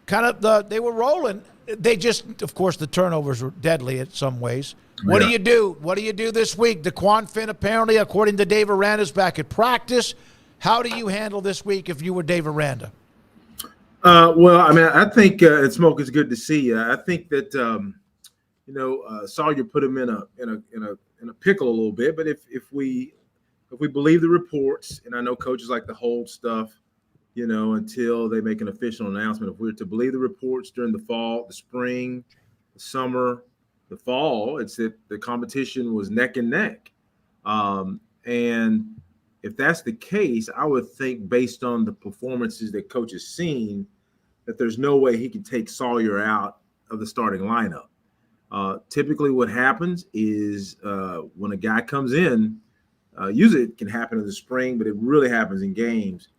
they were rolling. They just, of course, the turnovers were deadly in some ways. What do you do? What do you do this week? DeQuan Finn, apparently, according to Dave Aranda's back at practice. How do you handle this week if you were Dave Aranda? Well, I mean, I think Smoke is good to see you. I think that Sawyer put him in a pickle a little bit. But if we believe the reports, and I know coaches like to hold stuff, until they make an official announcement. If we're to believe the reports during the fall, the spring, the summer, the fall, it's that the competition was neck and neck. And if that's the case, I would think based on the performances that coach has seen, that there's no way he can take Sawyer out of the starting lineup. Typically what happens is when a guy comes in, usually it can happen in the spring, but it really happens in games.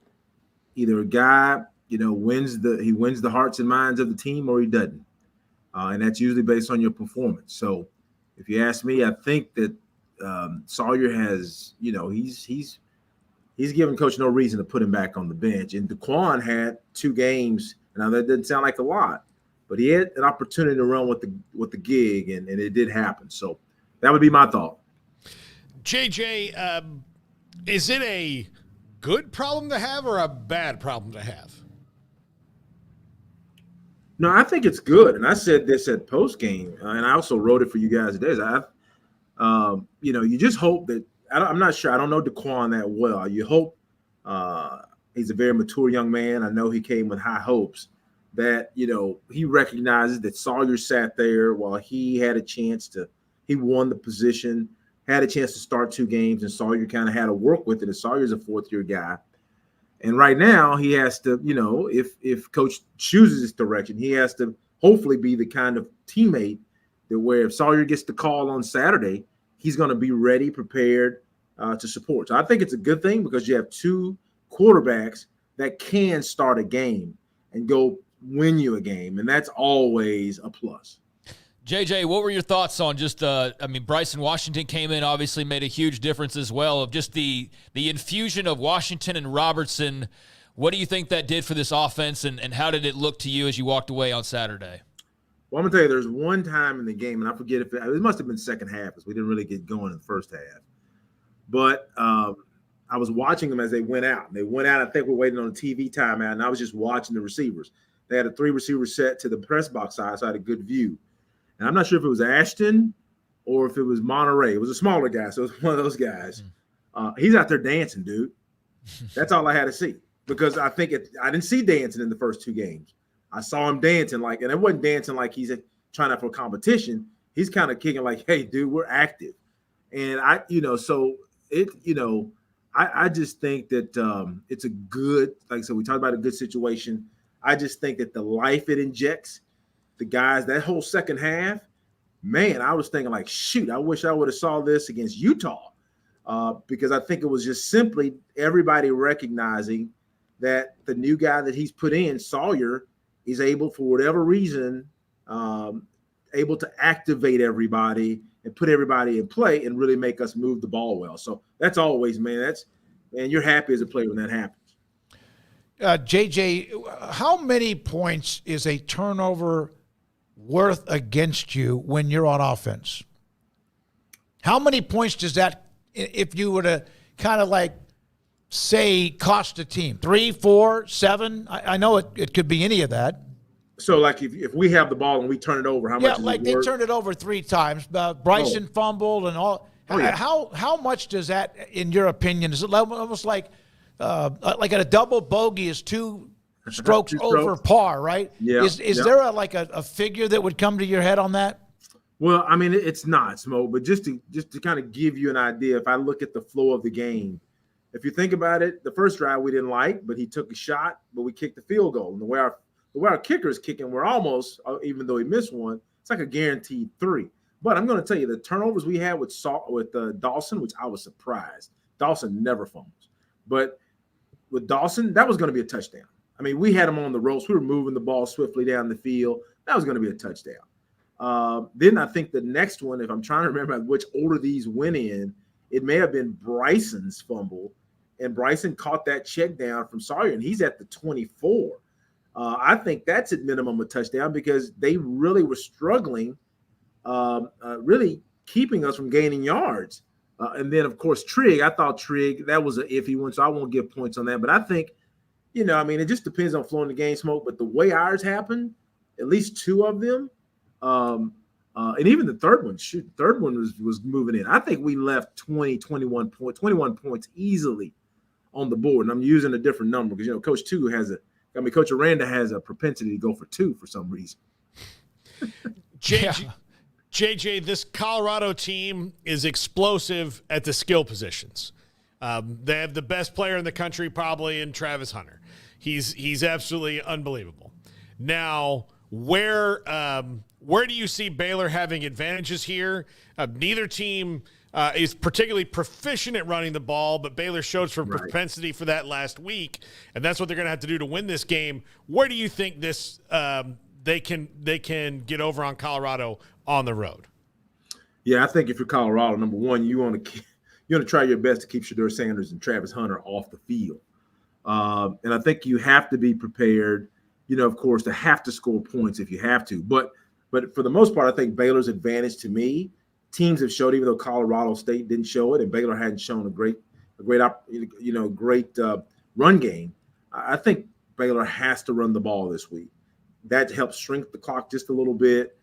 Either a guy, wins the hearts and minds of the team, or he doesn't. And that's usually based on your performance. So if you ask me, I think that Sawyer has, he's given coach no reason to put him back on the bench. And DeQuan had 2 games. Now that doesn't sound like a lot, but he had an opportunity to run with the gig, and it did happen. So that would be my thought. JJ, is it a good problem to have or a bad problem to have? No, I think it's good. And I said this at post game, and I also wrote it for you guys today. You just hope that I'm not sure. I don't know DeQuan that well. You hope he's a very mature young man. I know he came with high hopes that, he recognizes that Sawyer sat there while he had a chance he won the position, had a chance to start 2 games, and Sawyer kind of had to work with it. And Sawyer's a 4th-year guy. And right now he has to, if coach chooses this direction, he has to hopefully be the kind of teammate that where if Sawyer gets the call on Saturday, he's going to be ready, prepared to support. So I think it's a good thing because you have 2 quarterbacks that can start a game and go win you a game, and that's always a plus. JJ, what were your thoughts on just, Bryson Washington came in, obviously made a huge difference as well, of just the infusion of Washington and Robertson. What do you think that did for this offense, and how did it look to you as you walked away on Saturday? Well, I'm going to tell you, there's one time in the game, and I forget if it must have been second half because we didn't really get going in the first half. But I was watching them as they went out. They went out, I think we're waiting on a TV timeout, and I was just watching the receivers. They had a 3-receiver set to the press box side, so I had a good view. And I'm not sure if it was Ashton or if it was Monterey. It was a smaller guy, so it was one of those guys. He's out there dancing, dude. That's all I had to see because I didn't see dancing in the first 2 games. I saw him dancing and it wasn't dancing like he's trying out for competition. He's kind of kicking like, hey, dude, we're active. And I just think that it's a good, like I said, we talked about a good situation. I just think that the life it injects, the guys, that whole second half, man, I was thinking like, shoot, I wish I would have saw this against Utah because I think it was just simply everybody recognizing that the new guy that he's put in, Sawyer, is able for whatever reason, able to activate everybody and put everybody in play and really make us move the ball well. So that's always, man, you're happy as a player when that happens. JJ, how many points is a turnover worth against you when you're on offense? How many points does that, if you were to kind of like say, cost a team? 3, 4, 7? I know it could be any of that. So, like, if we have the ball and we turn it over, how much is like it they worth? turned it over 3 times. Bryson fumbled and all. Oh, yeah. How much does that, in your opinion, is it almost like a double bogey is 2 strokes over par, right? Yeah. Is there a figure that would come to your head on that? Well, I mean, it's not, Smoak, but just to kind of give you an idea, if I look at the flow of the game, if you think about it, the first drive we didn't like, but he took a shot, but we kicked the field goal. And the way our kicker is kicking, we're almost, even though he missed one, it's like a guaranteed 3. But I'm going to tell you, the turnovers we had with Dawson, which I was surprised. Dawson never fumbles. But with Dawson, that was going to be a touchdown. I mean, we had him on the ropes. We were moving the ball swiftly down the field. That was going to be a touchdown. Then I think the next one, if I'm trying to remember which order these went in, it may have been Bryson's fumble. And Bryson caught that check down from Sawyer, and he's at the 24. I think that's at minimum a touchdown because they really were struggling, really keeping us from gaining yards. And then, of course, Trigg, I thought Trigg, that was an iffy one, so I won't give points on that. But I think, it just depends on flowing the game, Smoke. But the way ours happened, at least 2 of them, and even the third one was moving in. I think we left 21 points easily on the board. And I'm using a different number because, Coach Aranda has a propensity to go for 2 for some reason. JJ, this Colorado team is explosive at the skill positions. They have the best player in the country probably in Travis Hunter. He's absolutely unbelievable. Now, where do you see Baylor having advantages here? Neither team is particularly proficient at running the ball, but Baylor showed some propensity for that last week, and that's what they're going to have to do to win this game. Where do you think this they can get over on Colorado on the road? Yeah, I think if you're Colorado, number one, you want to try your best to keep Shedeur Sanders and Travis Hunter off the field, and I think you have to be prepared. Of course, to have to score points if you have to, but for the most part, I think Baylor's advantage to me. Teams have showed, even though Colorado State didn't show it, and Baylor hadn't shown a great run game. I think Baylor has to run the ball this week. That helps shrink the clock just a little bit,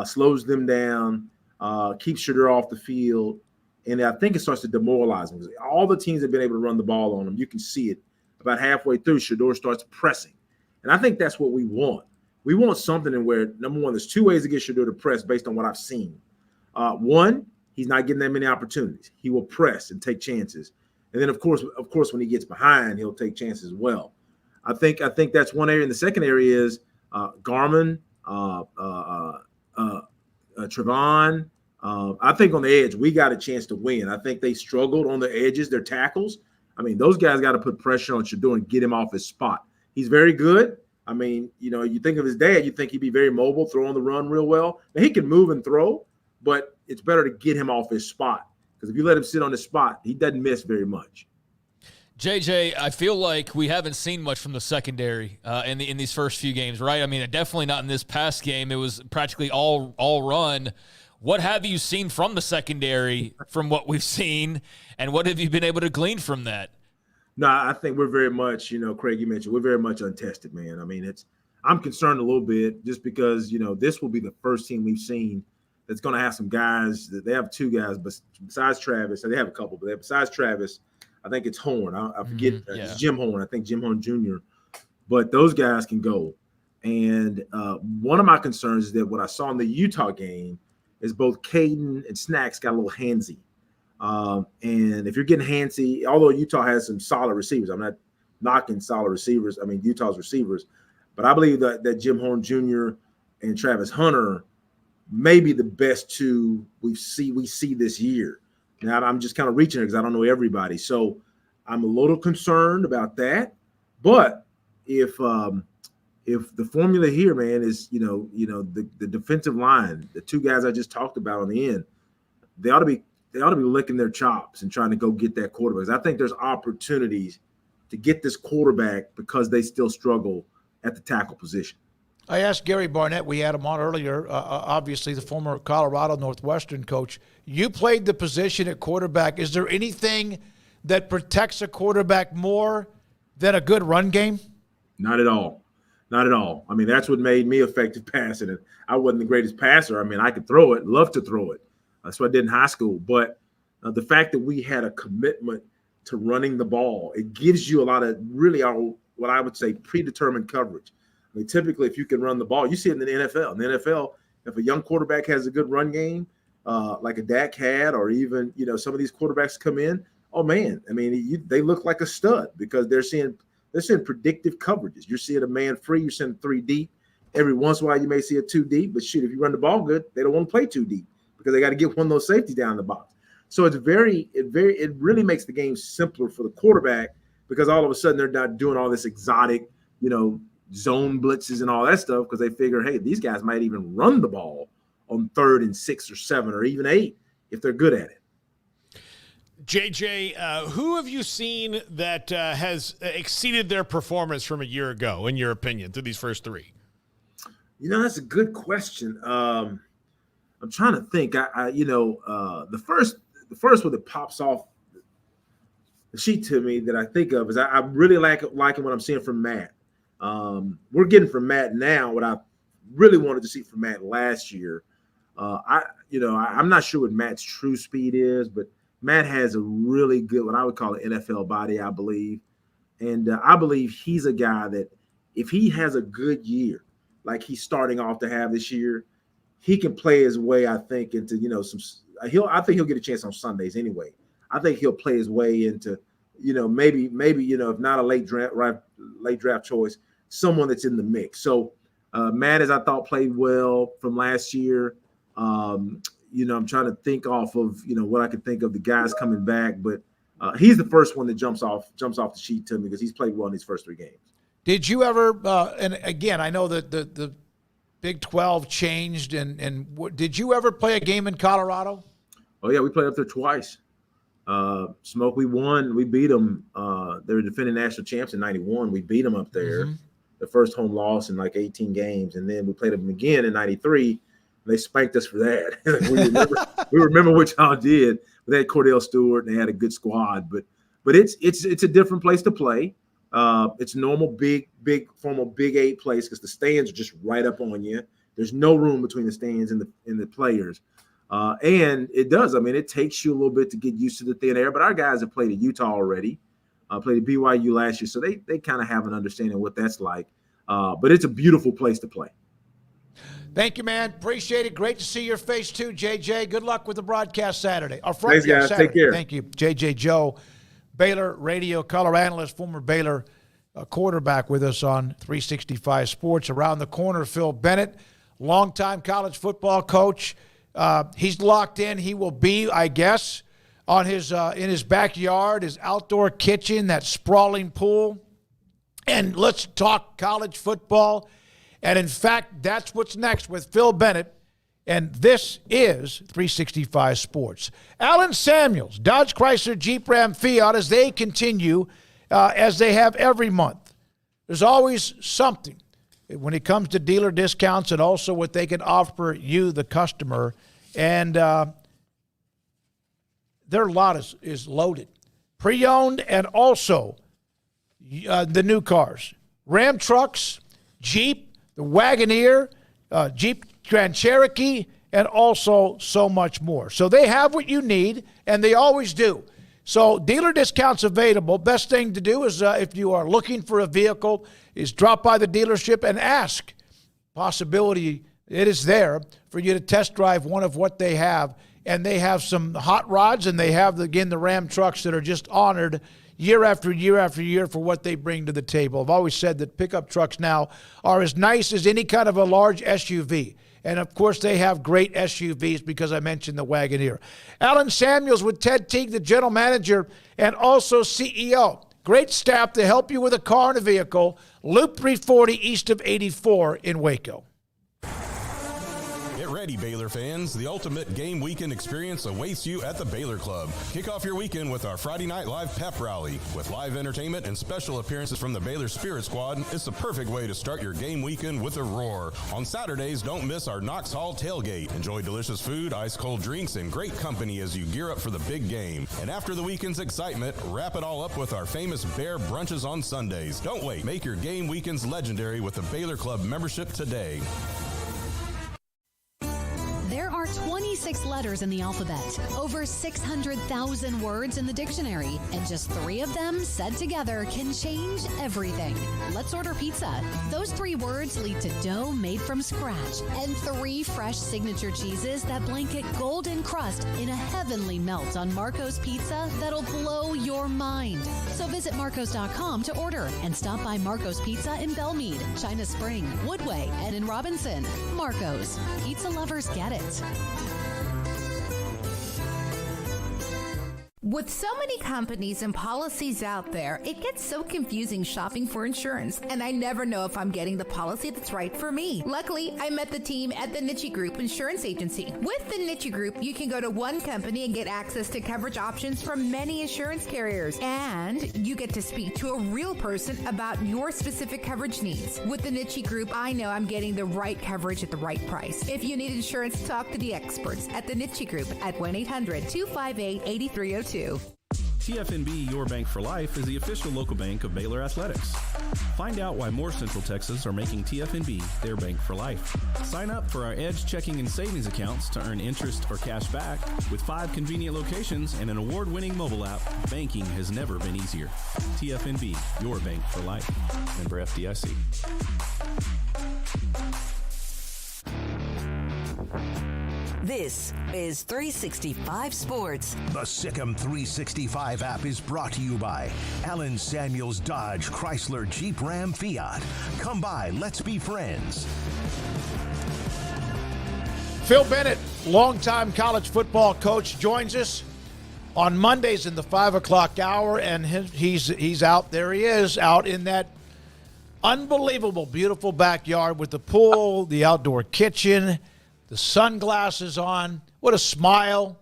slows them down, keeps Shedeur off the field, and I think it starts to demoralize them. All the teams have been able to run the ball on them. You can see it about halfway through. Shedeur starts pressing, and I think that's what we want. We want something in where, number one, there's 2 ways to get Shedeur to press based on what I've seen. One, he's not getting that many opportunities. He will press and take chances. And then, of course, when he gets behind, he'll take chances as well. I think that's one area. And the second area is Garmin, Trevon. I think on the edge, we got a chance to win. I think they struggled on the edges, their tackles. I mean, those guys got to put pressure on Shedeur and get him off his spot. He's very good. I mean, you think of his dad, you think he'd be very mobile, throwing the run real well. Now, he can move and throw, but it's better to get him off his spot because if you let him sit on his spot, he doesn't miss very much. JJ, I feel like we haven't seen much from the secondary in these first few games, right? I mean, definitely not in this past game. It was practically all run. What have you seen from the secondary from what we've seen, and what have you been able to glean from that? No, I think we're very much, Craig, you mentioned, we're very much untested, man. I mean, I'm concerned a little bit just because, this will be the first team we've seen that's going to have some guys. They have 2 guys, but besides Travis, they have a couple, but besides Travis, I think it's Horn. I forget. It's Jim Horn. I think Jim Horn Jr. But those guys can go. And one of my concerns is that what I saw in the Utah game is both Caden and Snacks got a little handsy. And if you're getting handsy, although Utah has some solid receivers, I'm not knocking solid receivers. I mean, Utah's receivers. But I believe that Jim Horn Jr. and Travis Hunter may be the best 2 we see this year. Now, I'm just kind of reaching because I don't know everybody. So I'm a little concerned about that. But if if the formula here, man, is the defensive line, the two guys I just talked about on the end, they ought to be licking their chops and trying to go get that quarterback. I think there's opportunities to get this quarterback because they still struggle at the tackle position. I asked Gary Barnett, we had him on earlier, obviously the former Colorado Northwestern coach. You played the position at quarterback. Is there anything that protects a quarterback more than a good run game? Not at all. Not at all. I mean, that's what made me effective passing it. I wasn't the greatest passer. I mean, I could throw it, love to throw it. That's what I did in high school. But the fact that we had a commitment to running the ball, it gives you a lot of really what I would say predetermined coverage. I mean, typically, if you can run the ball, you see it in the NFL. In the NFL, if a young quarterback has a good run game, like a Dak had, or even some of these quarterbacks come in, oh man, I mean, they look like a stud because they're seeing predictive coverages. You're seeing a man free, you're seeing 3 deep. Every once in a while, you may see a 2 deep, but shoot, if you run the ball good, they don't want to play 2 deep because they got to get one of those safeties down the box. So it really makes the game simpler for the quarterback because all of a sudden they're not doing all this exotic, zone blitzes and all that stuff because they figure, hey, these guys might even run the ball on 3rd and 6 or 7 or even 8 if they're good at it. JJ, who have you seen that has exceeded their performance from a year ago, in your opinion, through these first 3? That's a good question. I'm trying to think. The first one that pops off the sheet to me that I think of is I really liking what I'm seeing from Matt. We're getting from Matt now what I really wanted to see from Matt last year. I'm not sure what Matt's true speed is, but Matt has a really good, what I would call an NFL body, I believe. And I believe he's a guy that if he has a good year, like he's starting off to have this year, he can play his way, I think, into, I think he'll get a chance on Sundays anyway. I think he'll play his way into, maybe, if not a late draft choice, someone that's in the mix. So Matt, as I thought, played well from last year. I'm trying to think off of, what I could think of the guys coming back, but he's the first one that jumps off the sheet to me because he's played well in his first 3 games. Did you ever, and again, I know that the Big 12 changed, and did you ever play a game in Colorado? Oh, yeah, we played up there twice. Smoak, we won. We beat them. They were defending national champs in 91. We beat them up there. Mm-hmm. The first home loss in like 18 games. And then we played them again in 93. They spanked us for that. we remember what y'all did. They had Cordell Stewart, and they had a good squad. But it's a different place to play. It's normal big formal Big 8 place because the stands are just right up on you. There's no room between the stands and the players. And it does. I mean, it takes you a little bit to get used to the thin air. But our guys have played at Utah already, played at BYU last year, so they kind of have an understanding of what that's like. But it's a beautiful place to play. Thank you, man. Appreciate it. Great to see your face, too, JJ. Good luck with the broadcast Saturday. Thanks, guys. Saturday. Take care. Thank you. JJ Joe, Baylor radio color analyst, former Baylor quarterback with us on 365 Sports. Around the corner, Phil Bennett, longtime college football coach. He's locked in. He will be, I guess, on his in his backyard, his outdoor kitchen, that sprawling pool. And let's talk college football. And, in fact, that's what's next with Phil Bennett. And this is 365 Sports. Alan Samuels, Dodge Chrysler Jeep Ram Fiat, as they continue, as they have every month. There's always something when it comes to dealer discounts and also what they can offer you, the customer. And their lot is loaded. Pre-owned and also the new cars. Ram trucks, Jeep, the Wagoneer, Jeep Grand Cherokee, and also so much more. So they have what you need, and they always do. So dealer discounts available. Best thing to do is if you are looking for a vehicle is drop by the dealership and ask. Possibility it is there for you to test drive one of what they have. And they have some hot rods, and they have, again, the Ram trucks that are just honored year after year after year for what they bring to the table. I've always said that pickup trucks now are as nice as any kind of a large SUV. And, of course, they have great SUVs because I mentioned the Wagoneer. Alan Samuels with Ted Teague, the general manager and also CEO Great staff to help you with a car and a vehicle. Loop 340 east of 84 in Waco. Get ready, Baylor fans. The ultimate game weekend experience awaits you at the Baylor Club. Kick off your weekend with our Friday Night Live pep rally. With live entertainment and special appearances from the Baylor Spirit Squad, it's the perfect way to start your game weekend with a roar. On Saturdays, don't miss our Knox Hall tailgate. Enjoy delicious food, ice-cold drinks, and great company as you gear up for the big game. And after the weekend's excitement, wrap it all up with our famous Bear brunches on Sundays. Don't wait. Make your game weekends legendary with the Baylor Club membership today. There are 26 letters in the alphabet, over 600,000 words in the dictionary, and just 3 of them said together can change everything. Let's order pizza. Those 3 words lead to dough made from scratch and 3 fresh signature cheeses that blanket golden crust in a heavenly melt on Marco's Pizza that'll blow your mind. So visit marcos.com to order and stop by Marco's Pizza in Belmead, China Spring, Woodway, and in Robinson. Marco's. Pizza lovers get it. With so many companies and policies out there, it gets so confusing shopping for insurance, and I never know if I'm getting the policy that's right for me. Luckily, I met the team at the Niche Group Insurance Agency. With the Niche Group, you can go to one company and get access to coverage options from many insurance carriers, and you get to speak to a real person about your specific coverage needs. With the Niche Group, I know I'm getting the right coverage at the right price. If you need insurance, talk to the experts at the Niche Group at 1-800-258-8302. TFNB Your Bank for Life is the official local bank of Baylor Athletics. Find out why more Central Texas are making TFNB their bank for life. Sign up for our Edge checking and savings accounts to earn interest or cash back. With 5 convenient locations and an award-winning mobile app, banking has never been easier. TFNB Your Bank for Life. Member FDIC. This is 365 Sports. The Sikkim 365 app is brought to you by Allen Samuels Dodge Chrysler Jeep Ram Fiat. Come by, let's be friends. Phil Bennett, longtime college football coach, joins us on Mondays in the 5 o'clock hour, and he's out. There he is, out in that unbelievable, beautiful backyard with the pool, the outdoor kitchen, the sunglasses on. What a smile.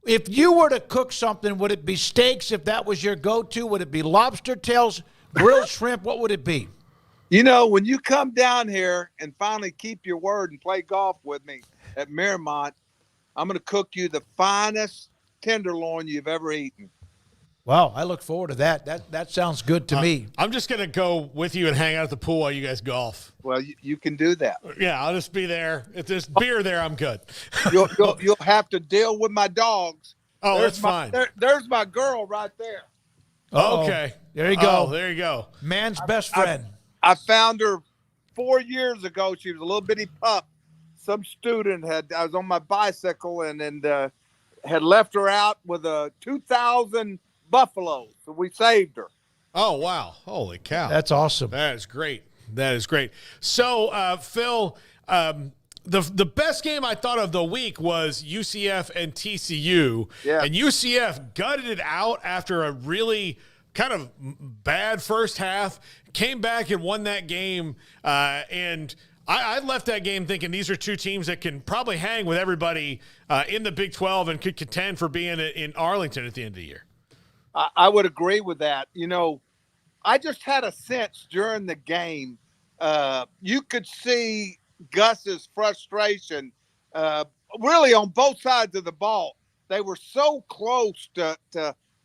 If you were to cook something, would it be steaks if that was your go-to? Would it be lobster tails, grilled shrimp? What would it be? You know, when you come down here and finally keep your word and play golf with me at Miramont, I'm going to cook you the finest tenderloin you've ever eaten. Wow, I look forward to that. That sounds good to me. I'm just going to go with you and hang out at the pool while you guys golf. Well, you can do that. Yeah, I'll just be there. If there's beer there, I'm good. You'll have to deal with my dogs. Oh, that's fine. There's my girl right there. Oh, okay. There you go. Oh, there you go. Man's best friend. I found her 4 years ago. She was a little bitty pup. Some student I was on my bicycle and had left her out with a 2,000 buffaloes. So we saved her. Oh, wow. Holy cow. That's awesome. That is great. That is great. So, Phil, the best game I thought of the week was UCF and TCU. Yeah. And UCF gutted it out after a really kind of bad first half, came back and won that game. And I left that game thinking these are two teams that can probably hang with everybody in the Big 12 and could contend for being in Arlington at the end of the year. I would agree with that. You know, I just had a sense during the game, you could see Gus's frustration really on both sides of the ball. They were so close to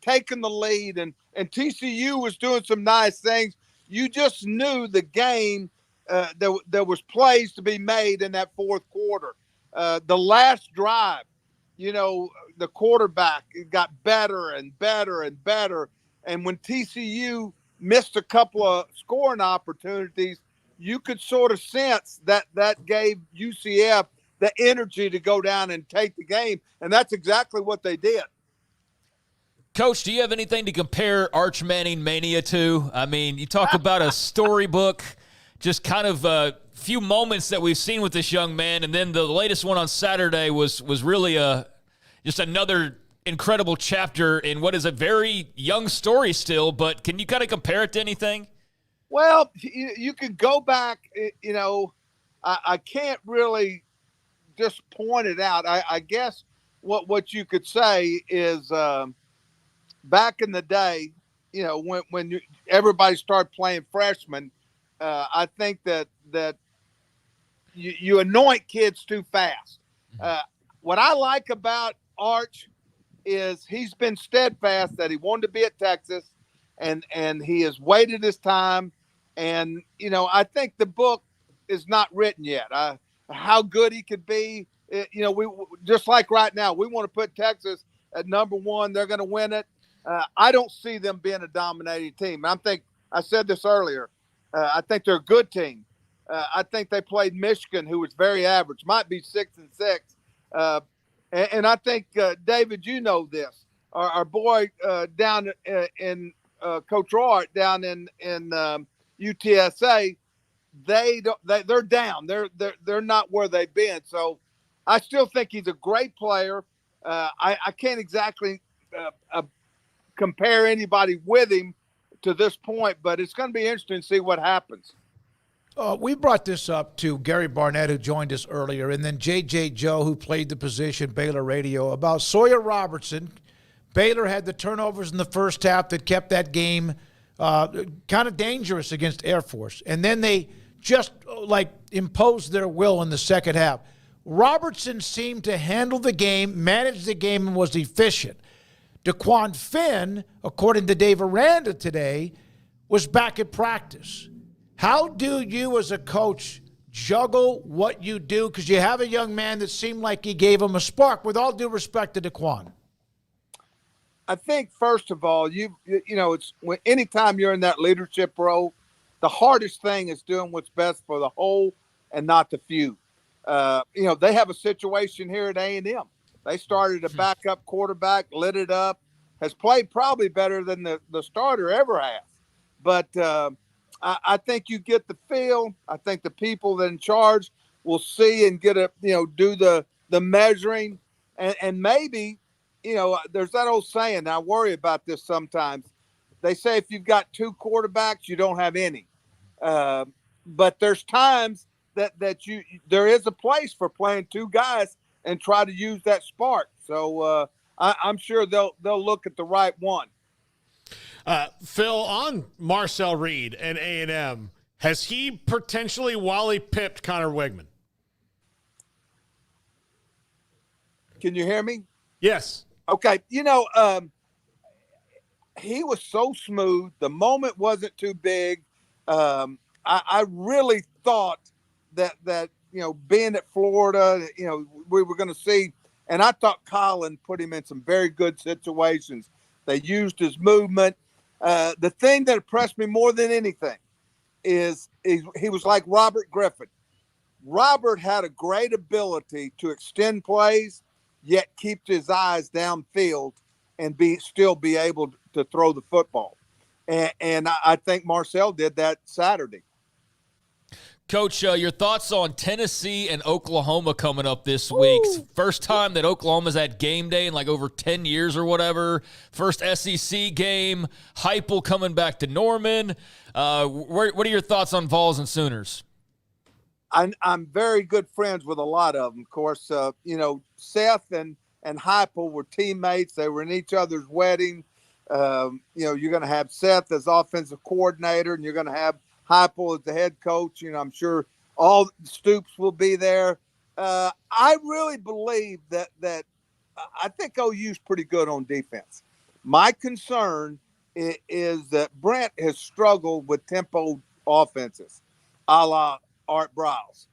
taking the lead, and TCU was doing some nice things. You just knew the game, there was plays to be made in that fourth quarter. The last drive, you know, the quarterback got better and better and better. And when TCU missed a couple of scoring opportunities, you could sort of sense that gave UCF the energy to go down and take the game. And that's exactly what they did. Coach, do you have anything to compare Arch Manning Mania to? I mean, you talk about a storybook, just kind of a few moments that we've seen with this young man, and then the latest one on Saturday was really just another incredible chapter in what is a very young story still, but can you kind of compare it to anything? Well, you could go back, I can't really just point it out. I guess what you could say is back in the day, when everybody started playing freshmen, I think that you anoint kids too fast. What I like about Arch is he's been steadfast that he wanted to be at Texas, and he has waited his time. And, I think the book is not written yet. How good he could be, we just like right now, we want to put Texas at number one. They're going to win it. I don't see them being a dominating team. I said this earlier. I think they're a good team. I think they played Michigan, who was very average, might be 6-6. And I think, David, you know this. Our boy down in Coach Roy down in UTSA, they're down. They're not where they've been. So I still think he's a great player. I can't exactly compare anybody with him to this point, but it's going to be interesting to see what happens. We brought this up to Gary Barnett, who joined us earlier, and then J.J. Joe, who played the position, Baylor Radio, about Sawyer Robertson. Baylor had the turnovers in the first half that kept that game kind of dangerous against Air Force. And then they just, imposed their will in the second half. Robertson seemed to handle the game, manage the game, and was efficient. DeQuan Finn, according to Dave Aranda today, was back at practice. How do you as a coach juggle what you do? Because you have a young man that seemed like he gave him a spark, with all due respect to DeQuan. I think, first of all, it's anytime you're in that leadership role, the hardest thing is doing what's best for the whole and not the few. They have a situation here at A&M. They started a backup quarterback, lit it up, has played probably better than the starter ever has. But I think you get the feel. I think the people that are in charge will see and get do the measuring, and maybe, there's that old saying, and I worry about this sometimes. They say if you've got two quarterbacks, you don't have any. But there's times that there is a place for playing two guys and try to use that spark. So I'm sure they'll look at the right one. Phil, on Marcel Reed and A&M, has he potentially Wally pipped Connor Wigman? Can you hear me? Yes. Okay. He was so smooth. The moment wasn't too big. I really thought that being at Florida, we were going to see, and I thought Colin put him in some very good situations. They used his movement. The thing that impressed me more than anything is he was like Robert Griffin. Robert had a great ability to extend plays, yet keep his eyes downfield and still be able to throw the football. And I think Marcel did that Saturday. Coach, your thoughts on Tennessee and Oklahoma coming up this week? First time that Oklahoma's at game day in over 10 years or whatever. First SEC game. Heupel coming back to Norman. What are your thoughts on Vols and Sooners? I'm very good friends with a lot of them. Of course, Seth and Heupel were teammates. They were in each other's wedding. You're going to have Seth as offensive coordinator, and you're going to have Heupel as the head coach. I'm sure all Stoops will be there. I really believe that I think OU's pretty good on defense. My concern is that Brent has struggled with tempo offenses, a la Art Briles.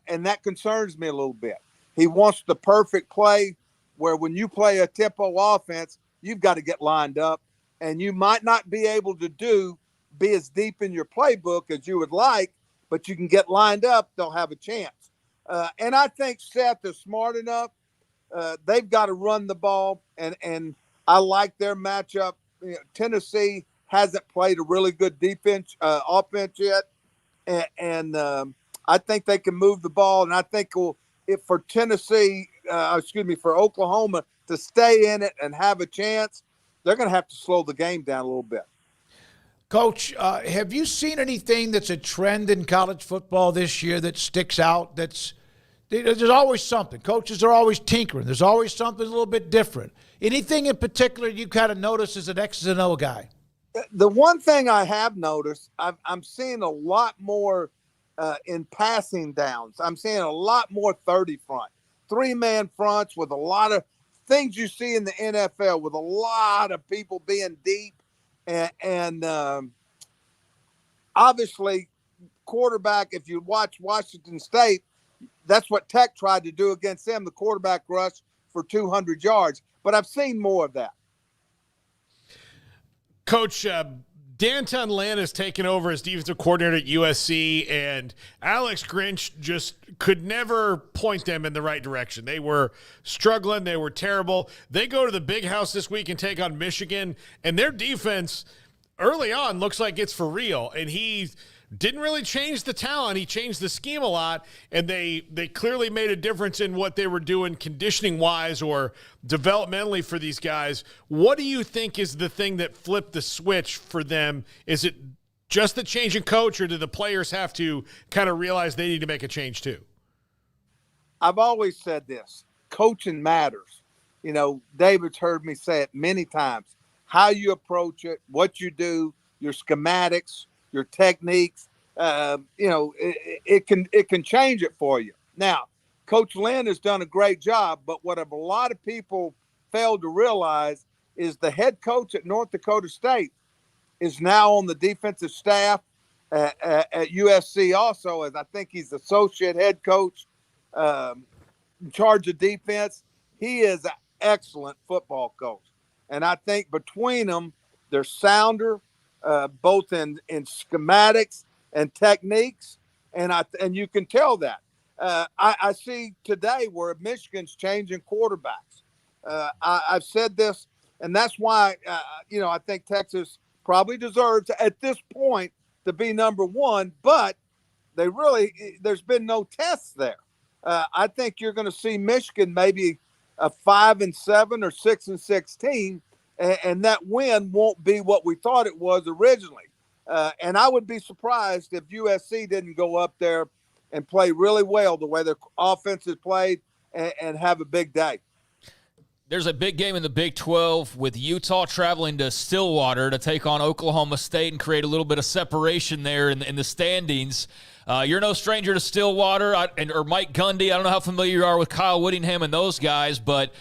And that concerns me a little bit. He wants the perfect play where when you play a tempo offense, you've got to get lined up, and you might not be able to be as deep in your playbook as you would like, but you can get lined up, they'll have a chance. And I think Seth is smart enough. They've got to run the ball, and I like their matchup. Tennessee hasn't played a really good offense yet, and I think they can move the ball. And I think for Oklahoma, to stay in it and have a chance, they're going to have to slow the game down a little bit. Coach, have you seen anything that's a trend in college football this year that sticks out? There's always something. Coaches are always tinkering. There's always something a little bit different. Anything in particular you kind of notice as an X's and O guy? The one thing I have noticed, I'm seeing a lot more in passing downs. I'm seeing a lot more 30 front, 3-man fronts with a lot of things you see in the NFL with a lot of people being deep. And obviously, quarterback, if you watch Washington State, that's what Tech tried to do against them, the quarterback rush for 200 yards. But I've seen more of that. Coach, Danton Land has taken over as defensive coordinator at USC, and Alex Grinch just could never point them in the right direction. They were struggling. They were terrible. They go to the Big House this week and take on Michigan, and their defense early on looks like it's for real, and he didn't really change the talent. He changed the scheme a lot, and they clearly made a difference in what they were doing conditioning-wise or developmentally for these guys. What do you think is the thing that flipped the switch for them? Is it just the change in coach, or do the players have to kind of realize they need to make a change too? I've always said this. Coaching matters. You know, David's heard me say it many times. How you approach it, what you do, your schematics, your techniques, it can change it for you. Now, Coach Lynn has done a great job, but what a lot of people failed to realize is the head coach at North Dakota State is now on the defensive staff at USC also, as I think he's associate head coach in charge of defense. He is an excellent football coach. And I think between them, they're sounder, both in schematics and techniques, and you can tell that. I see today where Michigan's changing quarterbacks. I've said this, and that's why I think Texas probably deserves at this point to be number one. But there's been no tests there. I think you're going to see Michigan maybe a 5-7 or 6-6 team. And that win won't be what we thought it was originally. And I would be surprised if USC didn't go up there and play really well the way their offense has played and have a big day. There's a big game in the Big 12 with Utah traveling to Stillwater to take on Oklahoma State and create a little bit of separation there in the standings. You're no stranger to Stillwater or Mike Gundy. I don't know how familiar you are with Kyle Whittingham and those guys, but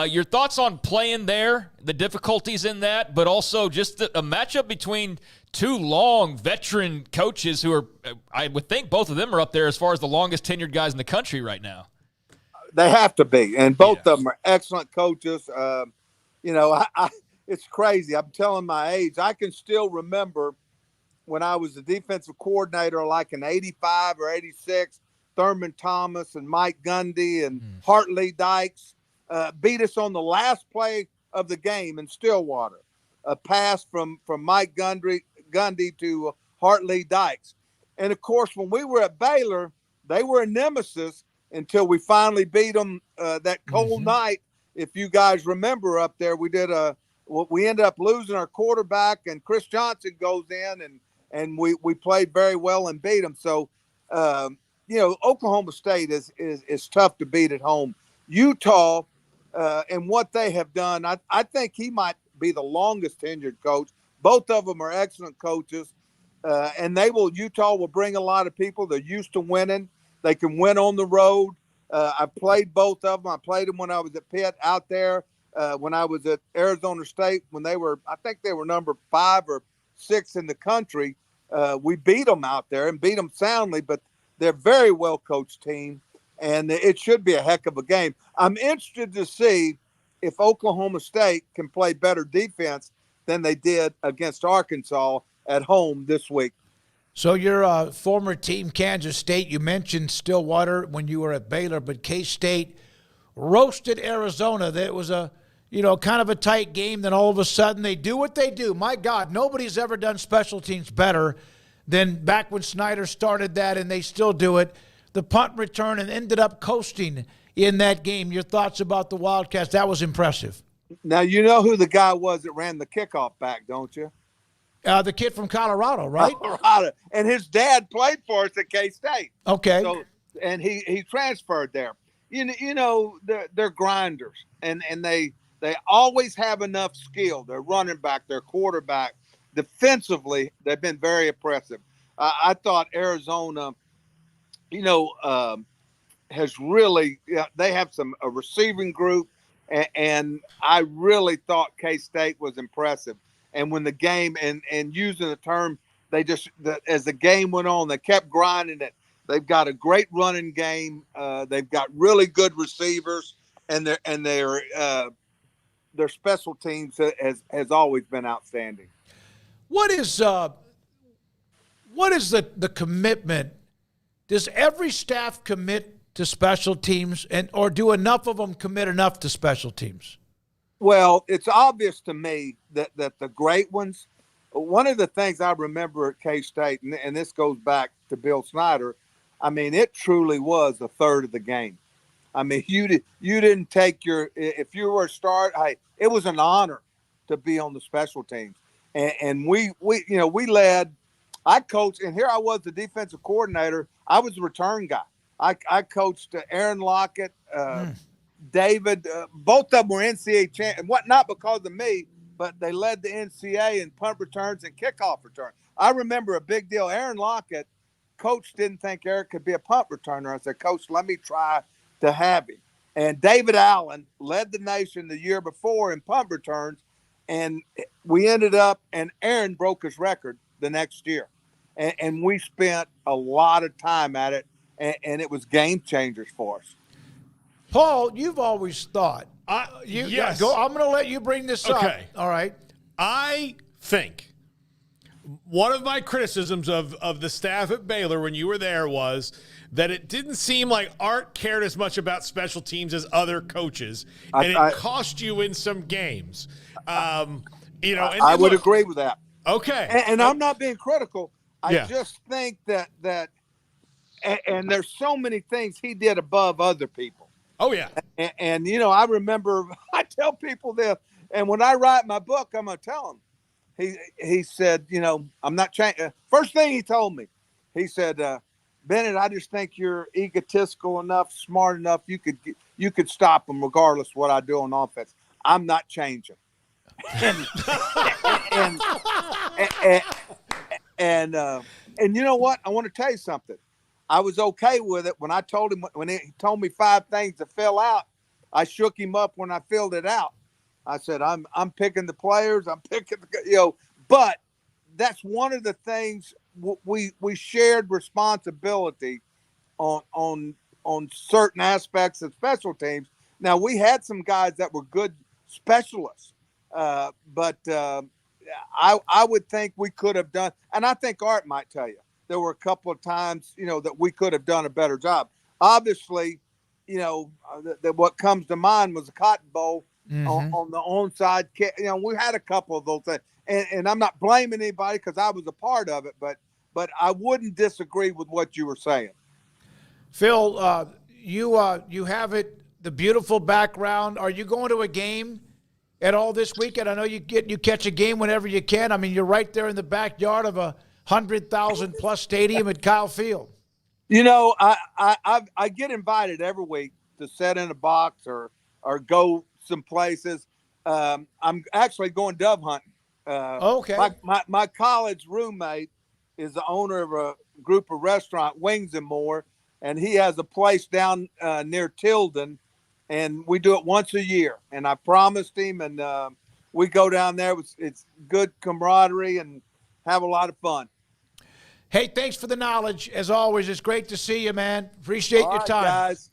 your thoughts on playing there, the difficulties in that, but also just a matchup between two long veteran coaches who are, I would think both of them are up there as far as the longest tenured guys in the country right now. They have to be, and both of them are excellent coaches. It's crazy. I'm telling my age. I can still remember when I was the defensive coordinator, like in 85 or 86, Thurman Thomas and Mike Gundy and Hartley Dykes beat us on the last play of the game in Stillwater. A pass from Mike Gundy to Hartley Dykes. And, of course, when we were at Baylor, they were a nemesis until we finally beat them that cold night. If you guys remember up there, we ended up losing our quarterback, and Chris Johnson goes in, and we played very well and beat them. So, Oklahoma State is tough to beat at home. Utah and what they have done, I think he might be the longest tenured coach. Both of them are excellent coaches, and Utah will bring a lot of people. They're used to winning. They can win on the road. I played both of them. I played them when I was at Pitt out there. When I was at Arizona State, I think they were number 5 or 6 in the country. We beat them out there and beat them soundly, but they're a very well-coached team, and it should be a heck of a game. I'm interested to see if Oklahoma State can play better defense than they did against Arkansas at home this week. So your former team, Kansas State, you mentioned Stillwater when you were at Baylor, but K-State roasted Arizona. That was a kind of a tight game. Then all of a sudden they do what they do. My God, nobody's ever done special teams better than back when Snyder started that, and they still do it. The punt return and ended up coasting in that game. Your thoughts about the Wildcats? That was impressive. Now, you know who the guy was that ran the kickoff back, don't you? The kid from Colorado, right? Colorado. And his dad played for us at K-State. Okay. So, and he transferred there. You know they're grinders, and they always have enough skill. Their running back, their quarterback. Defensively, they've been very impressive. I thought Arizona, has really they have a receiving group, and I really thought K-State was impressive. And when the game and using the term, as the game went on, they kept grinding it. They've got a great running game. They've got really good receivers, and their special teams has always been outstanding. What is the commitment? Does every staff commit to special teams, or do enough of them commit enough to special teams? Well, it's obvious to me that the great ones. One of the things I remember at K-State, and this goes back to Bill Snyder. I mean, it truly was a third of the game. I mean, you didn't take if you were a start. Hey, it was an honor to be on the special teams, and we led. I coached, and here I was, the defensive coordinator. I was the return guy. I coached Aaron Lockett, David. Both of them were NCAA champions. Not because of me, but they led the NCAA in punt returns and kickoff returns. I remember a big deal. Aaron Lockett, coach didn't think Eric could be a punt returner. I said, Coach, let me try to have him. And David Allen led the nation the year before in punt returns, and we ended up, and Aaron broke his record the next year. And we spent a lot of time at it, and it was game changers for us. Paul, you've always thought. Yes. I'm going to let you bring this up. Okay. All right. I think one of my criticisms of the staff at Baylor when you were there was that it didn't seem like Art cared as much about special teams as other coaches, and it cost you in some games. I would agree with that. Okay. And I'm not being critical. I just think that and there's so many things he did above other people. Oh, yeah. And I remember, I tell people this, and when I write my book, I'm going to tell them. He said, I'm not changing. First thing he told me, he said, Bennett, I just think you're egotistical enough, smart enough, you could stop them regardless of what I do on offense. I'm not changing. And you know what? I want to tell you something. I was okay with it when he told me 5 things to fill out. I shook him up when I filled it out. I said, I'm picking the players. I'm picking but that's one of the things we shared responsibility on certain aspects of special teams. Now we had some guys that were good specialists, but I would think we could have done, and I think Art might tell you, there were a couple of times, that we could have done a better job. Obviously, what comes to mind was the Cotton Bowl on the onside kick. We had a couple of those things, and I'm not blaming anybody because I was a part of it, but I wouldn't disagree with what you were saying. Phil, you have the beautiful background. Are you going to a game at all this weekend? I know you catch a game whenever you can. I mean, you're right there in the backyard of a 100,000 plus stadium at Kyle Field. I get invited every week to sit in a box or go some places. I'm actually going dove hunting. Okay. My college roommate is the owner of a group of restaurant, Wings and More, and he has a place down near Tilden, and we do it once a year. And I promised him, and we go down there. It's good camaraderie and have a lot of fun. Hey, thanks for the knowledge. As always, it's great to see you, man. Appreciate your time. Guys.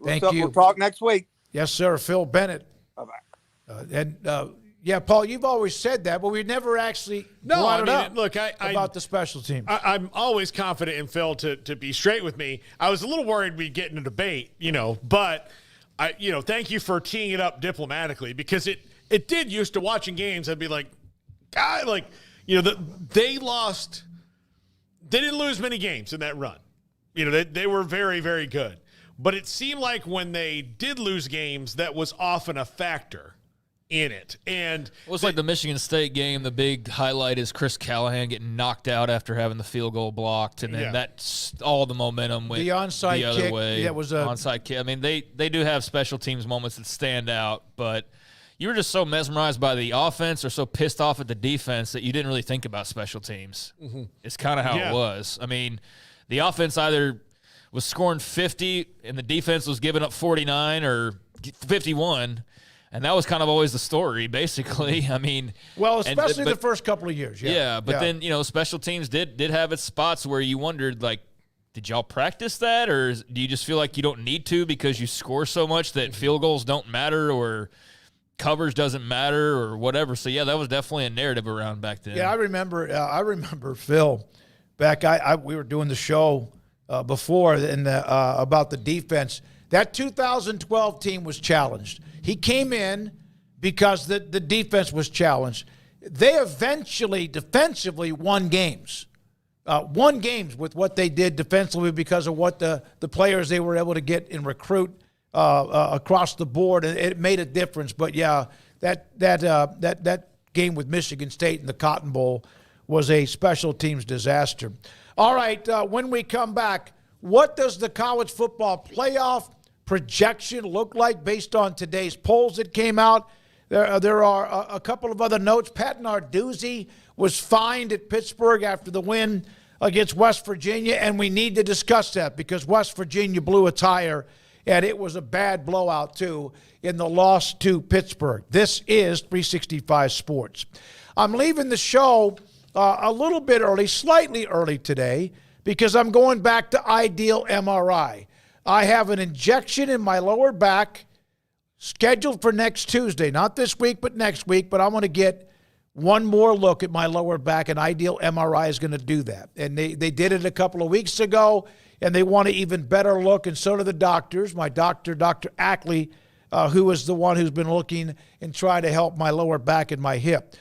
Thank you. We'll talk next week. Yes, sir. Phil Bennett. Bye-bye. Paul, you've always said that, but we never actually brought it up. Look, about the special teams. I'm always confident in Phil to be straight with me. I was a little worried we'd get in a debate, but thank you for teeing it up diplomatically, because it did used to watching games. I'd be like, God, they lost. They didn't lose many games in that run. They were very, very good. but it seemed like when they did lose games, that was often a factor in it. And it was like the Michigan State game. The big highlight is Chris Callahan getting knocked out after having the field goal blocked, and then that's all the momentum went the onside the other kick, way. That was a onside kick. I mean, they do have special teams moments that stand out, but you were just so mesmerized by the offense or so pissed off at the defense that you didn't really think about special teams. Mm-hmm. It's kind of how it was. I mean, the offense either was scoring 50 and the defense was giving up 49 or 51. And that was kind of always the story, basically. I mean, well, especially the first couple of years. But then, special teams did have its spots where you wondered, like, did y'all practice that, or do you just feel like you don't need to because you score so much that field goals don't matter or coverage doesn't matter or whatever? So that was definitely a narrative around back then. Yeah, I remember Phil back. We were doing the show before about the defense. That 2012 team was challenged. He came in because the defense was challenged. They eventually defensively won games. With what they did defensively because of what the players they were able to get and recruit across the board. And it made a difference. But, that game with Michigan State in the Cotton Bowl was a special teams disaster. All right, when we come back, what does the college football playoff projection look like based on today's polls that came out? There are a couple of other notes. Pat Narduzzi was fined at Pittsburgh after the win against West Virginia, and we need to discuss that because West Virginia blew a tire, and it was a bad blowout, too, in the loss to Pittsburgh. This is 365 Sports. I'm leaving the show a little bit early, slightly early today, because I'm going back to Ideal MRI. I have an injection in my lower back scheduled for next Tuesday. Not this week, but next week. But I'm going to get one more look at my lower back, and Ideal MRI is going to do that. And they did it a couple of weeks ago, and they want an even better look, and so do the doctors. My doctor, Dr. Ackley, who is the one who's been looking and trying to help my lower back and my hip.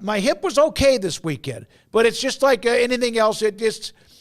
My hip was okay this weekend, but it's just like anything else.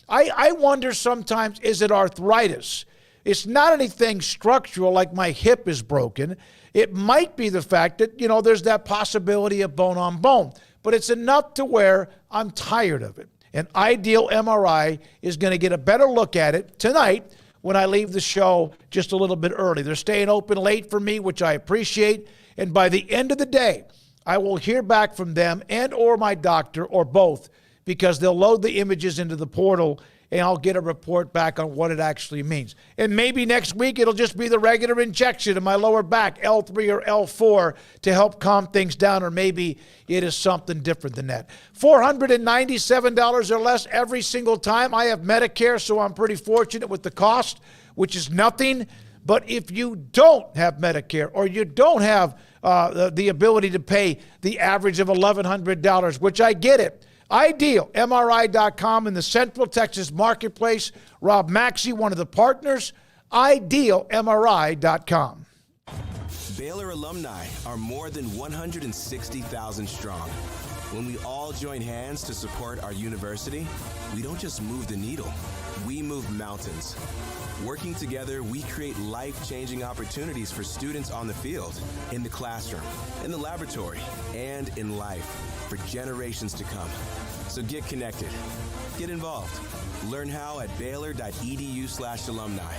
I wonder sometimes, is it arthritis? It's not anything structural like my hip is broken. It might be the fact that, there's that possibility of bone on bone. But it's enough to where I'm tired of it. And Ideal MRI is going to get a better look at it tonight when I leave the show just a little bit early. They're staying open late for me, which I appreciate. And by the end of the day, I will hear back from them and or my doctor or both because they'll load the images into the portal and I'll get a report back on what it actually means. And maybe next week it'll just be the regular injection in my lower back, L3 or L4, to help calm things down, or maybe it is something different than that. $497 or less every single time. I have Medicare, so I'm pretty fortunate with the cost, which is nothing. But if you don't have Medicare or you don't have the ability to pay the average of $1,100, which I get it, IdealMRI.com in the Central Texas Marketplace. Rob Maxey, one of the partners, IdealMRI.com. Baylor alumni are more than 160,000 strong. When we all join hands to support our university, we don't just move the needle, we move mountains. Working together, we create life-changing opportunities for students on the field, in the classroom, in the laboratory, and in life for generations to come. So get connected, get involved. Learn how at baylor.edu/alumni.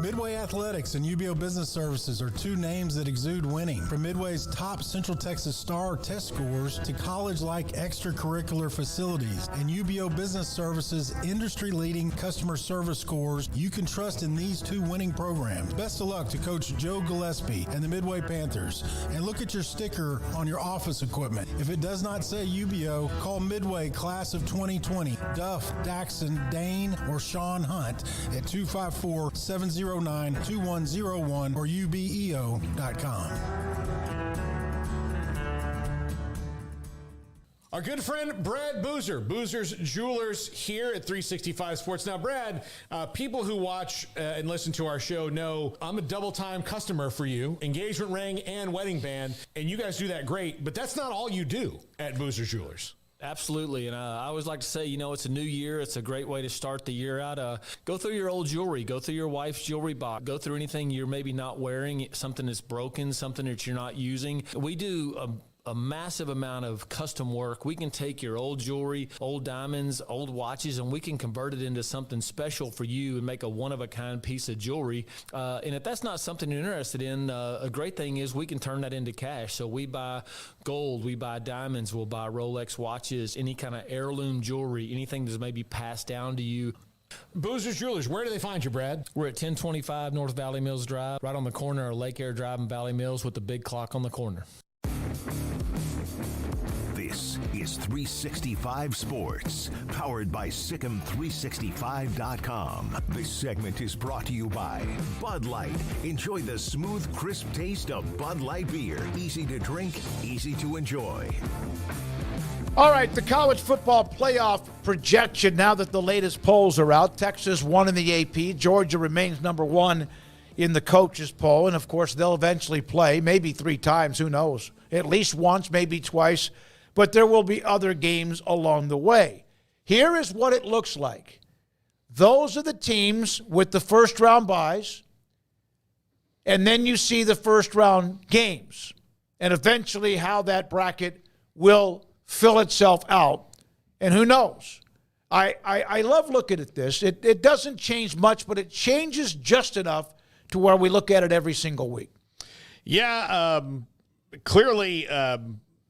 Midway Athletics and UBO Business Services are two names that exude winning. From Midway's top Central Texas Star test scores to college-like extracurricular facilities and UBO Business Services' industry-leading customer service scores, you can trust in these two winning programs. Best of luck to Coach Joe Gillespie and the Midway Panthers. And look at your sticker on your office equipment. If it does not say UBO, call Midway Class of 2020, Duff, Daxon, Dane, or Sean Hunt at 254-709-2101 or ubeo.com. Our good friend Brad Boozer, Boozer's Jewelers here at 365 Sports. Now, Brad, people who watch and listen to our show know I'm a double-time customer for you, engagement ring and wedding band, and you guys do that great, but that's not all you do at Boozer's Jewelers. Absolutely, and I always like to say, it's a new year. It's a great way to start the year out. Go through your old jewelry. Go through your wife's jewelry box. Go through anything you're maybe not wearing, something that's broken, something that you're not using. We do a massive amount of custom work. We can take your old jewelry, old diamonds, old watches, and we can convert it into something special for you and make a one-of-a-kind piece of jewelry. And if that's not something you're interested in, a great thing is we can turn that into cash. So we buy gold, we buy diamonds, we'll buy Rolex watches, any kind of heirloom jewelry, anything that's maybe passed down to you. Boozer's Jewelers, where do they find you, Brad? We're at 1025 North Valley Mills Drive, right on the corner of Lake Air Drive and Valley Mills with the big clock on the corner. This is 365 Sports, powered by Sikkim365.com. This segment is brought to you by Bud Light. Enjoy the smooth, crisp taste of Bud Light beer. Easy to drink, easy to enjoy. All right, the college football playoff projection, now that the latest polls are out. Texas won in the AP. Georgia remains number one in the coaches poll. And, of course, they'll eventually play, maybe 3 times, who knows. At least once, maybe twice. But there will be other games along the way. Here is what it looks like. Those are the teams with the first-round byes. And then you see the first-round games. And eventually how that bracket will fill itself out. And who knows? I love looking at this. It doesn't change much, but it changes just enough to where we look at it every single week. Yeah, clearly,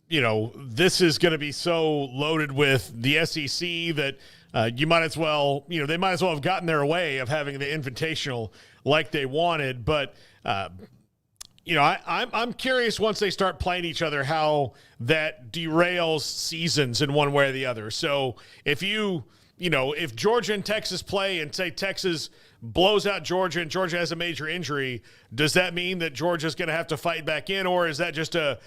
this is going to be so loaded with the SEC that you might as well, they might as well have gotten their way of having the Invitational like they wanted. But, I'm curious once they start playing each other how that derails seasons in one way or the other. So if if Georgia and Texas play and say Texas blows out Georgia and Georgia has a major injury, does that mean that Georgia's going to have to fight back in, or is that just a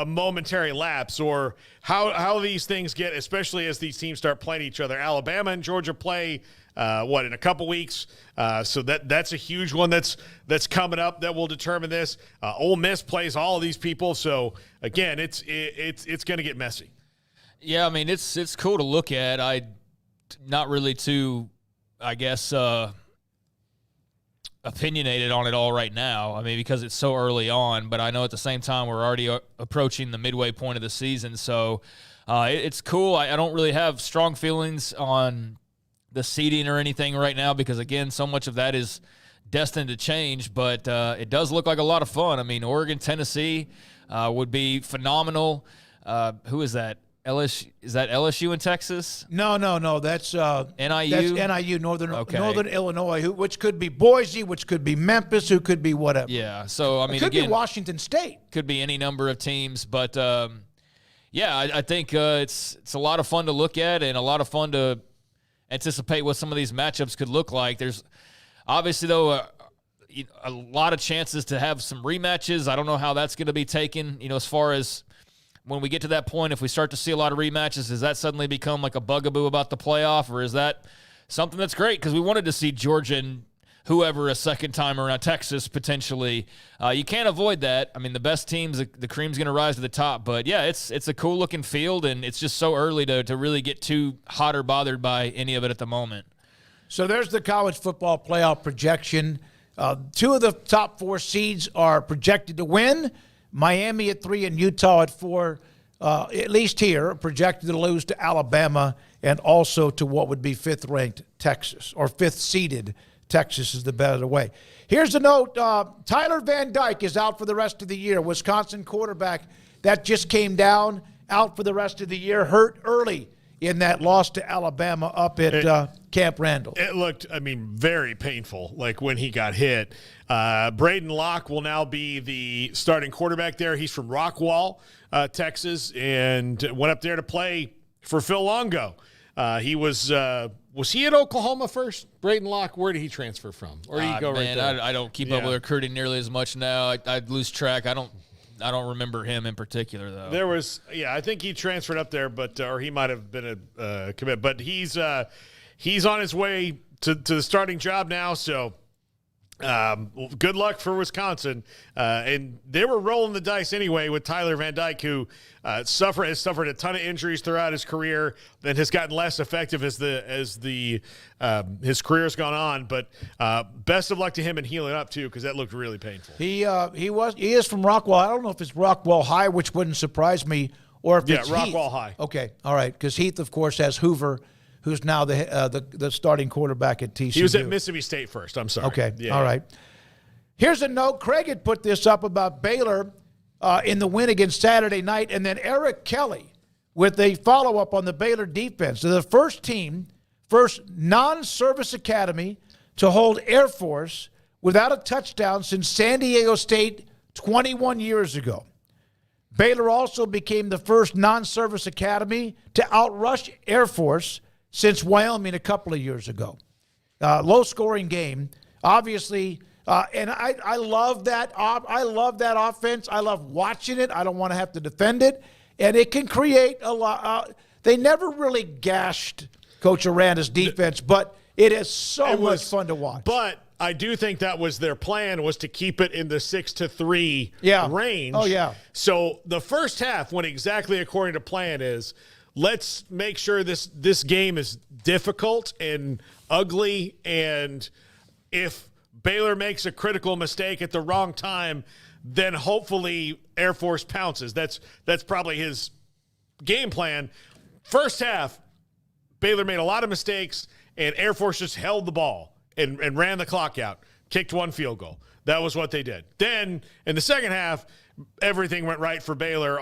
momentary lapse? Or how these things get, especially as these teams start playing each other? Alabama and Georgia play in a couple weeks, so that's a huge one that's coming up that will determine this. Ole Miss plays all of these people, so again, it's going to get messy. Yeah, I mean it's cool to look at. Not really too, I guess, opinionated on it all right now. I mean, because it's so early on, but I know at the same time we're already approaching the midway point of the season. So it's cool. I don't really have strong feelings on the seeding or anything right now because, again, so much of that is destined to change, but it does look like a lot of fun. I mean, Oregon, Tennessee would be phenomenal. Who is that? LSU, is that LSU in Texas? No. That's NIU. That's NIU, Northern Illinois, which could be Boise, which could be Memphis, who could be whatever. Yeah. So I mean, it could be Washington State. Could be any number of teams, but I think it's a lot of fun to look at and a lot of fun to anticipate what some of these matchups could look like. There's obviously though a lot of chances to have some rematches. I don't know how that's going to be taken. As far as when we get to that point, if we start to see a lot of rematches, does that suddenly become like a bugaboo about the playoff, or is that something that's great? Because we wanted to see Georgia and whoever a second time around, Texas potentially. You can't avoid that. I mean, the best teams, the cream's going to rise to the top. But, yeah, it's a cool-looking field, and it's just so early to really get too hot or bothered by any of it at the moment. So there's the college football playoff projection. 2 of the top 4 seeds are projected to win. Miami at 3 and Utah at 4, at least here, projected to lose to Alabama and also to what would be 5th-ranked Texas, or 5th-seeded Texas is the better way. Here's a note. Tyler Van Dyke is out for the rest of the year. Wisconsin quarterback that just came down, out for the rest of the year, hurt early in that loss to Alabama up at Camp Randall. It looked, very painful, like when he got hit. Braden Locke will now be the starting quarterback there. He's from Rockwall, Texas, and went up there to play for Phil Longo. He was he at Oklahoma first? Braden Locke, where did he transfer from? Or did he go right there? I don't keep up with recruiting nearly as much now. I'd lose track. I don't remember him in particular, though. There was, I think he transferred up there, but or he might have been a commit. But he's on his way to the starting job now. So Good luck for Wisconsin. And they were rolling the dice anyway with Tyler Van Dyke, who has suffered a ton of injuries throughout his career, then has gotten less effective as his career's gone on. But best of luck to him in healing up too, because that looked really painful. He is from Rockwell. I don't know if it's Rockwell High, which wouldn't surprise me, or if it's Rockwell Heath. High. Okay, all right, because Heath, of course, has Hoover, who's now the starting quarterback at TCU. He was at Mississippi State first. I'm sorry. Okay, all right. Here's a note. Craig had put this up about Baylor in the win against Saturday night, and then Eric Kelly with a follow-up on the Baylor defense. They're the first non-service academy to hold Air Force without a touchdown since San Diego State 21 years ago. Baylor also became the first non-service academy to outrush Air Force since Wyoming a couple of years ago. Low-scoring game, obviously, and I love that. I love that offense. I love watching it. I don't want to have to defend it, and it can create a lot. They never really gashed Coach Aranda's defense, but it is so much fun to watch. But I do think that was their plan, was to keep it in the 6-3 range. Oh, yeah. So the first half went exactly according to plan. Is let's make sure this game is difficult and ugly, and if Baylor makes a critical mistake at the wrong time, then hopefully Air Force pounces. That's probably his game plan. First half, Baylor made a lot of mistakes, and Air Force just held the ball and ran the clock out, kicked one field goal. That was what they did. Then in the second half, everything went right for Baylor,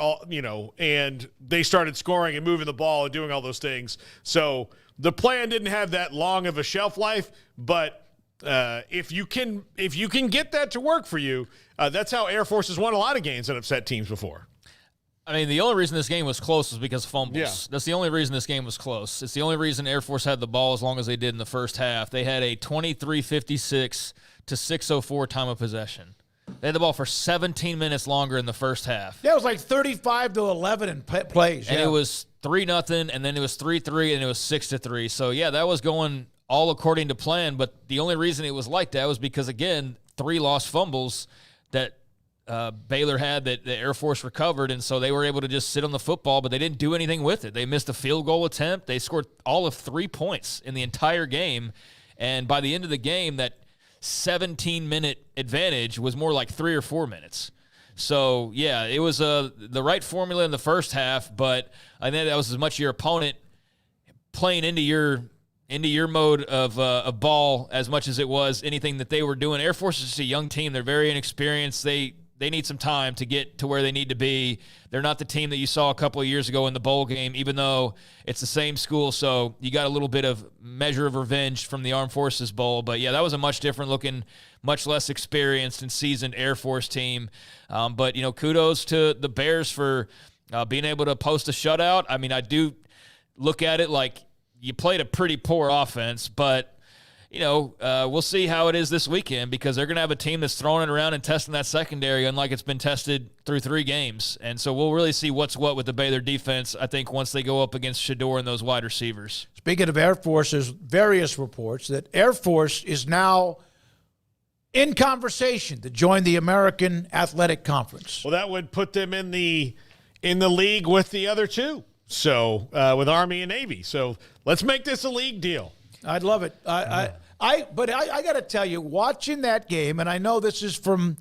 and they started scoring and moving the ball and doing all those things. So the plan didn't have that long of a shelf life, but if you can get that to work for you, that's how Air Force has won a lot of games and upset teams before. I mean, the only reason this game was close was because of fumbles. Yeah. That's the only reason this game was close. It's the only reason Air Force had the ball as long as they did in the first half. They had a 23:56 to 6:04 time of possession. They had the ball for 17 minutes longer in the first half. Yeah, it was like 35-11 in plays. And it was 3-0, and then it was 3-3, and it was 6-3. So, yeah, that was going all according to plan, but the only reason it was like that was because, again, 3 lost fumbles that Baylor had that the Air Force recovered, and so they were able to just sit on the football, but they didn't do anything with it. They missed a field goal attempt. They scored all of 3 points in the entire game, and by the end of the game, that 17-minute advantage was more like 3 or 4 minutes. So, yeah, it was the right formula in the first half, but I think that was as much your opponent playing into your mode of ball as much as it was anything that they were doing. Air Force is just a young team. They're very inexperienced. They need some time to get to where they need to be. They're not the team that you saw a couple of years ago in the bowl game, even though it's the same school. So you got a little bit of measure of revenge from the Armed Forces Bowl. But, yeah, that was a much different looking, much less experienced and seasoned Air Force team. But, kudos to the Bears for being able to post a shutout. I mean, I do look at it like you played a pretty poor offense, but we'll see how it is this weekend, because they're going to have a team that's throwing it around and testing that secondary unlike it's been tested through 3 games. And so we'll really see what's what with the Baylor defense, I think, once they go up against Shedeur and those wide receivers. Speaking of Air Force, there's various reports that Air Force is now in conversation to join the American Athletic Conference. Well, that would put them in the league with the other two. So with Army and Navy. So let's make this a league deal. I'd love it. I got to tell you, watching that game, and I know this is from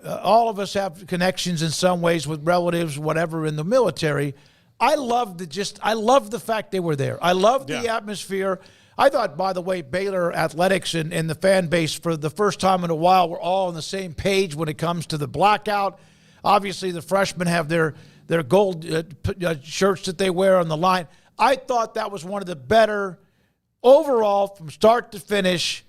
all of us have connections in some ways with relatives, whatever, in the military. I love the fact they were there. I love the atmosphere. I thought, by the way, Baylor athletics and the fan base for the first time in a while were all on the same page when it comes to the blackout. Obviously, the freshmen have their gold shirts that they wear on the line. I thought that was one of the better overall from start to finish,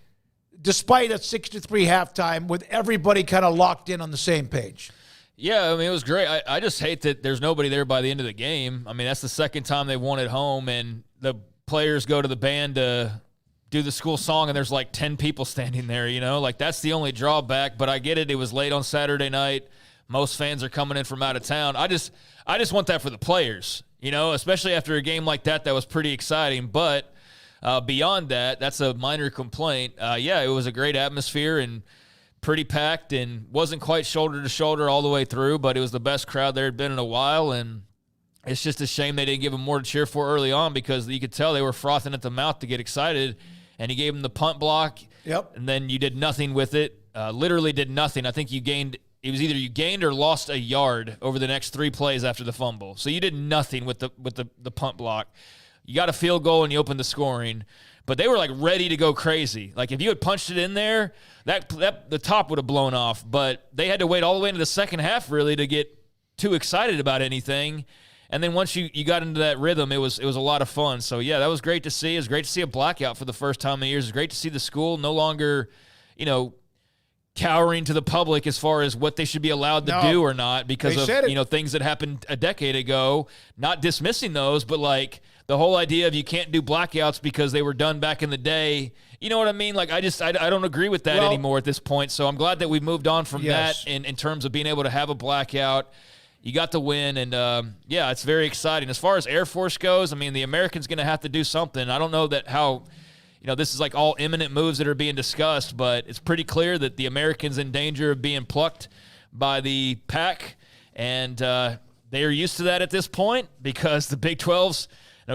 despite a 6-3 halftime, with everybody kind of locked in on the same page. Yeah, I mean, it was great. I just hate that there's nobody there by the end of the game. I mean, that's the second time they won at home, and the players go to the band to do the school song, and there's like 10 people standing there, Like, that's the only drawback, but I get it. It was late on Saturday night. Most fans are coming in from out of town. I just want that for the players, especially after a game like that was pretty exciting. But Beyond that, that's a minor complaint. Yeah, it was a great atmosphere and pretty packed and wasn't quite shoulder to shoulder all the way through, but it was the best crowd there had been in a while, and it's just a shame they didn't give them more to cheer for early on because you could tell they were frothing at the mouth to get excited, and he gave them the punt block, and then you did nothing with it, literally did nothing. I think you gained – it was either you gained or lost a yard over the next 3 plays after the fumble. So you did nothing with the punt block. You got a field goal and you opened the scoring. But they were, like, ready to go crazy. Like, if you had punched it in there, the top would have blown off. But they had to wait all the way into the second half, really, to get too excited about anything. And then once you got into that rhythm, it was a lot of fun. So, yeah, that was great to see. It was great to see a blackout for the first time in years. It was great to see the school no longer, cowering to the public as far as what they should be allowed to do or not because of, things that happened a decade ago. Not dismissing those, but, like, the whole idea of you can't do blackouts because they were done back in the day. You know what I mean? Like, I don't agree with that anymore at this point. So I'm glad that we've moved on from that in terms of being able to have a blackout. You got the win, and, it's very exciting. As far as Air Force goes, I mean, the American's going to have to do something. I don't know that how this is like all imminent moves that are being discussed, but it's pretty clear that the American's in danger of being plucked by the Pac, and they are used to that at this point because the Big 12's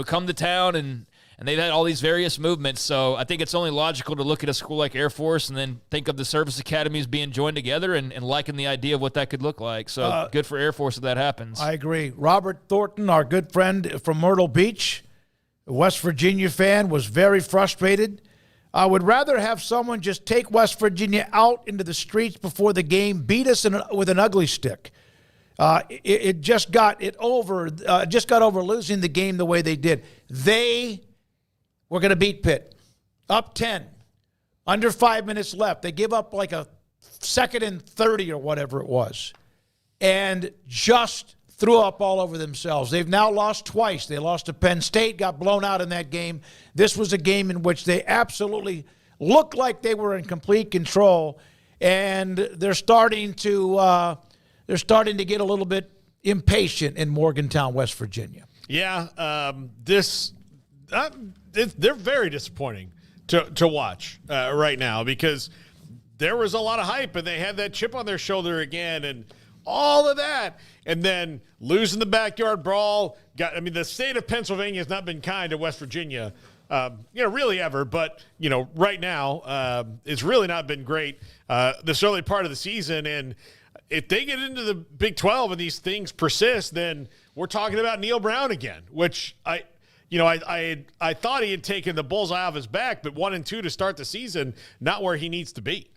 come to town, and they've had all these various movements. So I think it's only logical to look at a school like Air Force and then think of the service academies being joined together and liking the idea of what that could look like. So good for Air Force if that happens. I agree. Robert Thornton, our good friend from Myrtle Beach, a West Virginia fan, was very frustrated. I would rather have someone just take West Virginia out into the streets before the game, beat us with an ugly stick. It just got over losing the game the way they did. They were going to beat Pitt. Up 10. Under 5 minutes left. They give up like a 2nd and 30 or whatever it was. And just threw up all over themselves. They've now lost twice. They lost to Penn State, got blown out in that game. This was a game in which they absolutely looked like they were in complete control. And they're starting to get a little bit impatient in Morgantown, West Virginia. Yeah, they're very disappointing to watch right now because there was a lot of hype and they had that chip on their shoulder again and all of that. And then losing the backyard brawl. The state of Pennsylvania has not been kind to West Virginia, really ever. But, right now it's really not been great this early part of the season. And if they get into the Big 12 and these things persist, then we're talking about Neil Brown again, which I thought he had taken the bullseye off his back, but 1-2 to start the season, not where he needs to be.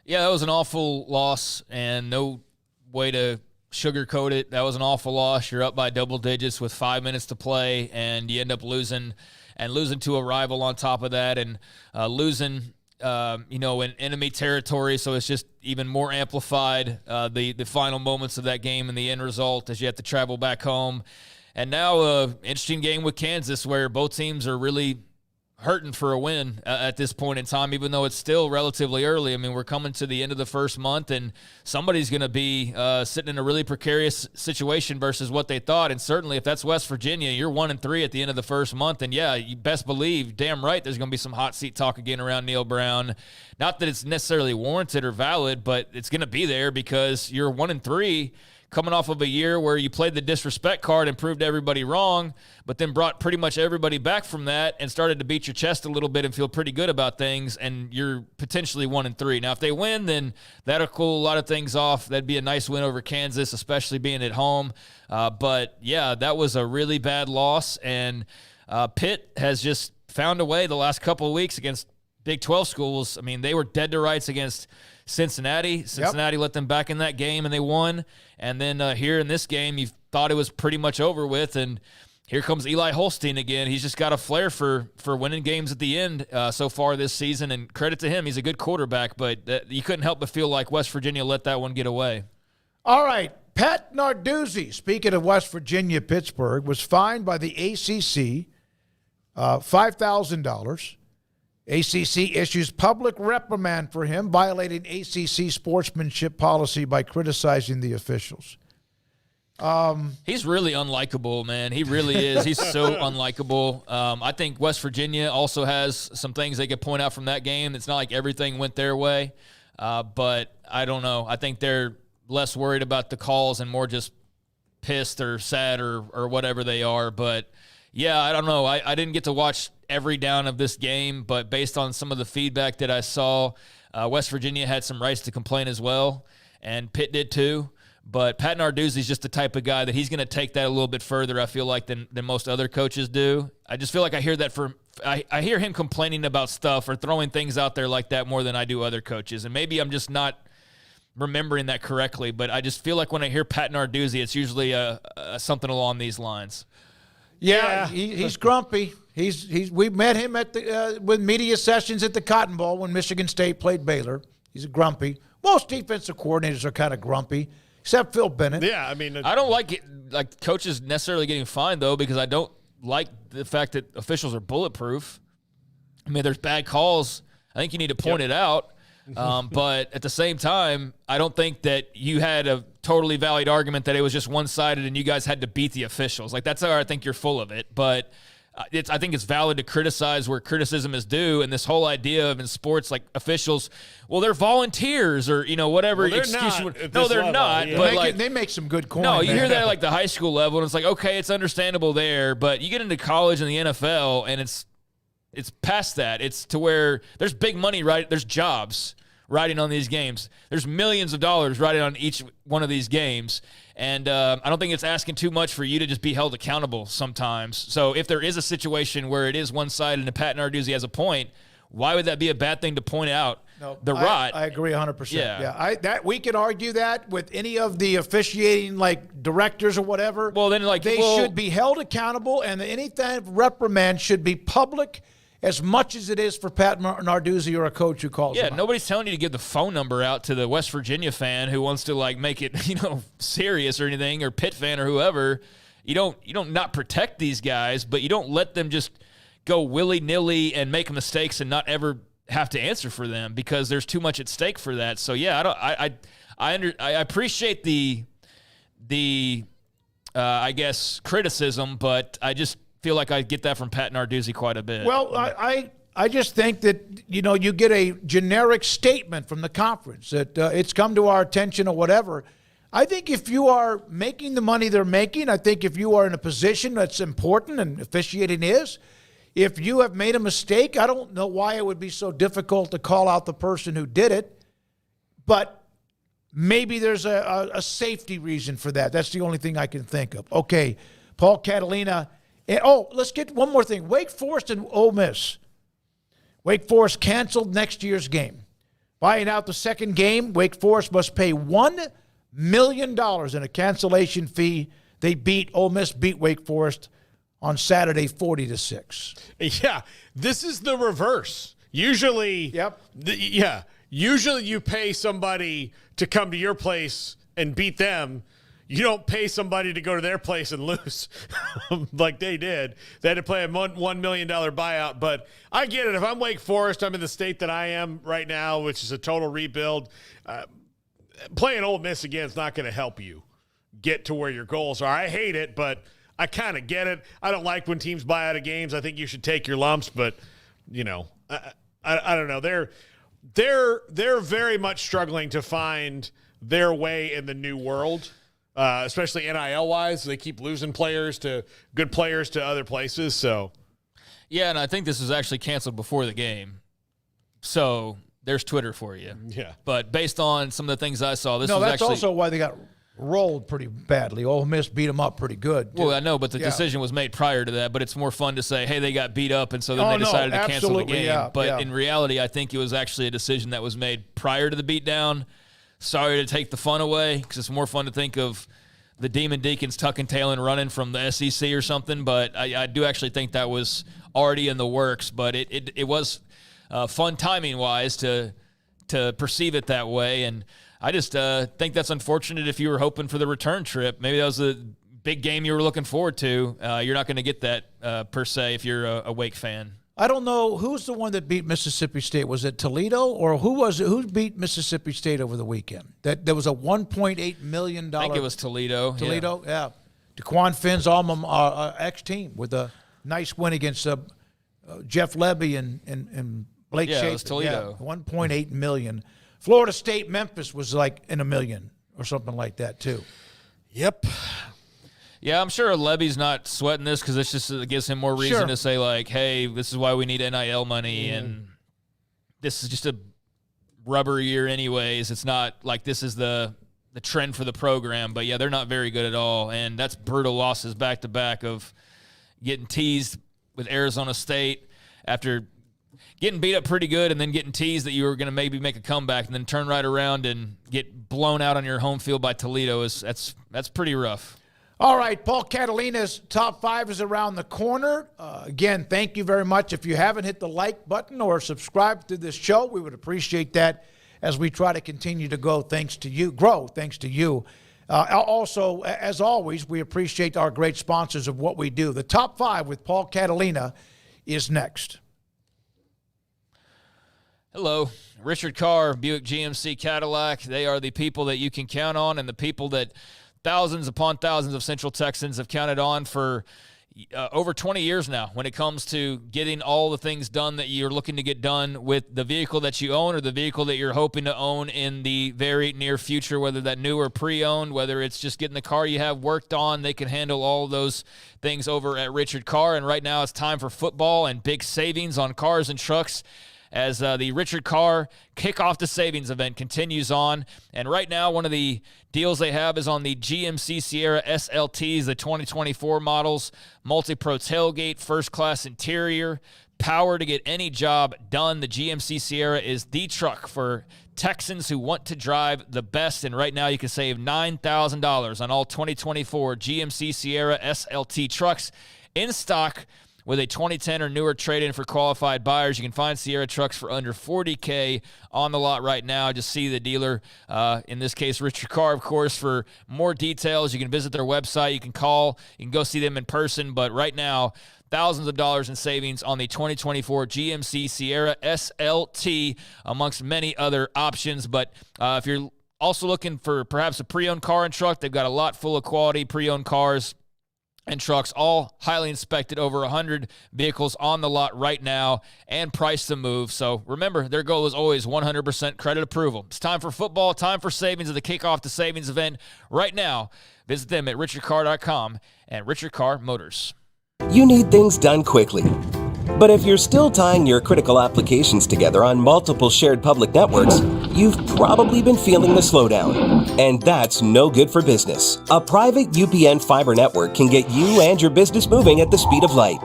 Yeah, that was an awful loss and no way to sugarcoat it. That was an awful loss. You're up by double digits with 5 minutes to play, and you end up losing to a rival on top of that, and losing in enemy territory, so it's just even more amplified, the final moments of that game and the end result as you have to travel back home. And now interesting game with Kansas where both teams are really hurting for a win at this point in time, even though it's still relatively early. I mean, we're coming to the end of the first month, and somebody's going to be sitting in a really precarious situation versus what they thought. And certainly if that's West Virginia, you're 1-3 at the end of the first month. And, yeah, you best believe, damn right, there's going to be some hot seat talk again around Neil Brown. Not that it's necessarily warranted or valid, but it's going to be there because you're 1-3 coming off of a year where you played the disrespect card and proved everybody wrong, but then brought pretty much everybody back from that and started to beat your chest a little bit and feel pretty good about things, and you're potentially 1-3. Now, if they win, then that'll cool a lot of things off. That'd be a nice win over Kansas, especially being at home. But, yeah, that was a really bad loss, and Pitt has just found a way the last couple of weeks against Big 12 schools. I mean, they were dead to rights against Cincinnati. Cincinnati let them back in that game, and they won. And then here in this game, you thought it was pretty much over with, and here comes Eli Holstein again. He's just got a flair for winning games at the end so far this season, and credit to him. He's a good quarterback, but you couldn't help but feel like West Virginia let that one get away. All right, Pat Narduzzi, speaking of West Virginia, Pittsburgh, was fined by the ACC $5,000. ACC issues public reprimand for him, violating ACC sportsmanship policy by criticizing the officials. He's really unlikable, man. He really is. He's so unlikable. I think West Virginia also has some things they could point out from that game. It's not like everything went their way, but I don't know. I think they're less worried about the calls and more just pissed or sad or whatever they are. But, yeah, I don't know. I didn't get to watch every down of this game, but based on some of the feedback that I saw, West Virginia had some rights to complain as well, and Pitt did too. But Pat Narduzzi's just the type of guy that he's going to take that a little bit further, I feel like, than most other coaches do. I just feel like I hear that I hear him complaining about stuff or throwing things out there like that more than I do other coaches. And maybe I'm just not remembering that correctly, but I just feel like when I hear Pat Narduzzi, it's usually something along these lines. Yeah, he's grumpy. We met him at the with media sessions at the Cotton Bowl when Michigan State played Baylor. He's grumpy. Most defensive coordinators are kind of grumpy. Except Phil Bennett. Yeah, I mean, I don't like it, like coaches necessarily getting fined though, because I don't like the fact that officials are bulletproof. I mean, there's bad calls. I think you need to point it out. But at the same time, I don't think that you had a totally valid argument that it was just one-sided and you guys had to beat the officials. Like, that's where I think you're full of it. But I think it's valid to criticize where criticism is due, and this whole idea of in sports, like officials, well, they're volunteers or whatever well, excuse. No, they're not. Yeah. But they make some good coin. No, you hear that at like the high school level, and it's like, okay, it's understandable there, but you get into college and the NFL, and it's past that. It's to where there's big money, right? There's jobs riding on these games. There's millions of dollars riding on each one of these games. And I don't think it's asking too much for you to just be held accountable sometimes. So if there is a situation where it is one-sided and Pat Narduzzi has a point, why would that be a bad thing to point out? No, rot. I agree 100%. Yeah. We can argue that with any of the officiating like directors or whatever. Well, then they should be held accountable, and anything reprimand should be public as much as it is for Pat Narduzzi or a coach who calls him out. Nobody's telling you to give the phone number out to the West Virginia fan who wants to like make it, serious or anything, or Pitt fan or whoever. You don't not protect these guys, but you don't let them just go willy-nilly and make mistakes and not ever have to answer for them because there's too much at stake for that. So yeah, I appreciate the I guess criticism, but I just feel like I get that from Pat Narduzzi quite a bit. Well, I just think that, you get a generic statement from the conference that it's come to our attention or whatever. I think if you are making the money they're making, I think if you are in a position that's important, and officiating is, if you have made a mistake, I don't know why it would be so difficult to call out the person who did it, but maybe there's a safety reason for that. That's the only thing I can think of. Okay, Paul Catalina. And, let's get one more thing. Wake Forest and Ole Miss. Wake Forest canceled next year's game. Buying out the second game, Wake Forest must pay $1 million in a cancellation fee. Ole Miss beat Wake Forest on Saturday 40-6. Yeah, this is the reverse. Usually, usually you pay somebody to come to your place and beat them. You don't pay somebody to go to their place and lose like they did. They had to play a $1 million buyout. But I get it. If I'm Wake Forest, I'm in the state that I am right now, which is a total rebuild. Playing Ole Miss again is not going to help you get to where your goals are. I hate it, but I kind of get it. I don't like when teams buy out of games. I think you should take your lumps, but, I don't know. They're very much struggling to find their way in the new world. Especially NIL-wise, they keep losing good players to other places. So, yeah, and I think this was actually canceled before the game. So there's Twitter for you. Yeah, but based on some of the things I saw, that's also why they got rolled pretty badly. Ole Miss beat them up pretty good. Well, I know, but the decision was made prior to that. But it's more fun to say, hey, they got beat up, and so then they decided to cancel the game. Yeah, but in reality, I think it was actually a decision that was made prior to the beatdown. Sorry to take the fun away, because it's more fun to think of the Demon Deacons tucking tail and running from the SEC or something, but I do actually think that was already in the works. But it was fun timing-wise to perceive it that way, and I just think that's unfortunate if you were hoping for the return trip. Maybe that was a big game you were looking forward to. You're not going to get that per se if you're a Wake fan. I don't know who's the one that beat Mississippi State. Was it Toledo or who was it? Who beat Mississippi State over the weekend? That there was a $1.8 million. I think it was Toledo. Toledo, yeah. DeQuan Finn's ex-team with a nice win against Jeff Levy and Blake Shapen. It was Toledo. Yeah, $1.8 million. Florida State, Memphis was like in $1 million or something like that too. Yep. Yeah, I'm sure Levy's not sweating this because it gives him more reason to say, like, hey, this is why we need NIL money, and this is just a rubber year anyways. It's not like this is the trend for the program. But, yeah, they're not very good at all, and that's brutal losses back-to-back of getting teased with Arizona State after getting beat up pretty good and then getting teased that you were going to maybe make a comeback and then turn right around and get blown out on your home field by Toledo. That's pretty rough. All right, Paul Catalina's top 5 is around the corner. Again, thank you very much. If you haven't hit the like button or subscribe to this show, we would appreciate that as we try to continue to grow thanks to you. Also, as always, we appreciate our great sponsors of what we do. The top 5 with Paul Catalina is next. Hello, Richard Carr, Buick GMC Cadillac. They are the people that you can count on and the people that thousands upon thousands of Central Texans have counted on for over 20 years now when it comes to getting all the things done that you're looking to get done with the vehicle that you own or the vehicle that you're hoping to own in the very near future, whether that new or pre-owned, whether it's just getting the car you have worked on. They can handle all those things over at Richard Carr. And right now it's time for football and big savings on cars and trucks as the Richard Carr Kickoff the Savings event continues on. And right now, one of the deals they have is on the GMC Sierra SLTs, the 2024 models, multi-pro tailgate, first-class interior, power to get any job done. The GMC Sierra is the truck for Texans who want to drive the best. And right now, you can save $9,000 on all 2024 GMC Sierra SLT trucks in stock. With a 2010 or newer trade-in for qualified buyers, you can find Sierra trucks for under $40K on the lot right now. Just see the dealer, in this case, Richard Carr, of course. For more details, you can visit their website. You can call. You can go see them in person. But right now, thousands of dollars in savings on the 2024 GMC Sierra SLT, amongst many other options. But if you're also looking for perhaps a pre-owned car and truck, they've got a lot full of quality pre-owned cars and trucks, all highly inspected, over 100 vehicles on the lot right now and priced to move. So remember, their goal is always 100% credit approval. It's time for football, time for savings at the Kickoff the Savings event right now. Visit them at richardcarr.com and Richard Carr Motors. You need things done quickly. But if you're still tying your critical applications together on multiple shared public networks, you've probably been feeling the slowdown. And that's no good for business. A private UPN fiber network can get you and your business moving at the speed of light.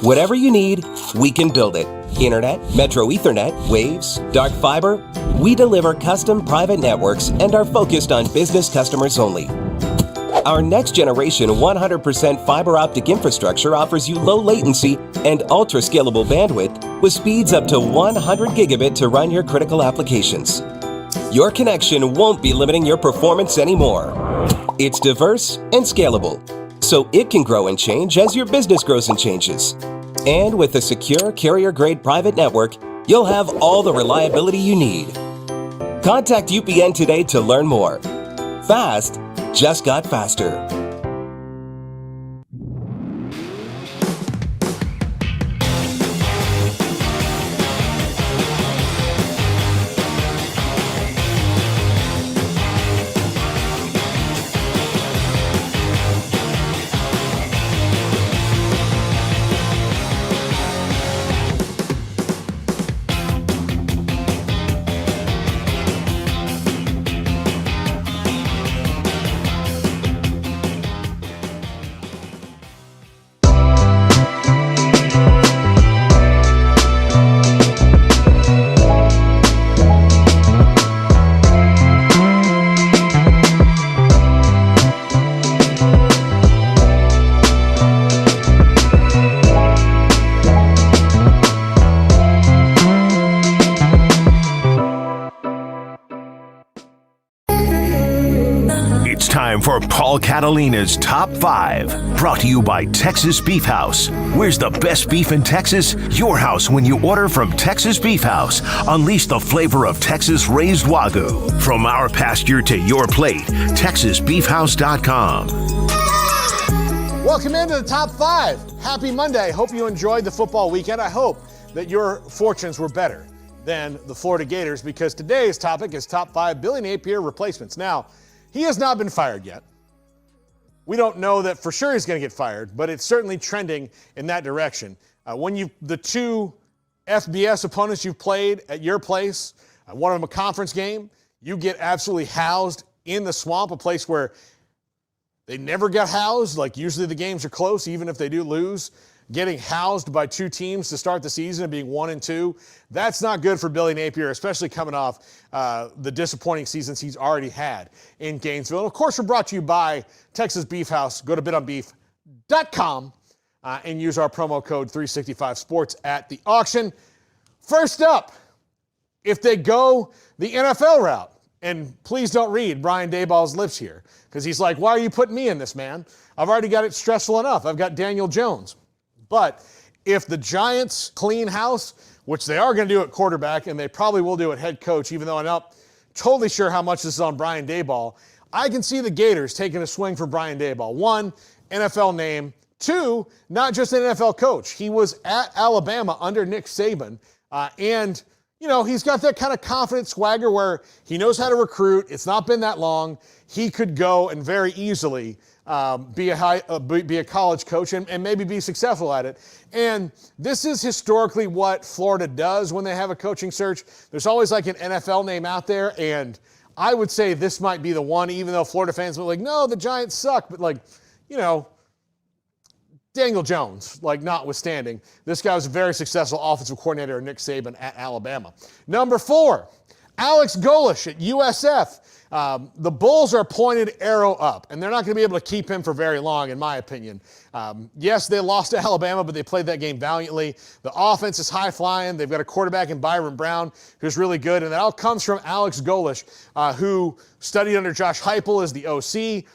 Whatever you need, we can build it. Internet, Metro Ethernet, Waves, dark fiber. We deliver custom private networks and are focused on business customers only. Our next generation 100% fiber optic infrastructure offers you low latency and ultra scalable bandwidth with speeds up to 100 gigabit to run your critical applications. Your connection won't be limiting your performance anymore. It's diverse and scalable, so it can grow and change as your business grows and changes. And with a secure carrier-grade private network, you'll have all the reliability you need. Contact UPN today to learn more. Fast just got faster. time for Paul Catalina's Top 5. Brought to you by Texas Beef House. Where's the best beef in Texas? Your house when you order from Texas Beef House. Unleash the flavor of Texas raised Wagyu. From our pasture to your plate, TexasBeefHouse.com. Welcome into the Top 5. Happy Monday. Hope you enjoyed the football weekend. I hope that your fortunes were better than the Florida Gators, because today's topic is Top 5 Billy Napier replacements. Now, he has not been fired yet. We don't know that for sure he's going to get fired, but it's certainly trending in that direction. The two FBS opponents you've played at your place, one of them a conference game, you get absolutely housed in the swamp, a place where they never got housed. Like, usually the games are close, even if they do lose. Getting housed by two teams to start the season and being 1-2, that's not good for Billy Napier, especially coming off the disappointing seasons he's already had in Gainesville. And of course, we're brought to you by Texas Beef House. Go to bitonbeef.com and use our promo code 365sports at the auction. First up, if they go the NFL route, and please don't read Brian Daboll's lips here, because he's like, why are you putting me in this, man? I've already got it stressful enough. I've got Daniel Jones. But if the Giants clean house, which they are going to do at quarterback, and they probably will do at head coach, even though I'm not totally sure how much this is on Brian Daboll, I can see the Gators taking a swing for Brian Daboll. 1, NFL name. 2, not just an NFL coach. He was at Alabama under Nick Saban, and he's got that kind of confident swagger where he knows how to recruit. It's not been that long. He could go and very easily be a college coach and maybe be successful at it. And this is historically what Florida does when they have a coaching search. There's always like an NFL name out there, and I would say this might be the one, even though Florida fans were like, no, the Giants suck. But Daniel Jones, notwithstanding, this guy was a very successful offensive coordinator, Nick Saban at Alabama. Number 4, Alex Golesh at USF. The Bulls are pointed arrow up, and they're not going to be able to keep him for very long, in my opinion. Yes, they lost to Alabama, but they played that game valiantly. The offense is high-flying. They've got a quarterback in Byron Brown who's really good, and that all comes from Alex Golesh, who studied under Josh Heupel as the OC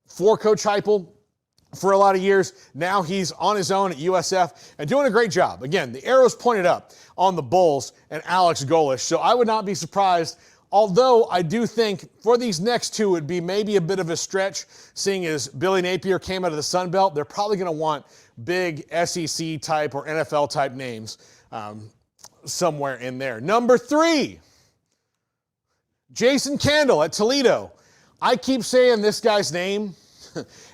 for Coach Heupel for a lot of years. Now he's on his own at USF and doing a great job. Again, the arrow's pointed up on the Bulls and Alex Golesh, so I would not be surprised. Although I do think for these next two, it'd be maybe a bit of a stretch, seeing as Billy Napier came out of the Sun Belt. They're probably going to want big SEC type or NFL type names somewhere in there. Number 3, Jason Candle at Toledo. I keep saying this guy's name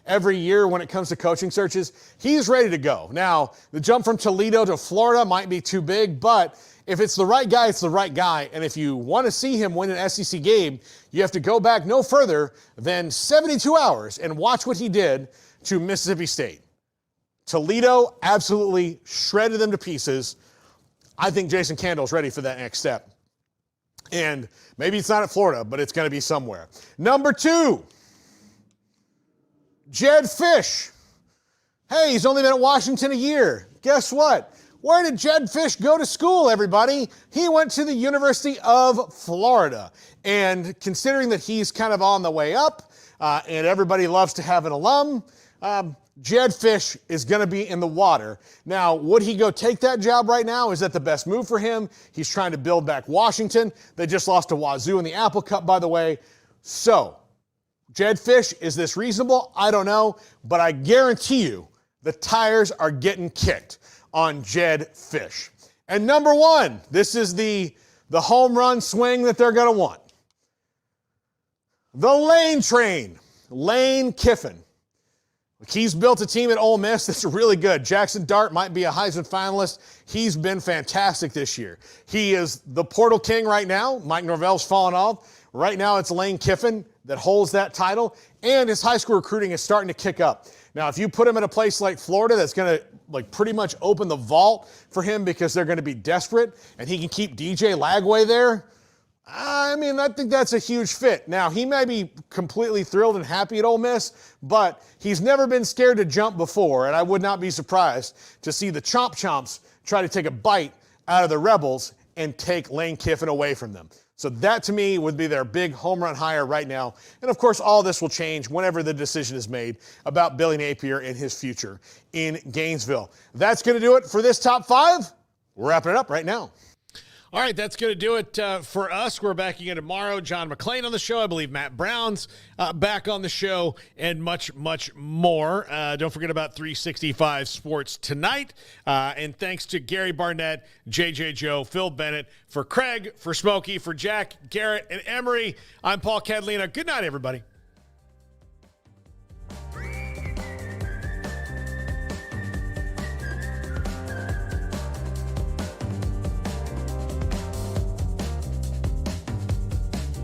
every year when it comes to coaching searches. He's ready to go. Now, the jump from Toledo to Florida might be too big, but if it's the right guy, it's the right guy. And if you want to see him win an SEC game, you have to go back no further than 72 hours and watch what he did to Mississippi State. Toledo absolutely shredded them to pieces. I think Jason Candle's ready for that next step. And maybe it's not at Florida, but it's going to be somewhere. Number 2, Jedd Fisch. Hey, he's only been at Washington a year. Guess what? Where did Jedd Fisch go to school, everybody? He went to the University of Florida. And considering that he's kind of on the way up, and everybody loves to have an alum, Jedd Fisch is going to be in the water. Now, would he go take that job right now? Is that the best move for him? He's trying to build back Washington. They just lost to Wazoo in the Apple Cup, by the way. So, Jedd Fisch, is this reasonable? I don't know, but I guarantee you the tires are getting kicked on Jedd Fisch. And number 1, this is the home run swing that they're going to want. The Lane Train, Lane Kiffin. He's built a team at Ole Miss that's really good. Jackson Dart might be a Heisman finalist. He's been fantastic this year. He is the portal king right now. Mike Norvell's fallen off. Right now it's Lane Kiffin that holds that title, and his high school recruiting is starting to kick up. Now, if you put him in a place like Florida that's going to pretty much open the vault for him because they're going to be desperate, and he can keep DJ Lagway there, I think that's a huge fit. Now, he may be completely thrilled and happy at Ole Miss, but he's never been scared to jump before, and I would not be surprised to see the Chomps try to take a bite out of the Rebels and take Lane Kiffin away from them. So that, to me, would be their big home run hire right now. And, of course, all this will change whenever the decision is made about Billy Napier and his future in Gainesville. That's going to do it for this Top 5. We're wrapping it up right now. All right, that's going to do it for us. We're back again tomorrow. John McClain on the show. I believe Matt Brown's back on the show, and much, much more. Don't forget about 365 Sports tonight. And thanks to Gary Barnett, JJ Joe, Phil Bennett, for Craig, for Smokey, for Jack, Garrett, and Emery. I'm Paul Catalina. Good night, everybody.